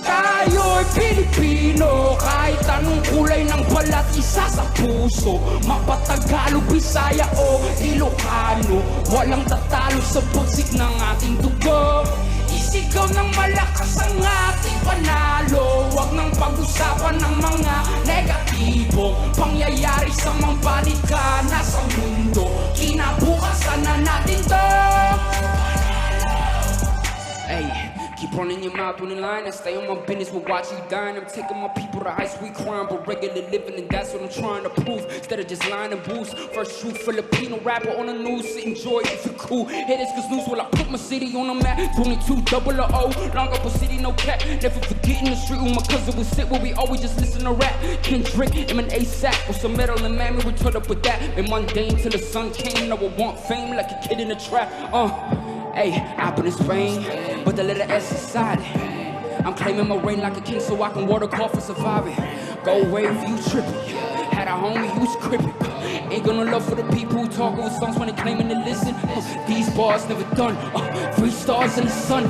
Speaker 8: Tayo'y Pilipino, kahit anong kulay ng balat, isa sa puso. Mapatagalog, Bisaya o Ilocano, walang tatalo sa pagsik ng ating dugo. Isigaw ng malakas ang ating panalo. Huwag nang pag-usapan ng mga negatibong pangyayari sa mga balika na sa mundo. Kinabukasan na natin to. Hey, keep running your mouth on the line and stay on my business, we'll watch you dying. I'm taking my people to high sweet crime, but regular living, and that's what I'm trying to prove. Instead of just lying and booze. First true Filipino rapper on the news, so enjoy if you're cool. Haters cause news, well I put my city on the map. 22 double O, long up a city, no cap. Never forgetting the street where my cousin would sit, where we always just listen to rap. Kendrick, him and ASAP, with some metal and man, we were turned up with that. Been mundane till the sun came, now I want fame like a kid in a trap. Hey, I've been in Spain, but the letter S inside it. I'm claiming my reign like a king so I can water call for surviving. Go away if you tripping. Had a homie who's crippin'. Ain't gonna love for the people who talk over songs when they claiming to listen. These bars never done. 3 stars in the sun.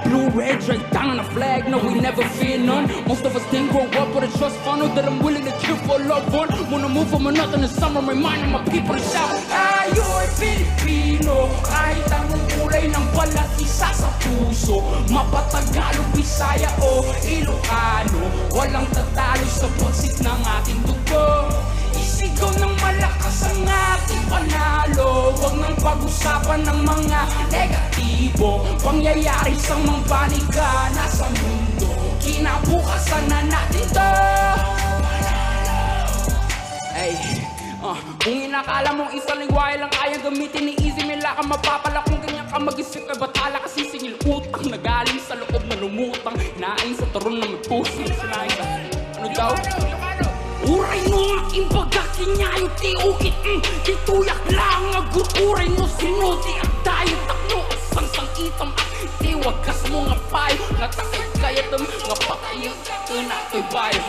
Speaker 8: Blue, red, Drake down on the flag. No, we never fear none. Most of us didn't grow up with a trust funnel that I'm willing to kill for a loved one. Wanna move from another in the summer, reminding my people to shout. Tayo'y Pilipino, kahit anong kulay ng balat, isa sa puso. Mapatagalog, Bisaya o Ilocano, walang tatalo sa pagsik ng ating dugo. Isigaw ng malakas ang ating panalo. Huwag nang pag-usapan ng mga negatibo pangyayari sa mga panika na sa mundo. Kinabukasan na natin to. Hey, kung inakala mong isang lingwahe lang kayang gamitin ni Easy, may lakang mapapala kung ganyan ka mag-isip ay batala kasi singil utang na galing sa loob na lumutang. Hinain sa turon na may puso sinain sa ano daw? Uray mo nga imbaga kinyayo ti ukit Tituyak lang agut uray mo sinuti ang tayo takno at sangsang itam at tiwagas mo nga payo natakay kaya tam nga pakayang tunatoy bayo.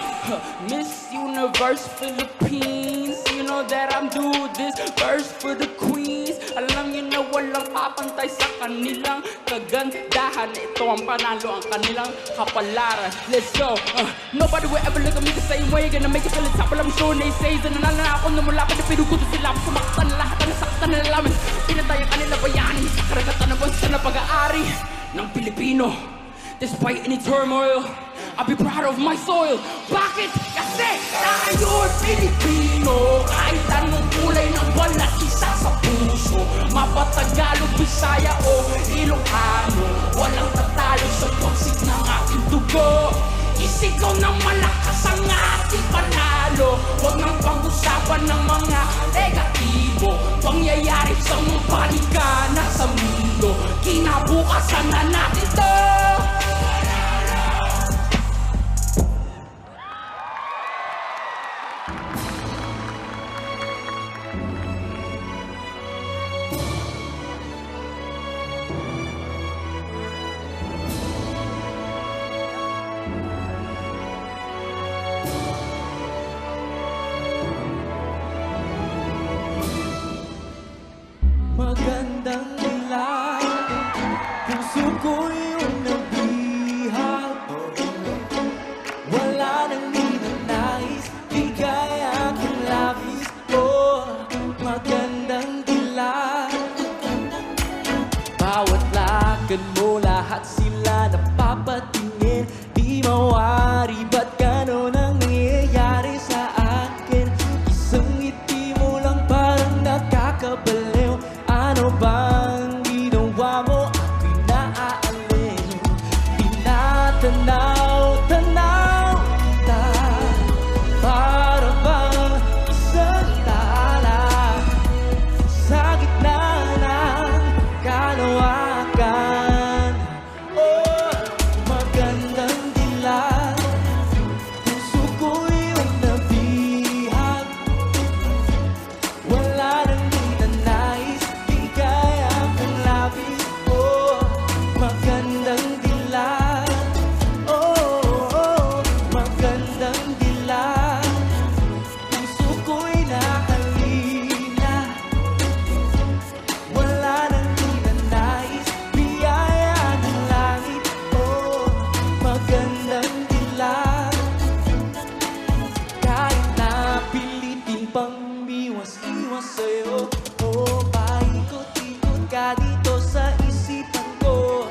Speaker 8: Miss Universe Philippines, you know that I'm doing this verse for the queens. Alam nyo na walang papantay sa kanilang kagandahan. Ito ang panalo, ang kanilang kapalaran. Let's go. Nobody will ever look at me the same way. Gonna make it feel the top, but I'm sure they say na nanana ako na mula pa na pinuguto sila. Sumaktan lahat ang nasaktan na nalaman. Pinatay ang kanila bayanin sa karagatan na bansa na pag-aari ng Pilipino. Despite any turmoil, I'll be proud of my soil. Bakit? Kasi tayo'y Pilipino, kahit anong kulay ng balat, isa sa puso. Mapatagalog, Bisaya o Ilocano, walang tatalo sa pagsik ng ating dugo. Isigaw ng malakas ang ating panalo. Huwag nang pag-usapan ng mga negatibo pangyayari sa mga panika na sa mundo. Kinabukasan na natin to.
Speaker 9: Magandang dilag, puso ko yung nabihag. Wala nang ninanais, bigay aking labis. Magandang dilag. Bawat lakad mo, lahat sila napapatingin. Di mawari, ba't ganon ang nangyayari sa akin? Isang ngiti mo lang parang nakakabaliw. Ano bang ginawa mo? Ako'y naaalin. Tinatanaw-tanaw kita. Para bang isang tala sa gitna ng kalawakan. mo sa'yo. Oh, paikot-ikot ka dito sa isipan ko.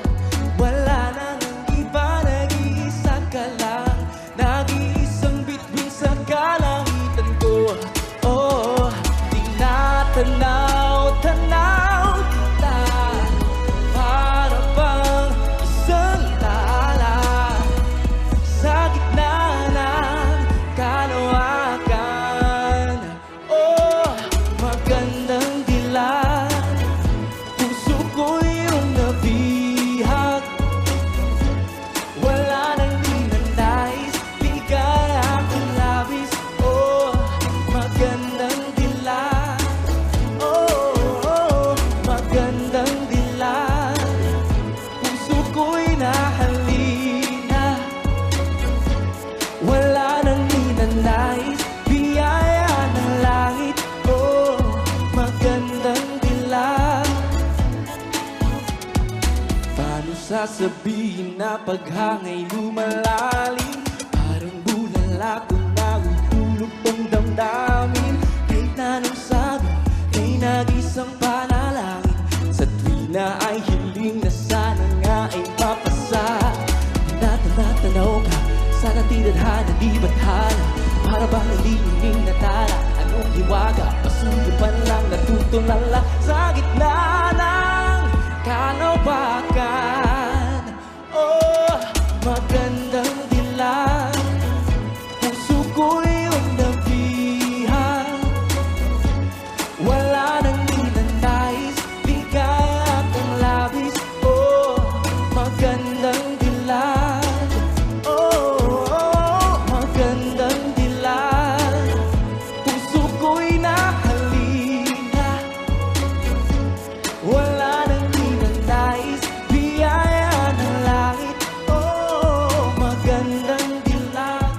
Speaker 9: Wala nang iba, nag-iisa ka lang. Nag-iisang bituin sa kalangitan ko. Oh, tinatanaw-tanaw kita. Para bang isang tala sa gitna ng kalawakan. Oh, magandang dilag, puso ko yung nabihag. Wala nang ninanais, bigay aking labis. Oh, magandang dilag. Oh, magandang dilag, puso ko'y nahalina. Wala nang ninanais, biyaya ng langit. Oh, magandang dilag. Paano sasabihin na paghangay lumalalim? Parang bulala kung nahuhulog ang damdamin. Kahit na nung sabi, kay nag-isang panalangin. Sa tuwina ay hiling na sana nga ay mapasa. Tinatanaw ka sa natidadhana, di bathala. Para bang nalilinging na tala. Anong hiwaga, pasulupan lang natutulala sa gitna ng kalawakan. Oh, magandang dilag, puso ko'y yung nabihag. Wala nang ninanais, bigay akong labis. Oh, magandang dilag. Oh, magandang dilag, puso ko'y nahalina. Wala nang ninanais, biyaya ng langit. Oh, magandang dilag.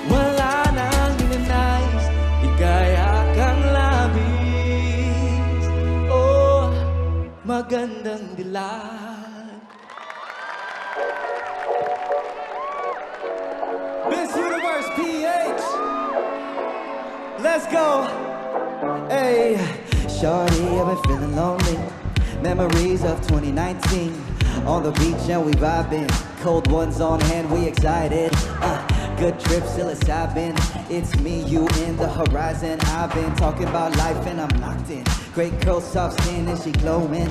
Speaker 9: Wala nang ninanais, bigaya kang labis. Oh, magandang dilag.
Speaker 10: Miss Universe PH. Let's go. Hey, shorty, I've been feeling lonely. Memories of 2019 on the beach and we vibing. Cold ones on hand, we excited. Good trip, psilocybin. It's me, you, and the horizon. I've been talking about life and I'm locked in. Great curl, soft skin, and she glowing.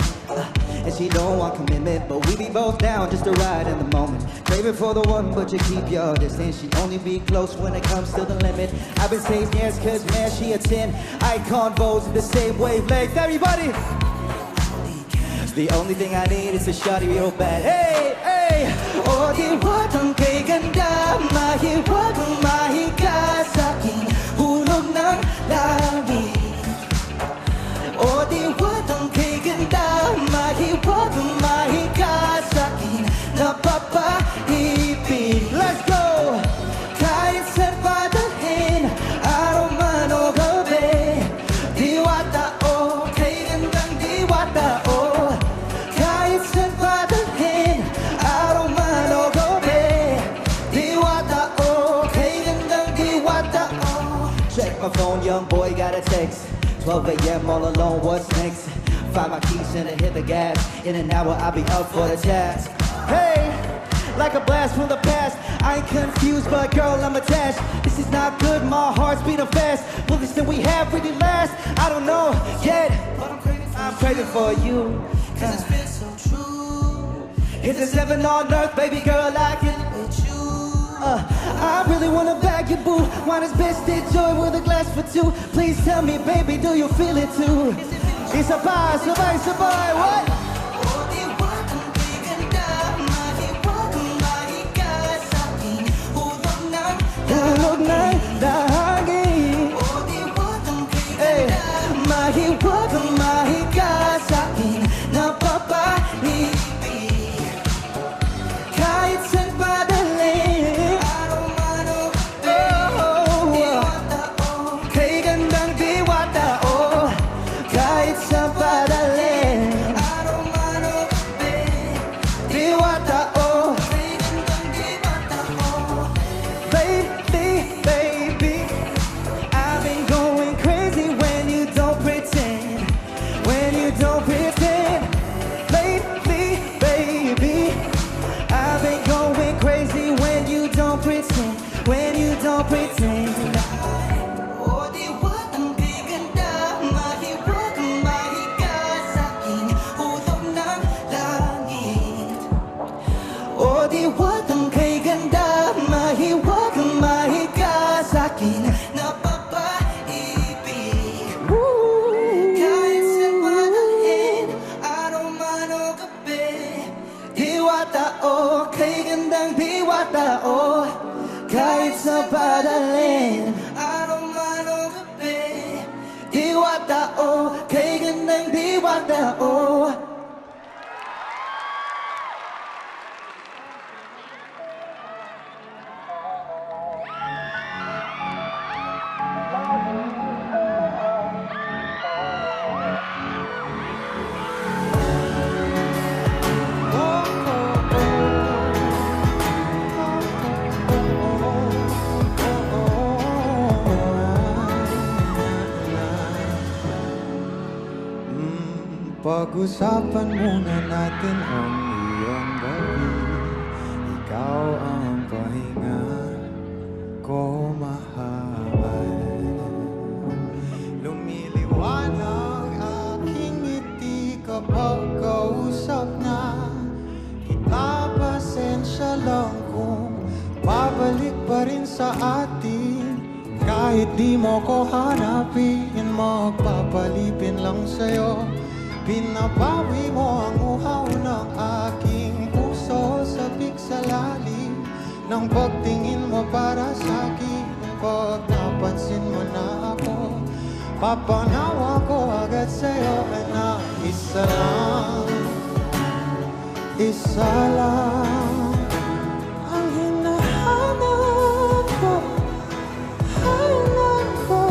Speaker 10: And she don't want commitment, but we be both down just to ride in the moment. Craving for the one, but you keep your distance. She only be close when it comes to the limit. I've been saying yes, cause man, she a 10. Icon bows in the same wavelength. Everybody! The only thing I need is a shawty real bad. Hey, hey! 어디 와던 kay ganda, mahiwag mahiga sa'kin, hulog ng labi. 어디 와던 kay ganda, mahiwag mahiga sa'kin, napapaibig. Let's go! Kahit saan padalhin, araw man o gabi, diwata o kay gandang diwata o. Kahit saan padalhin, araw man o gabi, diwata o kay gandang diwata o. Check my phone, young boy got a text. 12 a.m. all alone, what's next? Find my keys and I hit the gas. In an hour I'll be up for the task. Hey, like a blast from the past. I ain't confused, but girl, I'm attached. This is not good, my heart's beating fast. Will this thing we have really last? I don't know yet, but I'm craving for you. Cause it's been so true. If there's heaven on earth, baby girl, I can with you. I really wanna bag your boo. Wine is best enjoy with a glass for two. Please tell me, baby, do you feel it too? It's a bye, what? Hulog ng dahagi. Hey, mahiwag mahiga sa'kin, napapaibig. Kahit saan padalhin, kay gandang diwata o. Kahit saan padalhin, diwata o. Baby, baby, I've been going crazy when diwata-o Kay gandang diwata-o Pag-usapan muna natin ang iyong gabi Ikaw ang pahinga ko, mahal Lumiliwanag aking ngiti kapag kausap na Kita, pasensya lang kung babalik pa rin sa atin Kahit di mo ko hanapin, magpapalipin lang sa'yo Pinapawi mo ang uhaw ng aking puso Sabik sa lalim ng pagtingin mo para sa'kin Pag napansin mo na ako Papanawa ko agad sa'yo na isa lang Isa lang ang hinahanap ko Hanap ko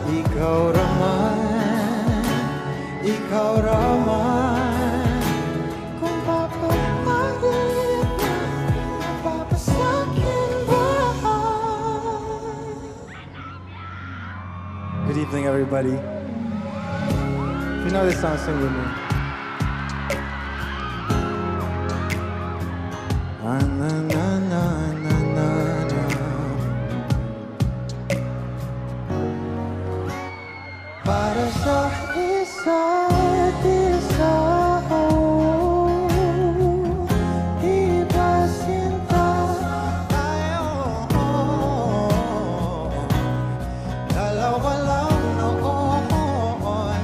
Speaker 10: Ikaw raman Ikaw raman Kung papahagin na Papasakin ba? Good evening, everybody. If you know this song, sing with me. Na na na na na na na. Para sa isa't isa, ipasinta tayo. Dalawa lang noon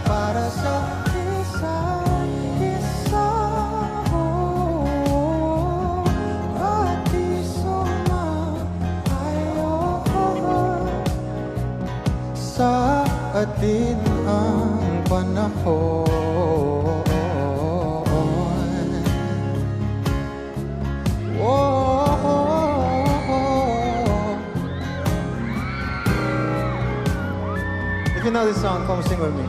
Speaker 10: para sa isa't isa. At di sumayo sa atin ang panahon. If you know this song, come sing with me.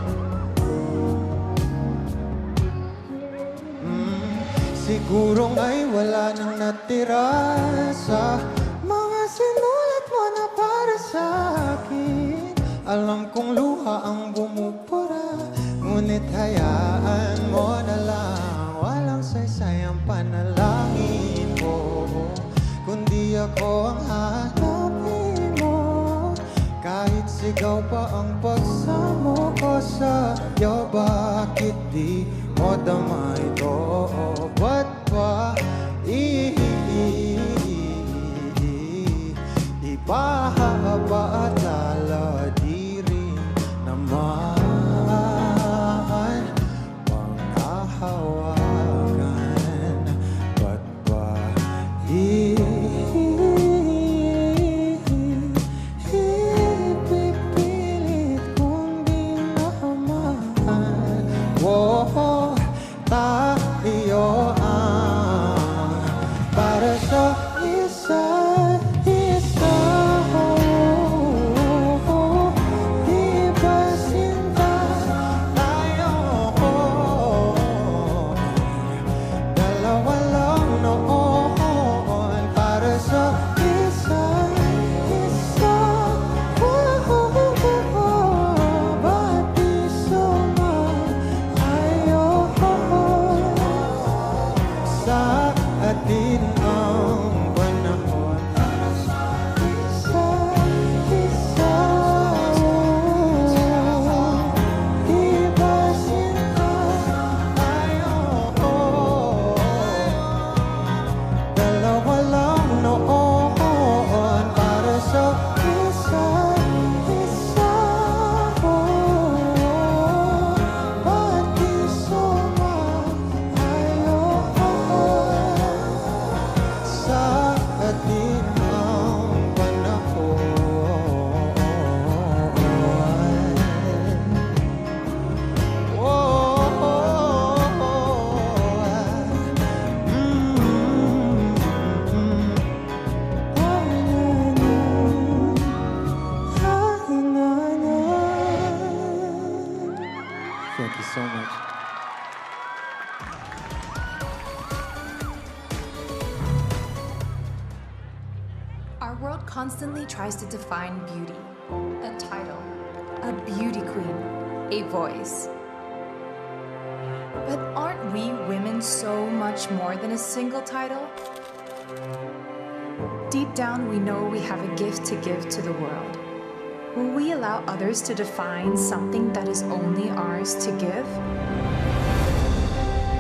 Speaker 10: Siguro ay wala nang natira sa mga sinulat mo na para sa akin. Alam kong luha ang bumupura, ngunit hayaan mo na lang. Walang saysay ang panalangin mo, kundi ako ang hanapin mo. Kahit sigaw pa ang pagsamo ko sa'yo, bakit di mo dama ito? Ba't ba ipahaba at laladirin naman? Manghahawakan, ba't ba ipipilit kung di naman? Tayo ang para sa isa't isa. Ipasinta tayo. Dalawa lang noon para sa isa't isa. Ba't di sumayo?
Speaker 12: Thank you so much.
Speaker 13: Our world constantly tries to define beauty, a title, a beauty queen, a voice. But aren't we women so much more than a single title? Deep down, we know we have a gift to give to the world. Will we allow others to define something that is only ours to give?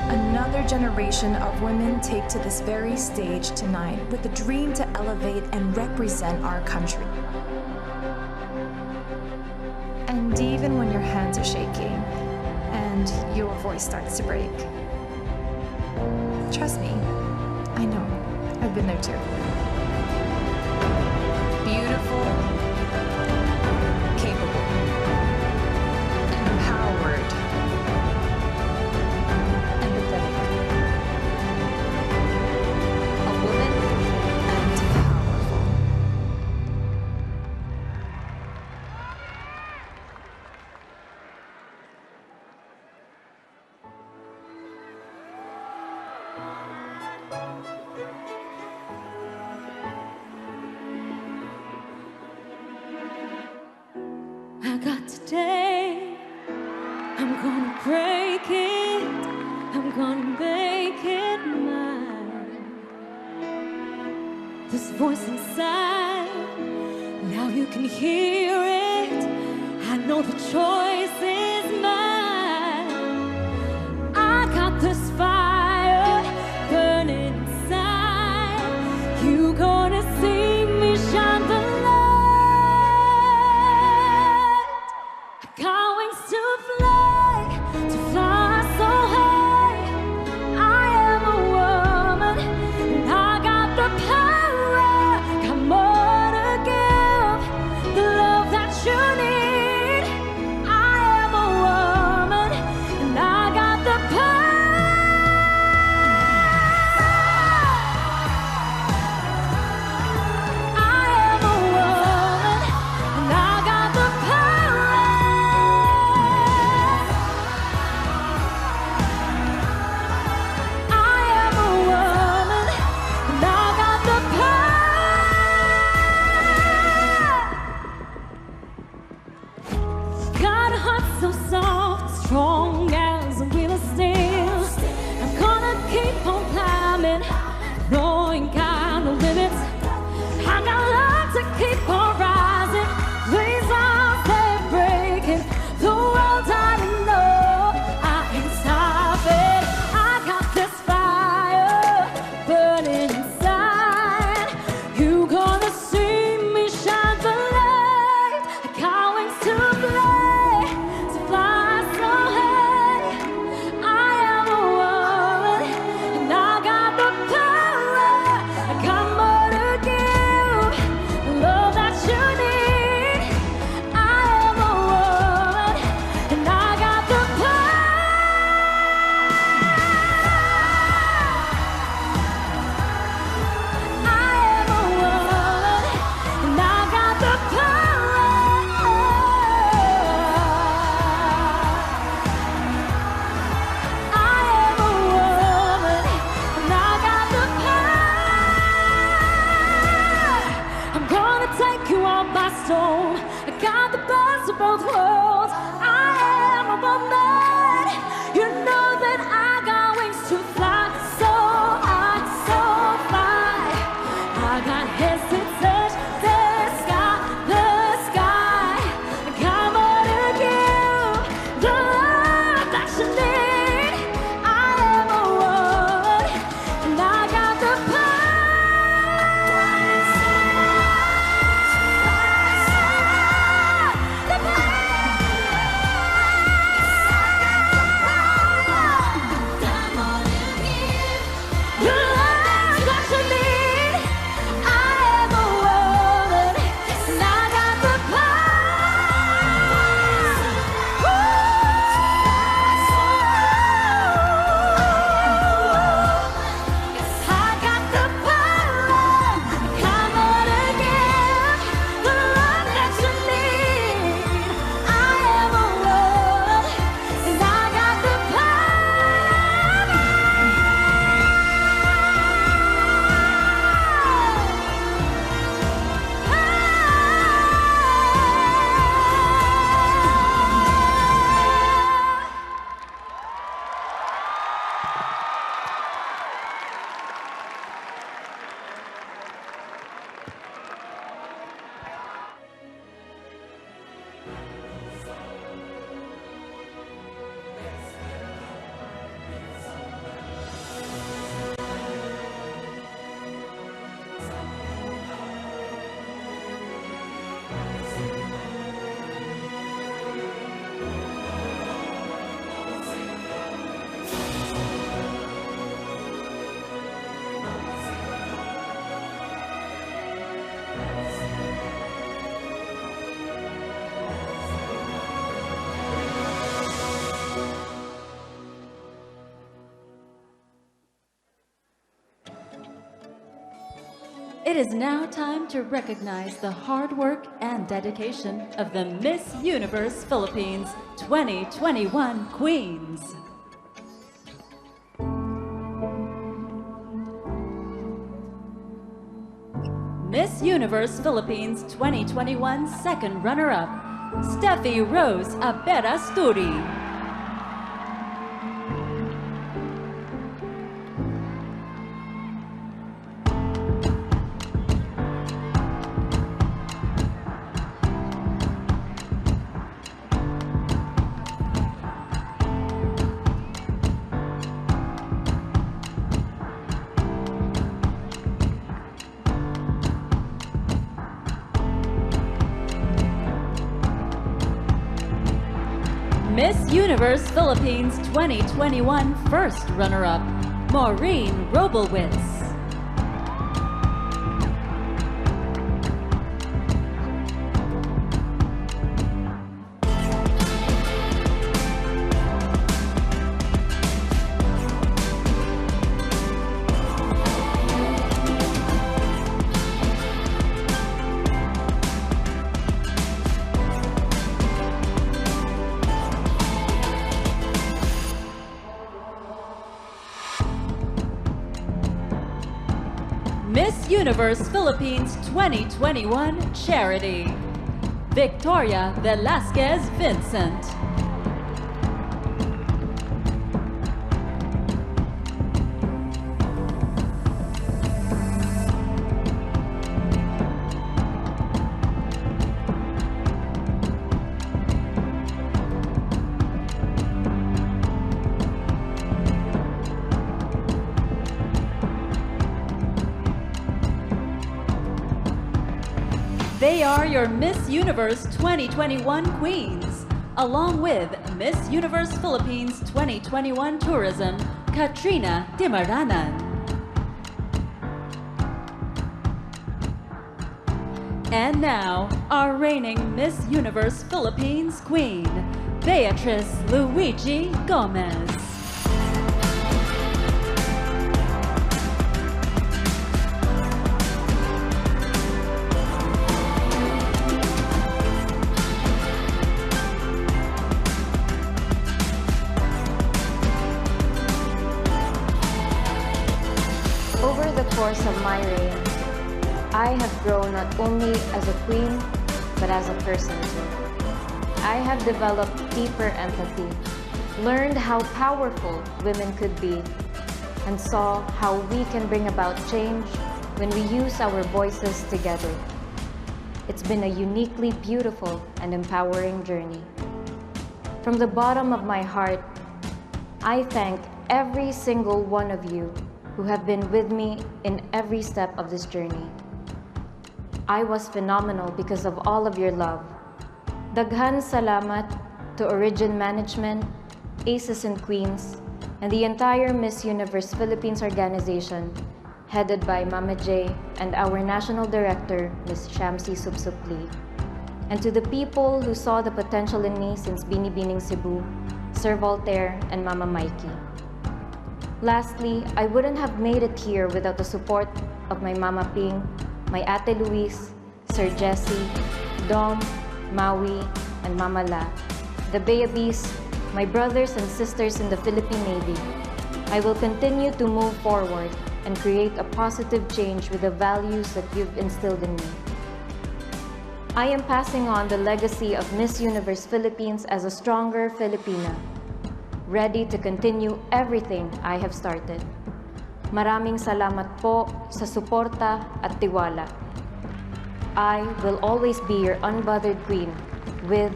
Speaker 13: Another generation of women take to this very stage tonight with the dream to elevate and represent our country. And even when your hands are shaking and your voice starts to break, trust me, I know, I've been there too. Beautiful, capable, empowered, empathetic. A woman and powerful.
Speaker 14: I got today, I'm gonna break it, I'm gonna make it mine. This voice inside, now you can hear it, I know the choice is mine. I got this fire burning inside, you gonna see me shine the light. Can't wings to fly so high. I am a woman, and I got the power. Got more to give, the love that you need. I am a woman, and I got the power. I am a woman, and I got the power.
Speaker 4: It is now time to recognize the hard work and dedication of the Miss Universe Philippines 2021 Queens. Miss Universe Philippines 2021 second runner-up, Steffi Rose Abera Sturi. Miss Universe Philippines 2021 first runner-up, Maureen Robelwitz. Miss Universe Philippines 2021 Charity, Victoria Velasquez Vincent. They are your Miss Universe 2021 Queens, along with Miss Universe Philippines 2021 Tourism, Katrina Dimaranan. And now, our reigning Miss Universe Philippines Queen, Beatrice Luigi Gomez.
Speaker 3: Over the course of my reign, I have grown not only as a queen, but as a person too. I have developed deeper empathy, learned how powerful women could be, and saw how we can bring about change when we use our voices together. It's been a uniquely beautiful and empowering journey. From the bottom of my heart, I thank every single one of you who have been with me in every step of this journey. I was phenomenal because of all of your love. Daghan salamat to Origin Management, Aces and Queens, and the entire Miss Universe Philippines organization, headed by Mama J and our National Director, Ms. Shamsi Supsupli. And to the people who saw the potential in me since Binibining Cebu, Sir Voltaire and Mama Mikey. Lastly, I wouldn't have made it here without the support of my Mama Ping, my Ate Luis, Sir Jesse, Dom, Maui, and Mama La, the babies, my brothers and sisters in the Philippine Navy. I will continue to move forward and create a positive change with the values that you've instilled in me. I am passing on the legacy of Miss Universe Philippines as a stronger Filipina, ready to continue everything I have started. Maraming salamat po sa suporta at tiwala. I will always be your unbothered queen, with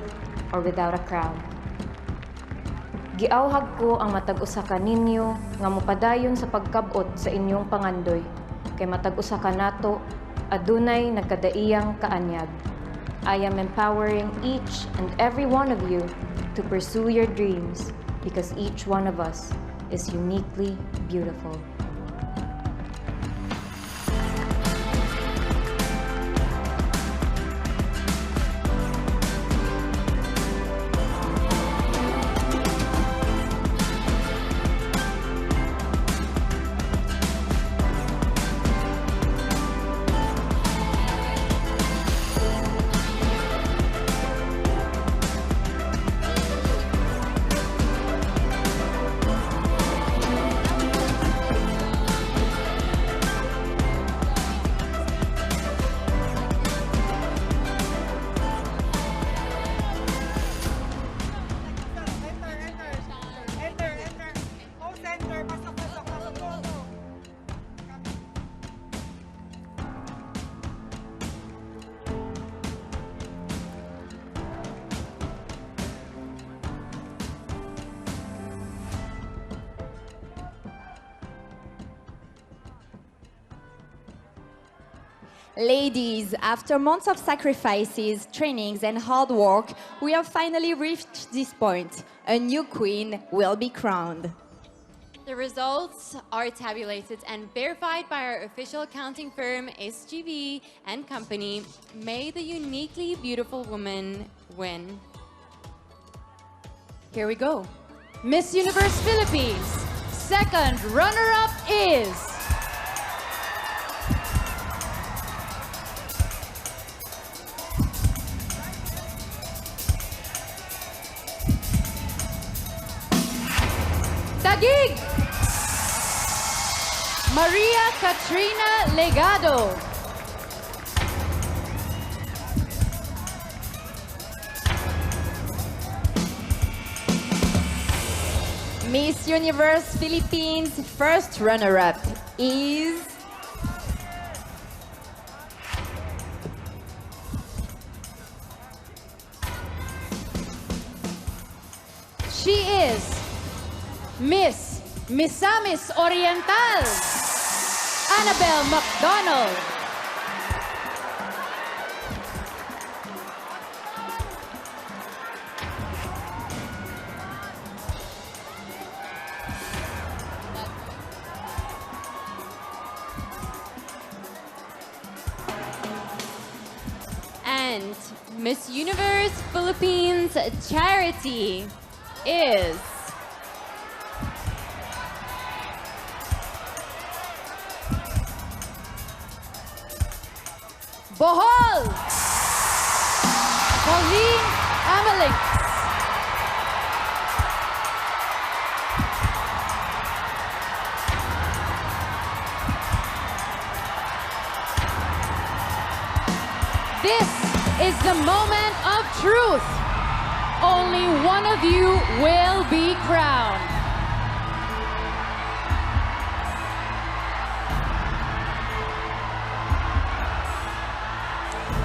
Speaker 3: or without a crown. Giawhag ko ang matag usa ka ninyo nga mopadayon sa pagkabot sa inyong pangandoy, kay matag usa ka nato adunay nagkadaiyang kaanyag. I am empowering each and every one of you to pursue your dreams, because each one of us is uniquely beautiful.
Speaker 12: Ladies, after months of sacrifices, trainings, and hard work, we have finally reached this point. A new queen will be crowned.
Speaker 20: The results are tabulated and verified by our official accounting firm, SGB and Company. May the uniquely beautiful woman win.
Speaker 7: Here we go. Miss Universe Philippines, second runner-up is... Taguig! Maria Katrina Legado.
Speaker 12: Miss Universe Philippines first runner-up is...
Speaker 7: She is Miss Misamis Oriental, Annabelle McDonald.
Speaker 20: And Miss Universe Philippines charity is...
Speaker 7: Bohol, Pauline Ameling. This is the moment of truth. Only one of you will be crowned.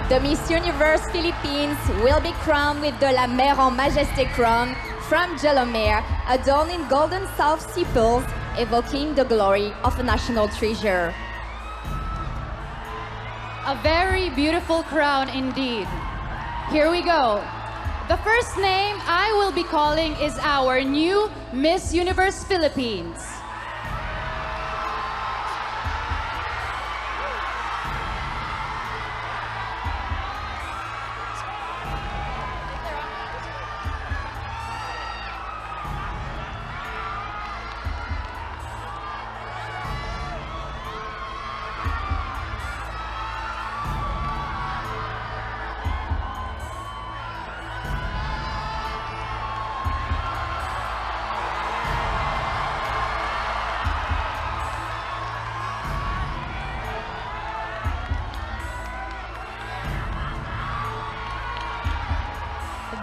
Speaker 12: The Miss Universe Philippines will be crowned with the La Mer en Majesté crown from Jolomer, adorned in golden South Sea pearls, evoking the glory of a national treasure.
Speaker 7: A very beautiful crown indeed. Here we go. The first name I will be calling is our new Miss Universe Philippines.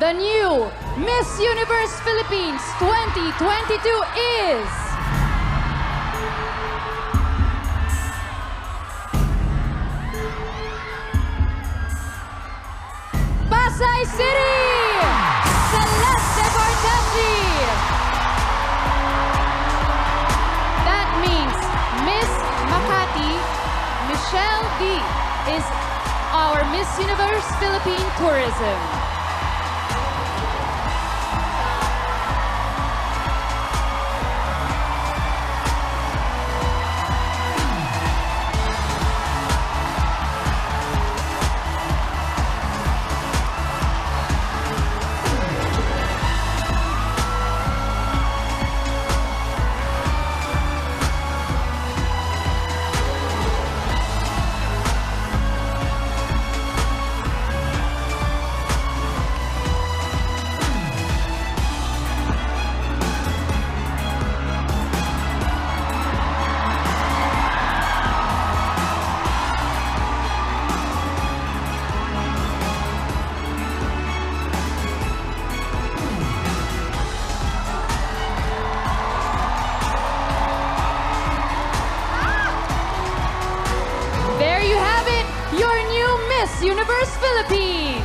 Speaker 7: The new Miss Universe Philippines 2022 is... Pasay City! Celeste Cortesi! That means Miss Makati Michelle D is our Miss Universe Philippine Tourism. Miss Universe Philippines.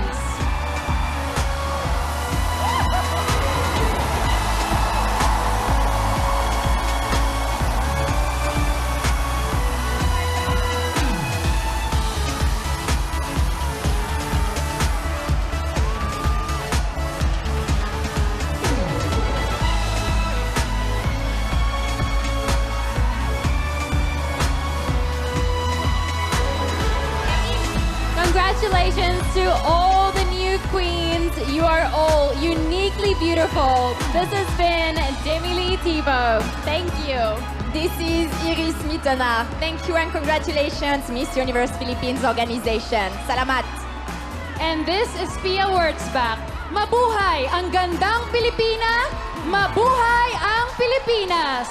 Speaker 4: to all the new queens. You are all uniquely beautiful. This has been Demi Thibault. Thank you.
Speaker 12: This is Iris Mitona. Thank you and congratulations, Miss Universe Philippines organization. Salamat.
Speaker 7: And this is Pia Wurzbach. Mabuhay ang gandang Pilipina! Mabuhay ang Pilipinas!